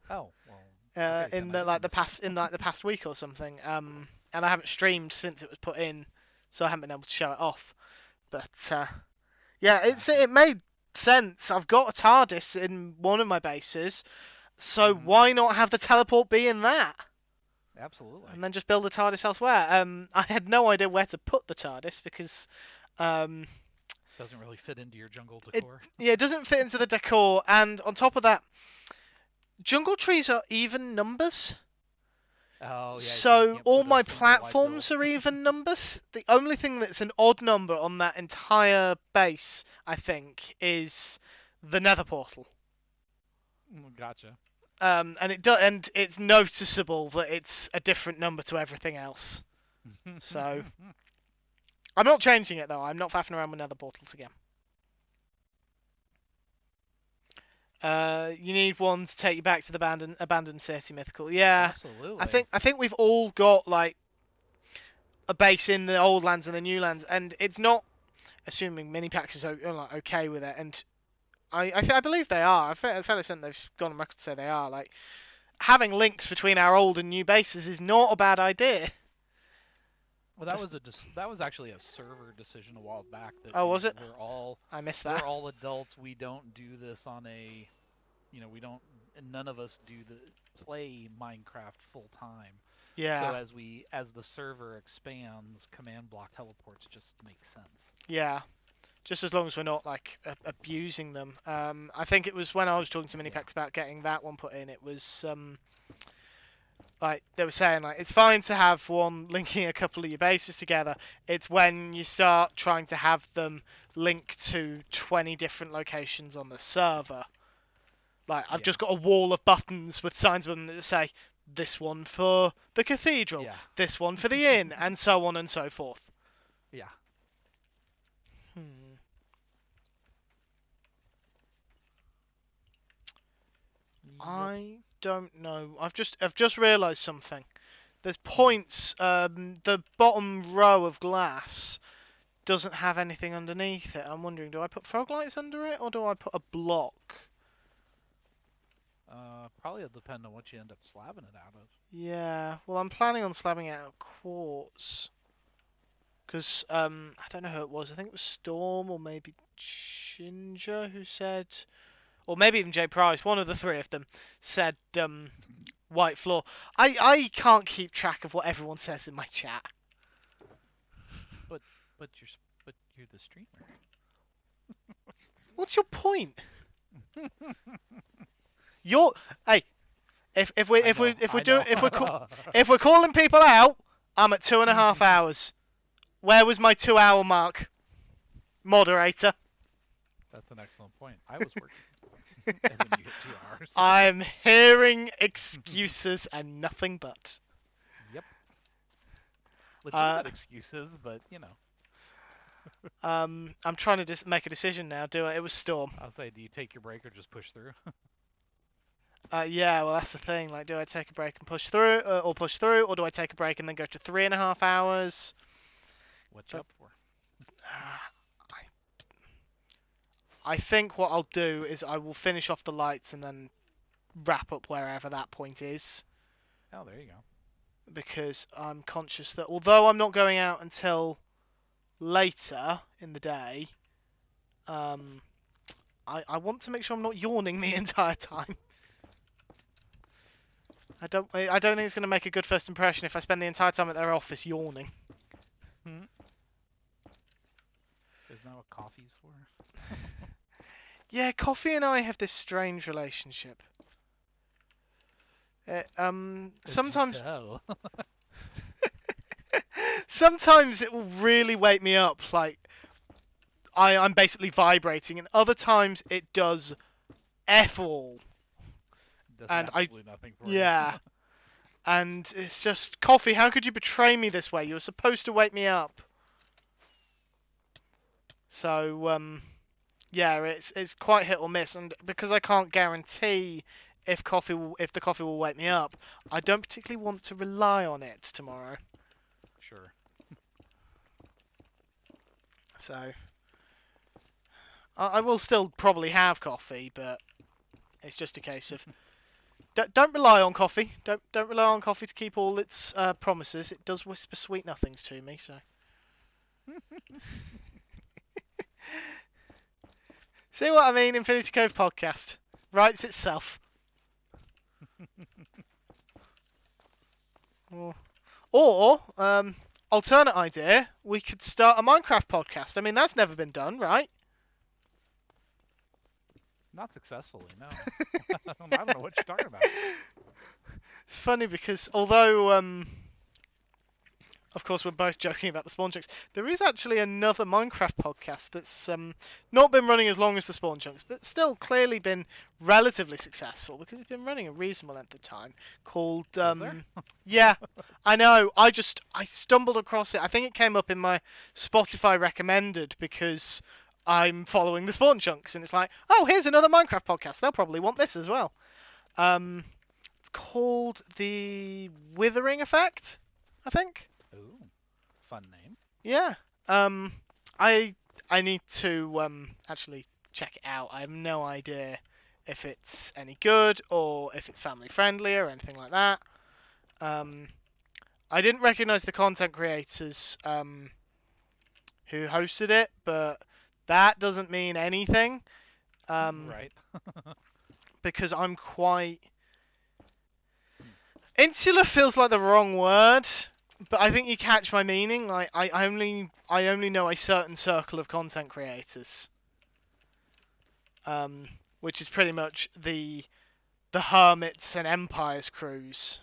Oh well. Okay, in the past week or something. And I haven't streamed since it was put in, so I haven't been able to show it off. But yeah, it made sense. I've got a TARDIS in one of my bases, so why not have the teleport be in that? Absolutely. And then just build a TARDIS elsewhere. I had no idea where to put the TARDIS because doesn't really fit into your jungle decor. It doesn't fit into the decor, and on top of that, jungle trees are even numbers. Oh, yeah, so all my platforms are even numbers. The only thing that's an odd number on that entire base, I think, is the Nether portal. Gotcha. And it's noticeable that it's a different number to everything else. So I'm not changing it though. I'm not faffing around with Nether portals again. You need one to take you back to the abandoned city mythical. Yeah, absolutely. I think we've all got like a base in the old lands and the new lands, and it's not assuming Minipax is okay with it, and I believe they are. I'm fairly certain they've gone on record to say they are. Like having links between our old and new bases is not a bad idea. Well, that was actually a server decision a while back that Oh, was it? I missed that. we're all adults. We don't do this on a, we don't. None of us do the play Minecraft full time. So Yeah, as the server expands, command block teleports just make sense. yeah. Just as long as we're not like abusing them. I think it was when I was talking to Yeah. Minipax about getting that one put in. It was like they were saying like it's fine to have one linking a couple of your bases together. It's when you start trying to have them link to 20 different locations on the server. Like I've Yeah. just got a wall of buttons with signs on them that say this one for the cathedral, Yeah. this one for the inn, and so on and so forth. Yeah. Hmm. Yep. I don't know. I've just realised something. There's Hmm. points. The bottom row of glass doesn't have anything underneath it. I'm wondering, do I put fog lights under it or do I put a block? Probably it'll depend on what you end up slabbing it out of. Yeah. Well, I'm planning on slabbing it out of quartz. Because I don't know who it was. I think it was Storm or maybe Ginger who said, or maybe even Jay Price. One of the three of them said white floor. I can't keep track of what everyone says in my chat. But but you're but you're the streamer. What's your point? You're hey. If we I if we know. if we're I know. doing if we're calling people out, I'm at 2.5 hours. Where was my 2 hour mark, moderator? That's an excellent point. I was working, and then you hit 2 hours. I'm hearing excuses and nothing but. Yep. Legitimate excuses, but I'm trying to make a decision now. Do I? It was Storm. I'll say, do you take your break or just push through? Yeah, well that's the thing. Like, do I take a break and push through, or do I take a break and then go to 3.5 hours? What you But up for? I think what I'll do is I will finish off the lights and then wrap up wherever that point is. Oh, there you go. Because I'm conscious that although I'm not going out until later in the day, I want to make sure I'm not yawning the entire time. I don't think it's going to make a good first impression if I spend the entire time at their office yawning. Hmm. Isn't that what coffee's for? Yeah, coffee and I have this strange relationship. Sometimes tell? sometimes it will really wake me up, like I'm basically vibrating, and other times it does F all. Does And absolutely nothing for you. yeah, and it's just coffee. How could you betray me this way? You were supposed to wake me up. So yeah, it's quite hit or miss, and because I can't guarantee if the coffee will wake me up, I don't particularly want to rely on it tomorrow. Sure. So I will still probably have coffee, but it's just a case of don't rely on coffee. Don't rely on coffee to keep all its promises. It does whisper sweet nothings to me. So see what I mean? Infinity Cove podcast writes itself. Or alternate idea, we could start a Minecraft podcast. I mean, that's never been done, right? Not successfully, no. I don't know what you're talking about. It's funny because although of course we're both joking about the spawn chunks, there is actually another Minecraft podcast that's not been running as long as the spawn chunks, but still clearly been relatively successful because it's been running a reasonable length of time. Called Is there? yeah, I know. I stumbled across it. I think it came up in my Spotify recommended because I'm following the spawn chunks, and it's like, oh, here's another Minecraft podcast. They'll probably want this as well. It's called the Withering Effect, I think. Ooh, fun name. Yeah. Um, I need to actually check it out. I have no idea if it's any good or if it's family friendly or anything like that. I didn't recognize the content creators who hosted it, but that doesn't mean anything. Right. Because I'm quite insular feels like the wrong word, but I think you catch my meaning. Like I only know a certain circle of content creators, which is pretty much the Hermits and Empires crews.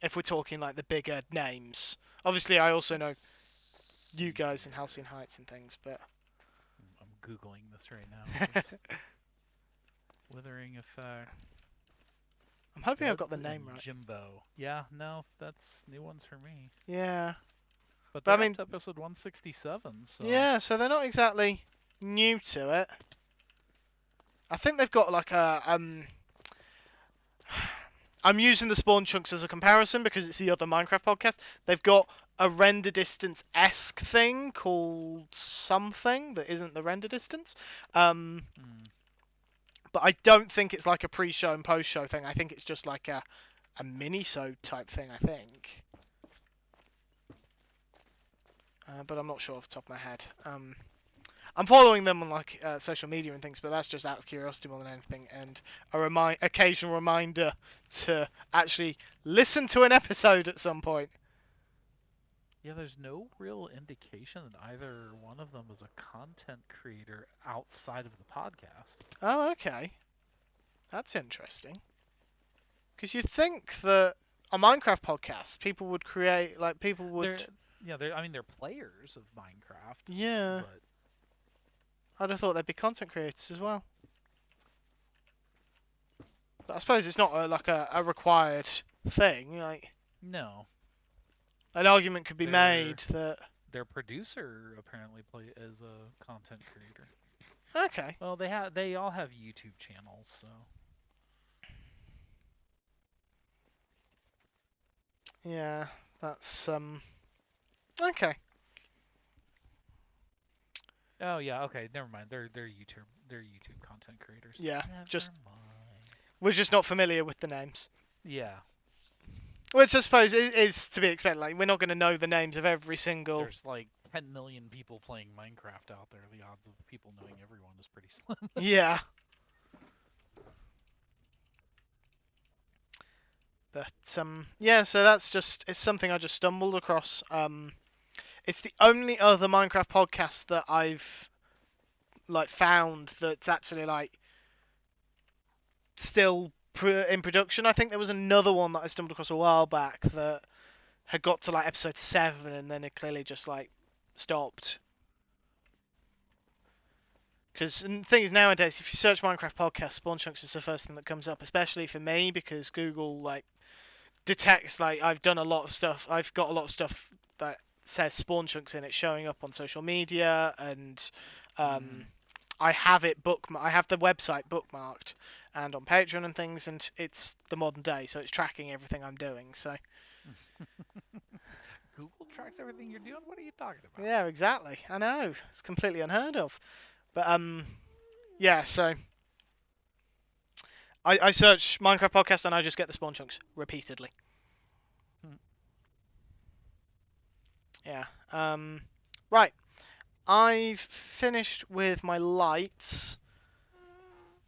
If we're talking like the bigger names, obviously I also know you guys in Halcyon Heights and things, but I'm googling this right now. Withering effect. I'm hoping I've Duds got the name and right. Jimbo. Yeah, no, that's new ones for me. Yeah, But but I they're up mean, to episode 167, so yeah, so they're not exactly new to it. I think they've got like a I'm using the spawn chunks as a comparison because it's the other Minecraft podcast. They've got a render distance-esque thing called something that isn't the render distance. But I don't think it's like a pre-show and post-show thing. I think it's just like a mini-sode type thing, I think. But I'm not sure off the top of my head. I'm following them on like social media and things, but that's just out of curiosity more than anything, and a occasional reminder to actually listen to an episode at some point. yeah, there's no real indication that either one of them is a content creator outside of the podcast. Oh, okay, that's interesting. Because you'd think that a Minecraft podcast, people would create like people would. They're players of Minecraft, Yeah, but I'd have thought they'd be content creators as well. But I suppose it's not a required thing. Like no. an argument could be Their made that. their producer apparently is a content creator. Okay. Well, they all have YouTube channels, so Yeah, that's okay. oh yeah, okay, never mind. They're YouTube content creators. Yeah, Never just mind. we're just not familiar with the names. Yeah. Which I suppose is to be expected. Like we're not going to know the names of every single. There's like 10 million people playing Minecraft out there. The odds of people knowing everyone is pretty slim. Yeah. But yeah. So that's it's something I just stumbled across. It's the only other Minecraft podcast that I've like found that's actually like still in production. I think there was another one that I stumbled across a while back that had got to like episode 7 and then it clearly just like stopped. Because the thing is nowadays, if you search Minecraft podcast, Spawn Chunks is the first thing that comes up, especially for me because Google like detects like I've done a lot of stuff. I've got a lot of stuff that says Spawn Chunks in it showing up on social media, and I have it I have the website bookmarked and on Patreon and things, and it's the modern day, so it's tracking everything I'm doing. So Google tracks everything you're doing. What are you talking about? yeah, exactly. I know it's completely unheard of, but yeah. So I search Minecraft podcast and I just get the Spawn Chunks repeatedly. Yeah. Right. I've finished with my lights,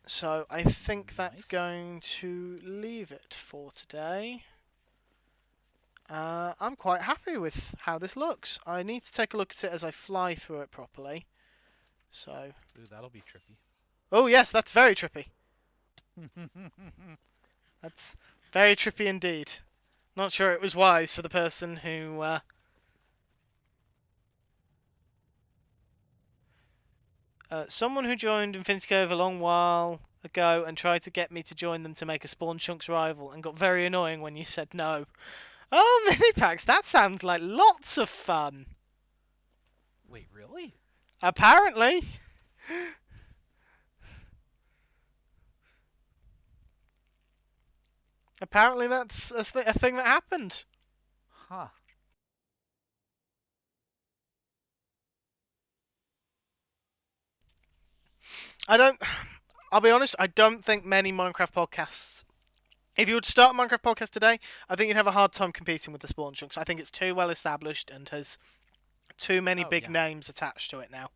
so I think that's Nice. going to leave it for today. I'm quite happy with how this looks. I need to take a look at it as I fly through it properly. So. Ooh, that'll be trippy. Oh yes, that's very trippy. That's very trippy indeed. Not sure it was wise for the person who. Someone who joined Infinity Cove a long while ago and tried to get me to join them to make a Spawn Chunks rival and got very annoying when you said no. Oh, mini packs, that sounds like lots of fun. Wait, really? Apparently. Apparently that's a thing that happened. Huh. I'll be honest, I don't think many Minecraft podcasts If you were to start a Minecraft podcast today, I think you'd have a hard time competing with the spawn chunks. I think it's too well established and has too many Oh big yeah, names attached to it now.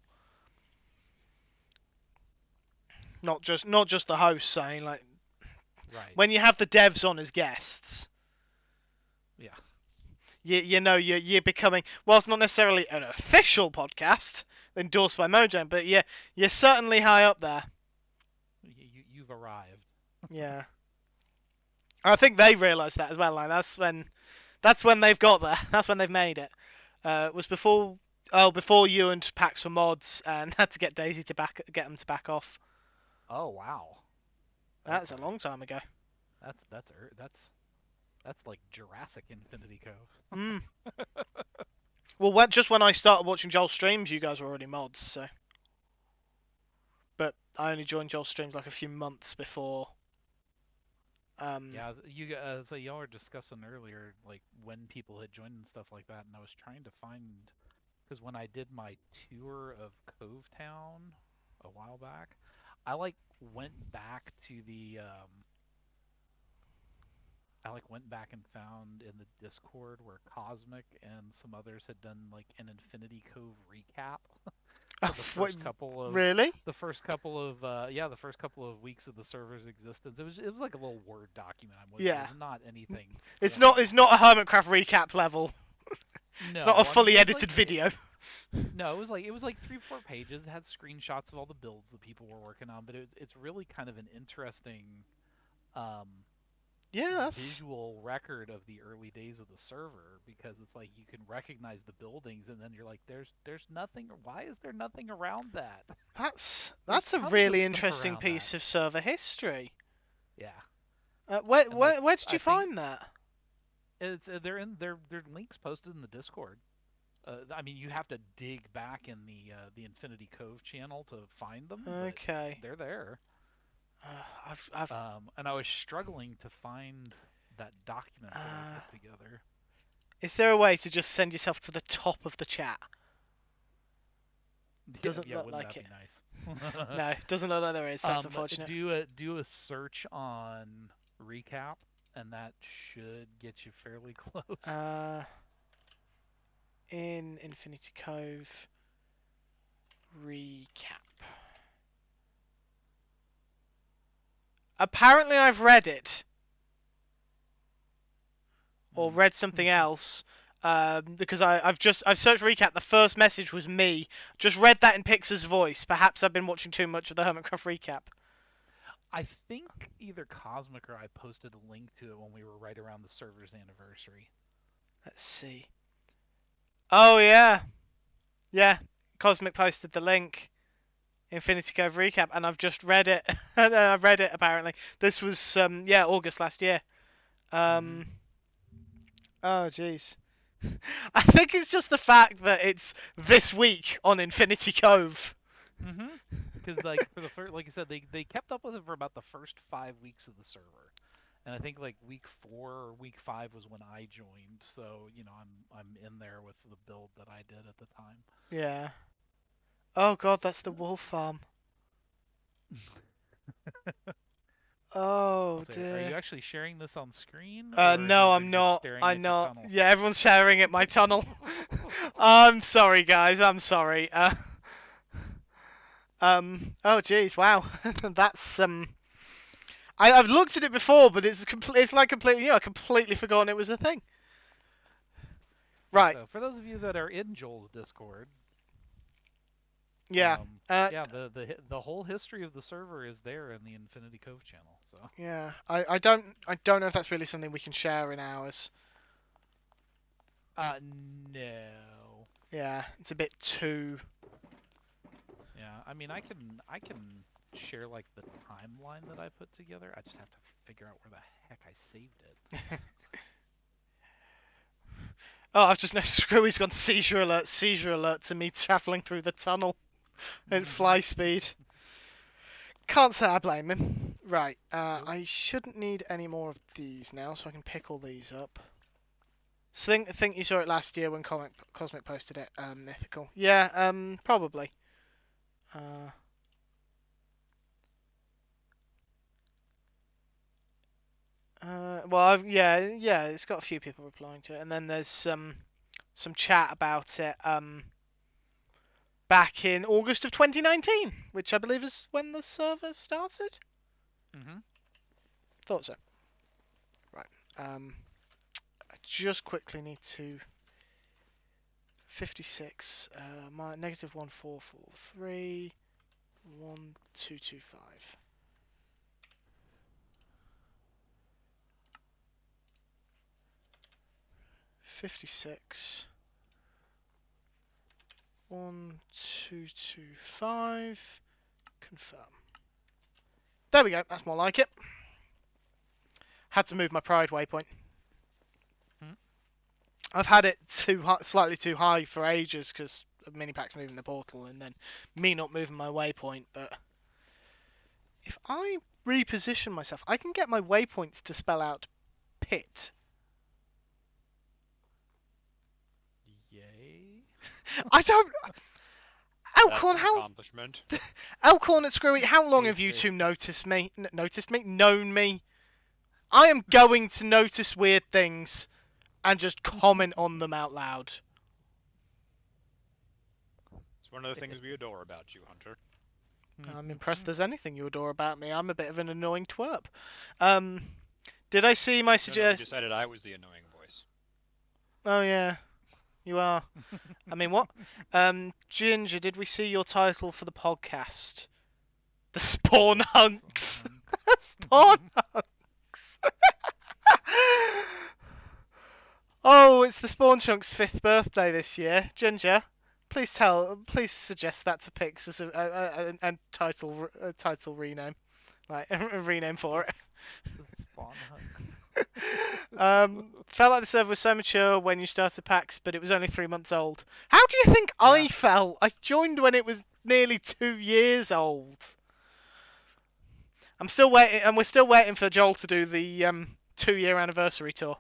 Not just the host saying, like, right. when you have the devs on as guests, Yeah, you know you're becoming, whilst not necessarily an official podcast endorsed by Mojang, but you're certainly high up there. you've arrived. Yeah, I think they realised that as well. Like that's when they've got there. That's when they've made it. It was before you and Pax were mods and had to get Daisy to get them to back off. Oh wow. That's a Okay. long time ago. That's like Jurassic Infinity Cove. Mm. Well, just when I started watching Joel's streams, you guys were already mods, so. But I only joined Joel's streams like a few months before. Yeah, so y'all were discussing earlier like when people had joined and stuff like that, and I was trying to find because when I did my tour of Cove Town a while back, I like went back to the I like went back and found in the Discord where Cosmic and some others had done like an Infinity Cove recap. Oh, The first couple of really? the first couple of weeks of the server's existence. It was like a little Word document. It Yeah. was not anything. It's filmed. not a Hermitcraft recap level. It's not a No, I mean fully it was edited like video. no, it was like 3 or 4 pages. It had screenshots of all the builds that people were working on, but it's really kind of an interesting um, Yeah, that's visual record of the early days of the server because it's like you can recognize the buildings and then you're like there's nothing, why is there nothing around that? that's There's that's a tons of really stuff interesting around piece that. of server history. Yeah. Where And like where did I you think find that? it's they're links posted in the Discord. I mean, you have to dig back in the Infinity Cove channel to find them, but Okay. they're there. I've And I was struggling to find that document that I uh, put together. is there a way to just send yourself to the top of the chat? Doesn't Yeah, look wouldn't like that it. be nice? No, doesn't look like there is. That's unfortunate. Do a search on recap, and that should get you fairly close. In Infinity Cove recap. Apparently, I've read it or Hmm. read something else. Because I've searched recap. The first message was me. Just read that in Pixar's voice. Perhaps I've been watching too much of the Hermitcraft recap. I think either Cosmic or I posted a link to it when we were right around the server's anniversary. Let's see. Oh yeah, yeah. Cosmic posted the link. Infinity Cove recap, and I've just read it. I've read it apparently. This was August last year. Mm-hmm. Oh jeez. I think it's just the fact that it's this week on Infinity Cove. Mm-hmm. Because like for the first, like I said, they kept up with it for about the first 5 weeks of the server, and I think like week 4 or week 5 was when I joined. So I'm in there with the build that I did at the time. Yeah. Oh god, that's the wolf farm. Oh I'll say, are you dear. actually sharing this on screen, or have you No, I'm been just not. staring I'm at your not. tunnel? Yeah, everyone's sharing at my tunnel. I'm sorry, guys. I'm sorry. Oh, jeez. Wow. That's I've looked at it before, but it's like completely. I completely forgotten it was a thing. Yeah, Right. so for those of you that are in Joel's Discord, Yeah. yeah, the whole history of the server is there in the Infinity Cove channel. So Yeah. I don't know if that's really something we can share in ours. no. Yeah. It's a bit too. Yeah, I mean, I can share like the timeline that I put together. I just have to figure out where the heck I saved it. Oh, I've just noticed Screwy's gone seizure alert to me travelling through the tunnel at fly speed. Can't say I blame him. Right, Nope. I shouldn't need any more of these now, so I can pick all these up. So think you saw it last year when Cosmic posted it, Mythical. Yeah, probably. Yeah, it's got a few people replying to it, and then there's some chat about it back in August of 2019, which I believe is when the server started. Mm-hmm. Thought so. Right. I just quickly need to 56. My negative 1443 1225. 56 1225. Confirm. There we go. That's more like it. Had to move my pride waypoint. I've had it slightly too high for ages because of mini packs moving the portal and then me not moving my waypoint. But if I reposition myself, I can get my waypoints to spell out pit. Yay. I don't. That's Elkhorn, an how accomplishment. Elkhorn and Screwy, how long have you two noticed me? Known me? I am going to notice weird things and just comment on them out loud. It's one of the things we adore about you, Hunter. I'm impressed there's anything you adore about me. I'm a bit of an annoying twerp. Did I see my No, we suggestion? decided I was the annoying voice. Oh yeah, you are. I mean, what? Ginger, did we see your title for the podcast? The Spawn Hunks. Spawn Hunks. Oh, it's the Spawn Chunk's 5th birthday this year. Ginger, please suggest that to Pix as a title rename, like a rename for it. The Spawn Hunks. Felt like the server was so mature when you started PAX, but it was only 3 months old. How do you think I felt? I joined when it was nearly 2 years old. I'm still waiting, and we're still waiting for Joel to do the 2-year anniversary tour.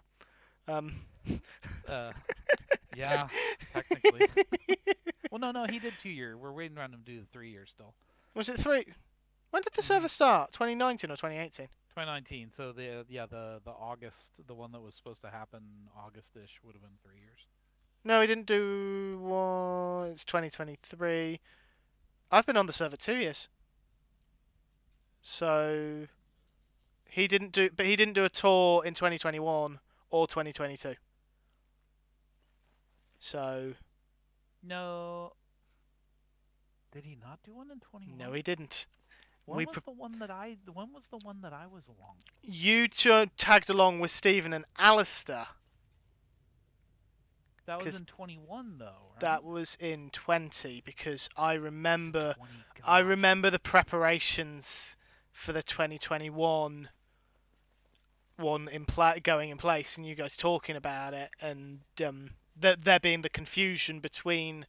Yeah, technically. Well, no, he did 2 year. We're waiting on him to do the 3 years still. Was it 3? When did the server start? 2019 or 2018? 2019. So the August, the one that was supposed to happen August-ish would have been 3 years. No, he didn't do one. It's 2023. I've been on the server 2 years. So he didn't do a tour in 2021 or 2022. So No. Did he not do one in 21? no, he didn't. When was the one that I was along? You tagged along with Stephen and Alistair. That was in 21 though, right? That was in 20 because I remember 20, the preparations for the 2021 one going in place and you guys talking about it and there being the confusion between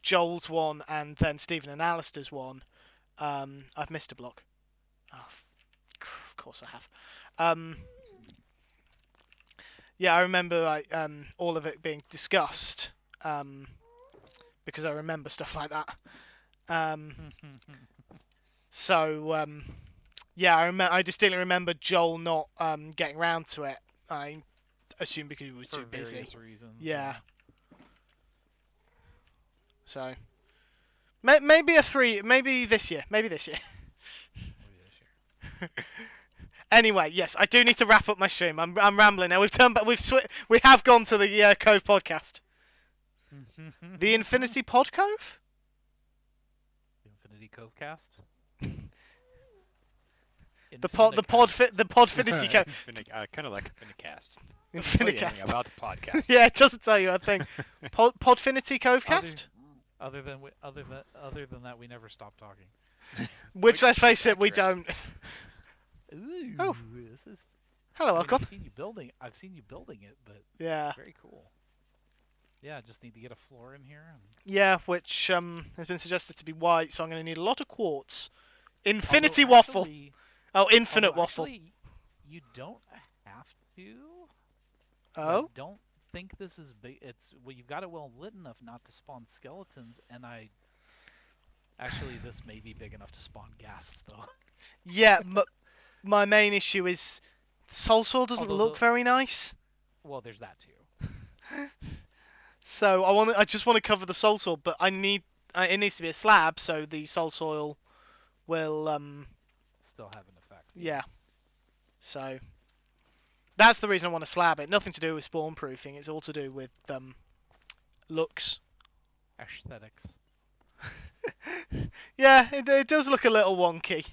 Joel's one and then Stephen and Alistair's one. I've missed a block. Oh, of course I have. Yeah, I remember all of it being discussed because I remember stuff like that. So yeah, I distinctly remember Joel not getting around to it. I assume because he was for too busy. various reasons. Yeah. So maybe this year. Maybe this year. Anyway, yes, I do need to wrap up my stream. I'm rambling now. We have gone to the Cove podcast. The Infinity Pod Cove? The Infinity Cove cast? The Podfinity Cove. I kind of like Infinicast. Doesn't tell you Infinicast. anything about the podcast. Yeah, it doesn't tell you a thing. Podfinity Cove cast? Other than that, we never stop talking. Which, let's face it, we don't. Ooh, Oh. this is. Hello, Alcon. I've seen you building it, but Yeah. very cool. Yeah, just need to get a floor in here. Yeah, which has been suggested to be white, so I'm going to need a lot of quartz. Infinity Although waffle. actually- Oh, infinite although waffle. actually, you don't have to. Oh? I don't think this is big. You've got it well lit enough not to spawn skeletons, and actually this may be big enough to spawn ghasts though. Yeah, my main issue is soul soil doesn't Although look very nice. well, there's that too. So I just want to cover the soul soil, but it needs to be a slab, so the soul soil will Still have an effect. yeah. So that's the reason I want to slab it. Nothing to do with spawn proofing. It's all to do with looks. Aesthetics. Yeah, it does look a little wonky.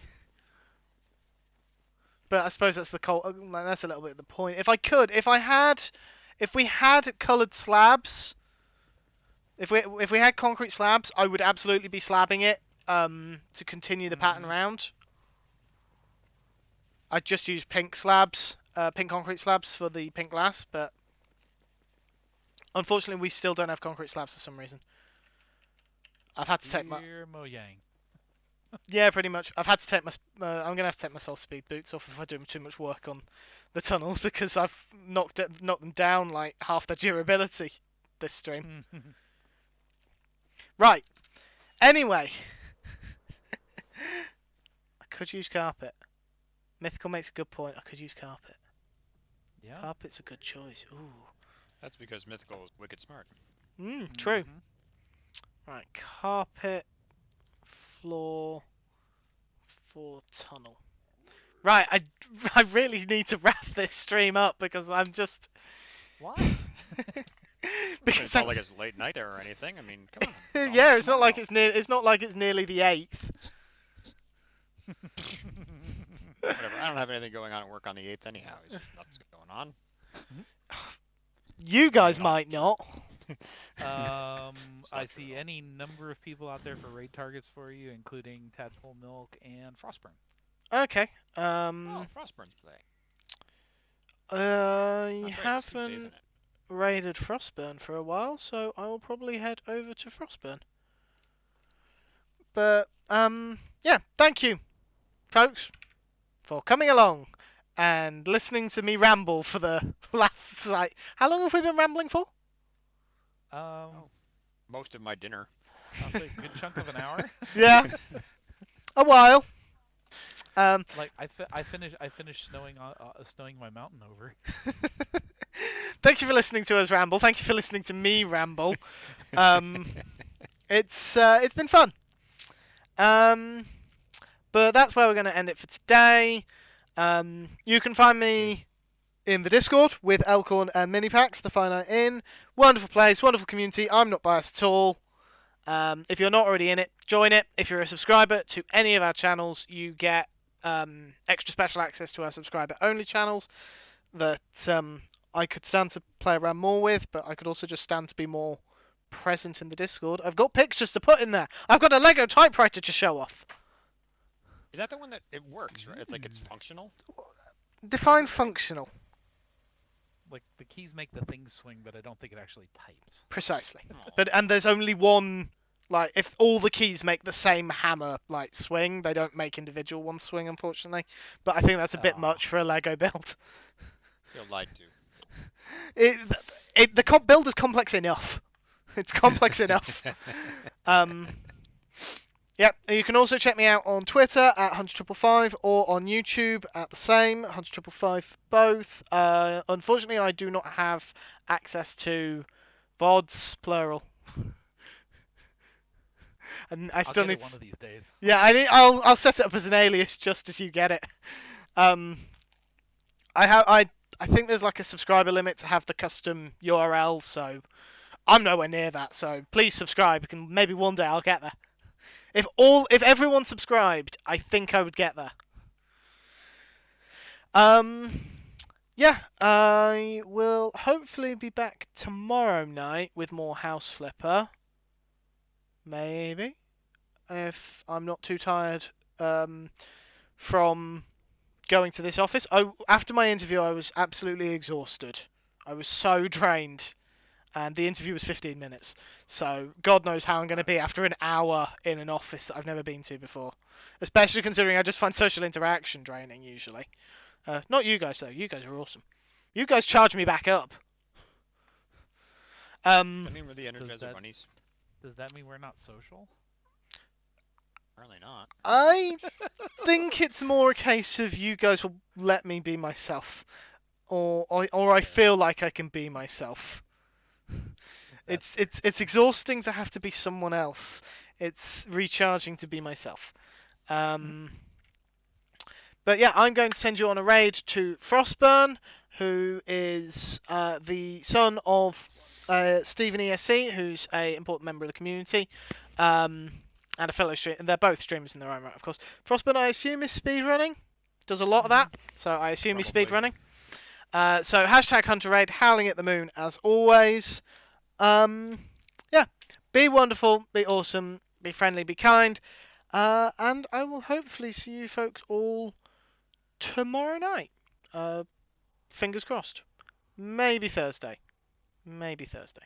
But I suppose that's that's a little bit the point. If we had coloured slabs, if we had concrete slabs, I would absolutely be slabbing it to continue the pattern round. I'd just use pink slabs, pink concrete slabs for the pink glass, but unfortunately we still don't have concrete slabs for some reason. I've had to take my Dear Mojang. Yeah, pretty much. I've had to take my I'm gonna have to take my soul speed boots off if I do too much work on the tunnels because I've knocked them down like half their durability this stream. Right. Anyway, I could use carpet. Mythical makes a good point. I could use carpet. Yeah. Carpet's a good choice. Ooh. That's because Mythical is wicked smart. True. Right, carpet, floor, for tunnel. Right, I really need to wrap this stream up because I'm just. Why? Because It's not like it's late night there or anything. I mean, come on. It's yeah, almost it's not like tomorrow. it's not like it's nearly the 8th. Whatever. I don't have anything going on at work on the 8th anyhow. It's just nothing's going on. You guys not might true. not. I true see at all. any number of people out there for raid targets for you, including Tadpole Milk and Frostburn. Okay. Oh, Frostburn's play. I That's right. It's Tuesday, isn't haven't it? raided Frostburn for a while, so I will probably head over to Frostburn. But yeah, thank you, folks, for coming along and listening to me ramble for the last how long have we been rambling for? Most of my dinner. I'll say a good chunk of an hour. Yeah, a while. Like I finished snowing my mountain over. Thank you for listening to us ramble. Thank you for listening to me ramble. It's been fun. But that's where we're going to end it for today. You can find me in the Discord with Elcorn and Minipax, the Finite Inn. Wonderful place, wonderful community. I'm not biased at all. If you're not already in it, join it. If you're a subscriber to any of our channels, you get extra special access to our subscriber-only channels that I could stand to play around more with, but I could also just stand to be more present in the Discord. I've got pictures to put in there. I've got a Lego typewriter to show off. Is that the one that it works, right? It's like it's functional? Define functional. Like the keys make the thing swing, but I don't think it actually types. Precisely. Oh. And there's only one, like, if all the keys make the same hammer, like, swing, they don't make individual ones swing, unfortunately. But I think that's a bit much for a Lego build. Feel lied to. The build is complex enough. It's complex enough. Yep, you can also check me out on Twitter at HunterTriple5 or on YouTube at the same, HunterTriple5 both. Unfortunately, I do not have access to VODs, plural. And I still I'll get need it one of these days. Yeah, I'll set it up as an alias just as you get it. I think there's like a subscriber limit to have the custom URL, so I'm nowhere near that. So please subscribe, and maybe one day I'll get there. If everyone subscribed, I think I would get there. Yeah, I will hopefully be back tomorrow night with more House Flipper. Maybe. If I'm not too tired from going to this office. After my interview, I was absolutely exhausted. I was so drained. And the interview was 15 minutes. So God knows how I'm going to be after an hour in an office that I've never been to before. Especially considering I just find social interaction draining usually. Not you guys though. You guys are awesome. You guys charge me back up. I mean, we're the Energizer Bunnies. Does that mean we're not social? Apparently not. I think it's more a case of you guys will let me be myself, or I feel like I can be myself. It's exhausting to have to be someone else. It's recharging to be myself. But yeah, I'm going to send you on a raid to Frostburn, who is the son of Stephen ESC, who's a important member of the community, and a fellow streamer. And they're both streamers in their own right, of course. Frostburn, I assume, is speedrunning. Does a lot of that, so I assume he's Probably. speedrunning. So hashtag Hunter Raid, howling at the moon as always. Yeah, be wonderful, be awesome, be friendly, be kind, and I will hopefully see you folks all tomorrow night. Fingers crossed. Maybe Thursday. Maybe Thursday.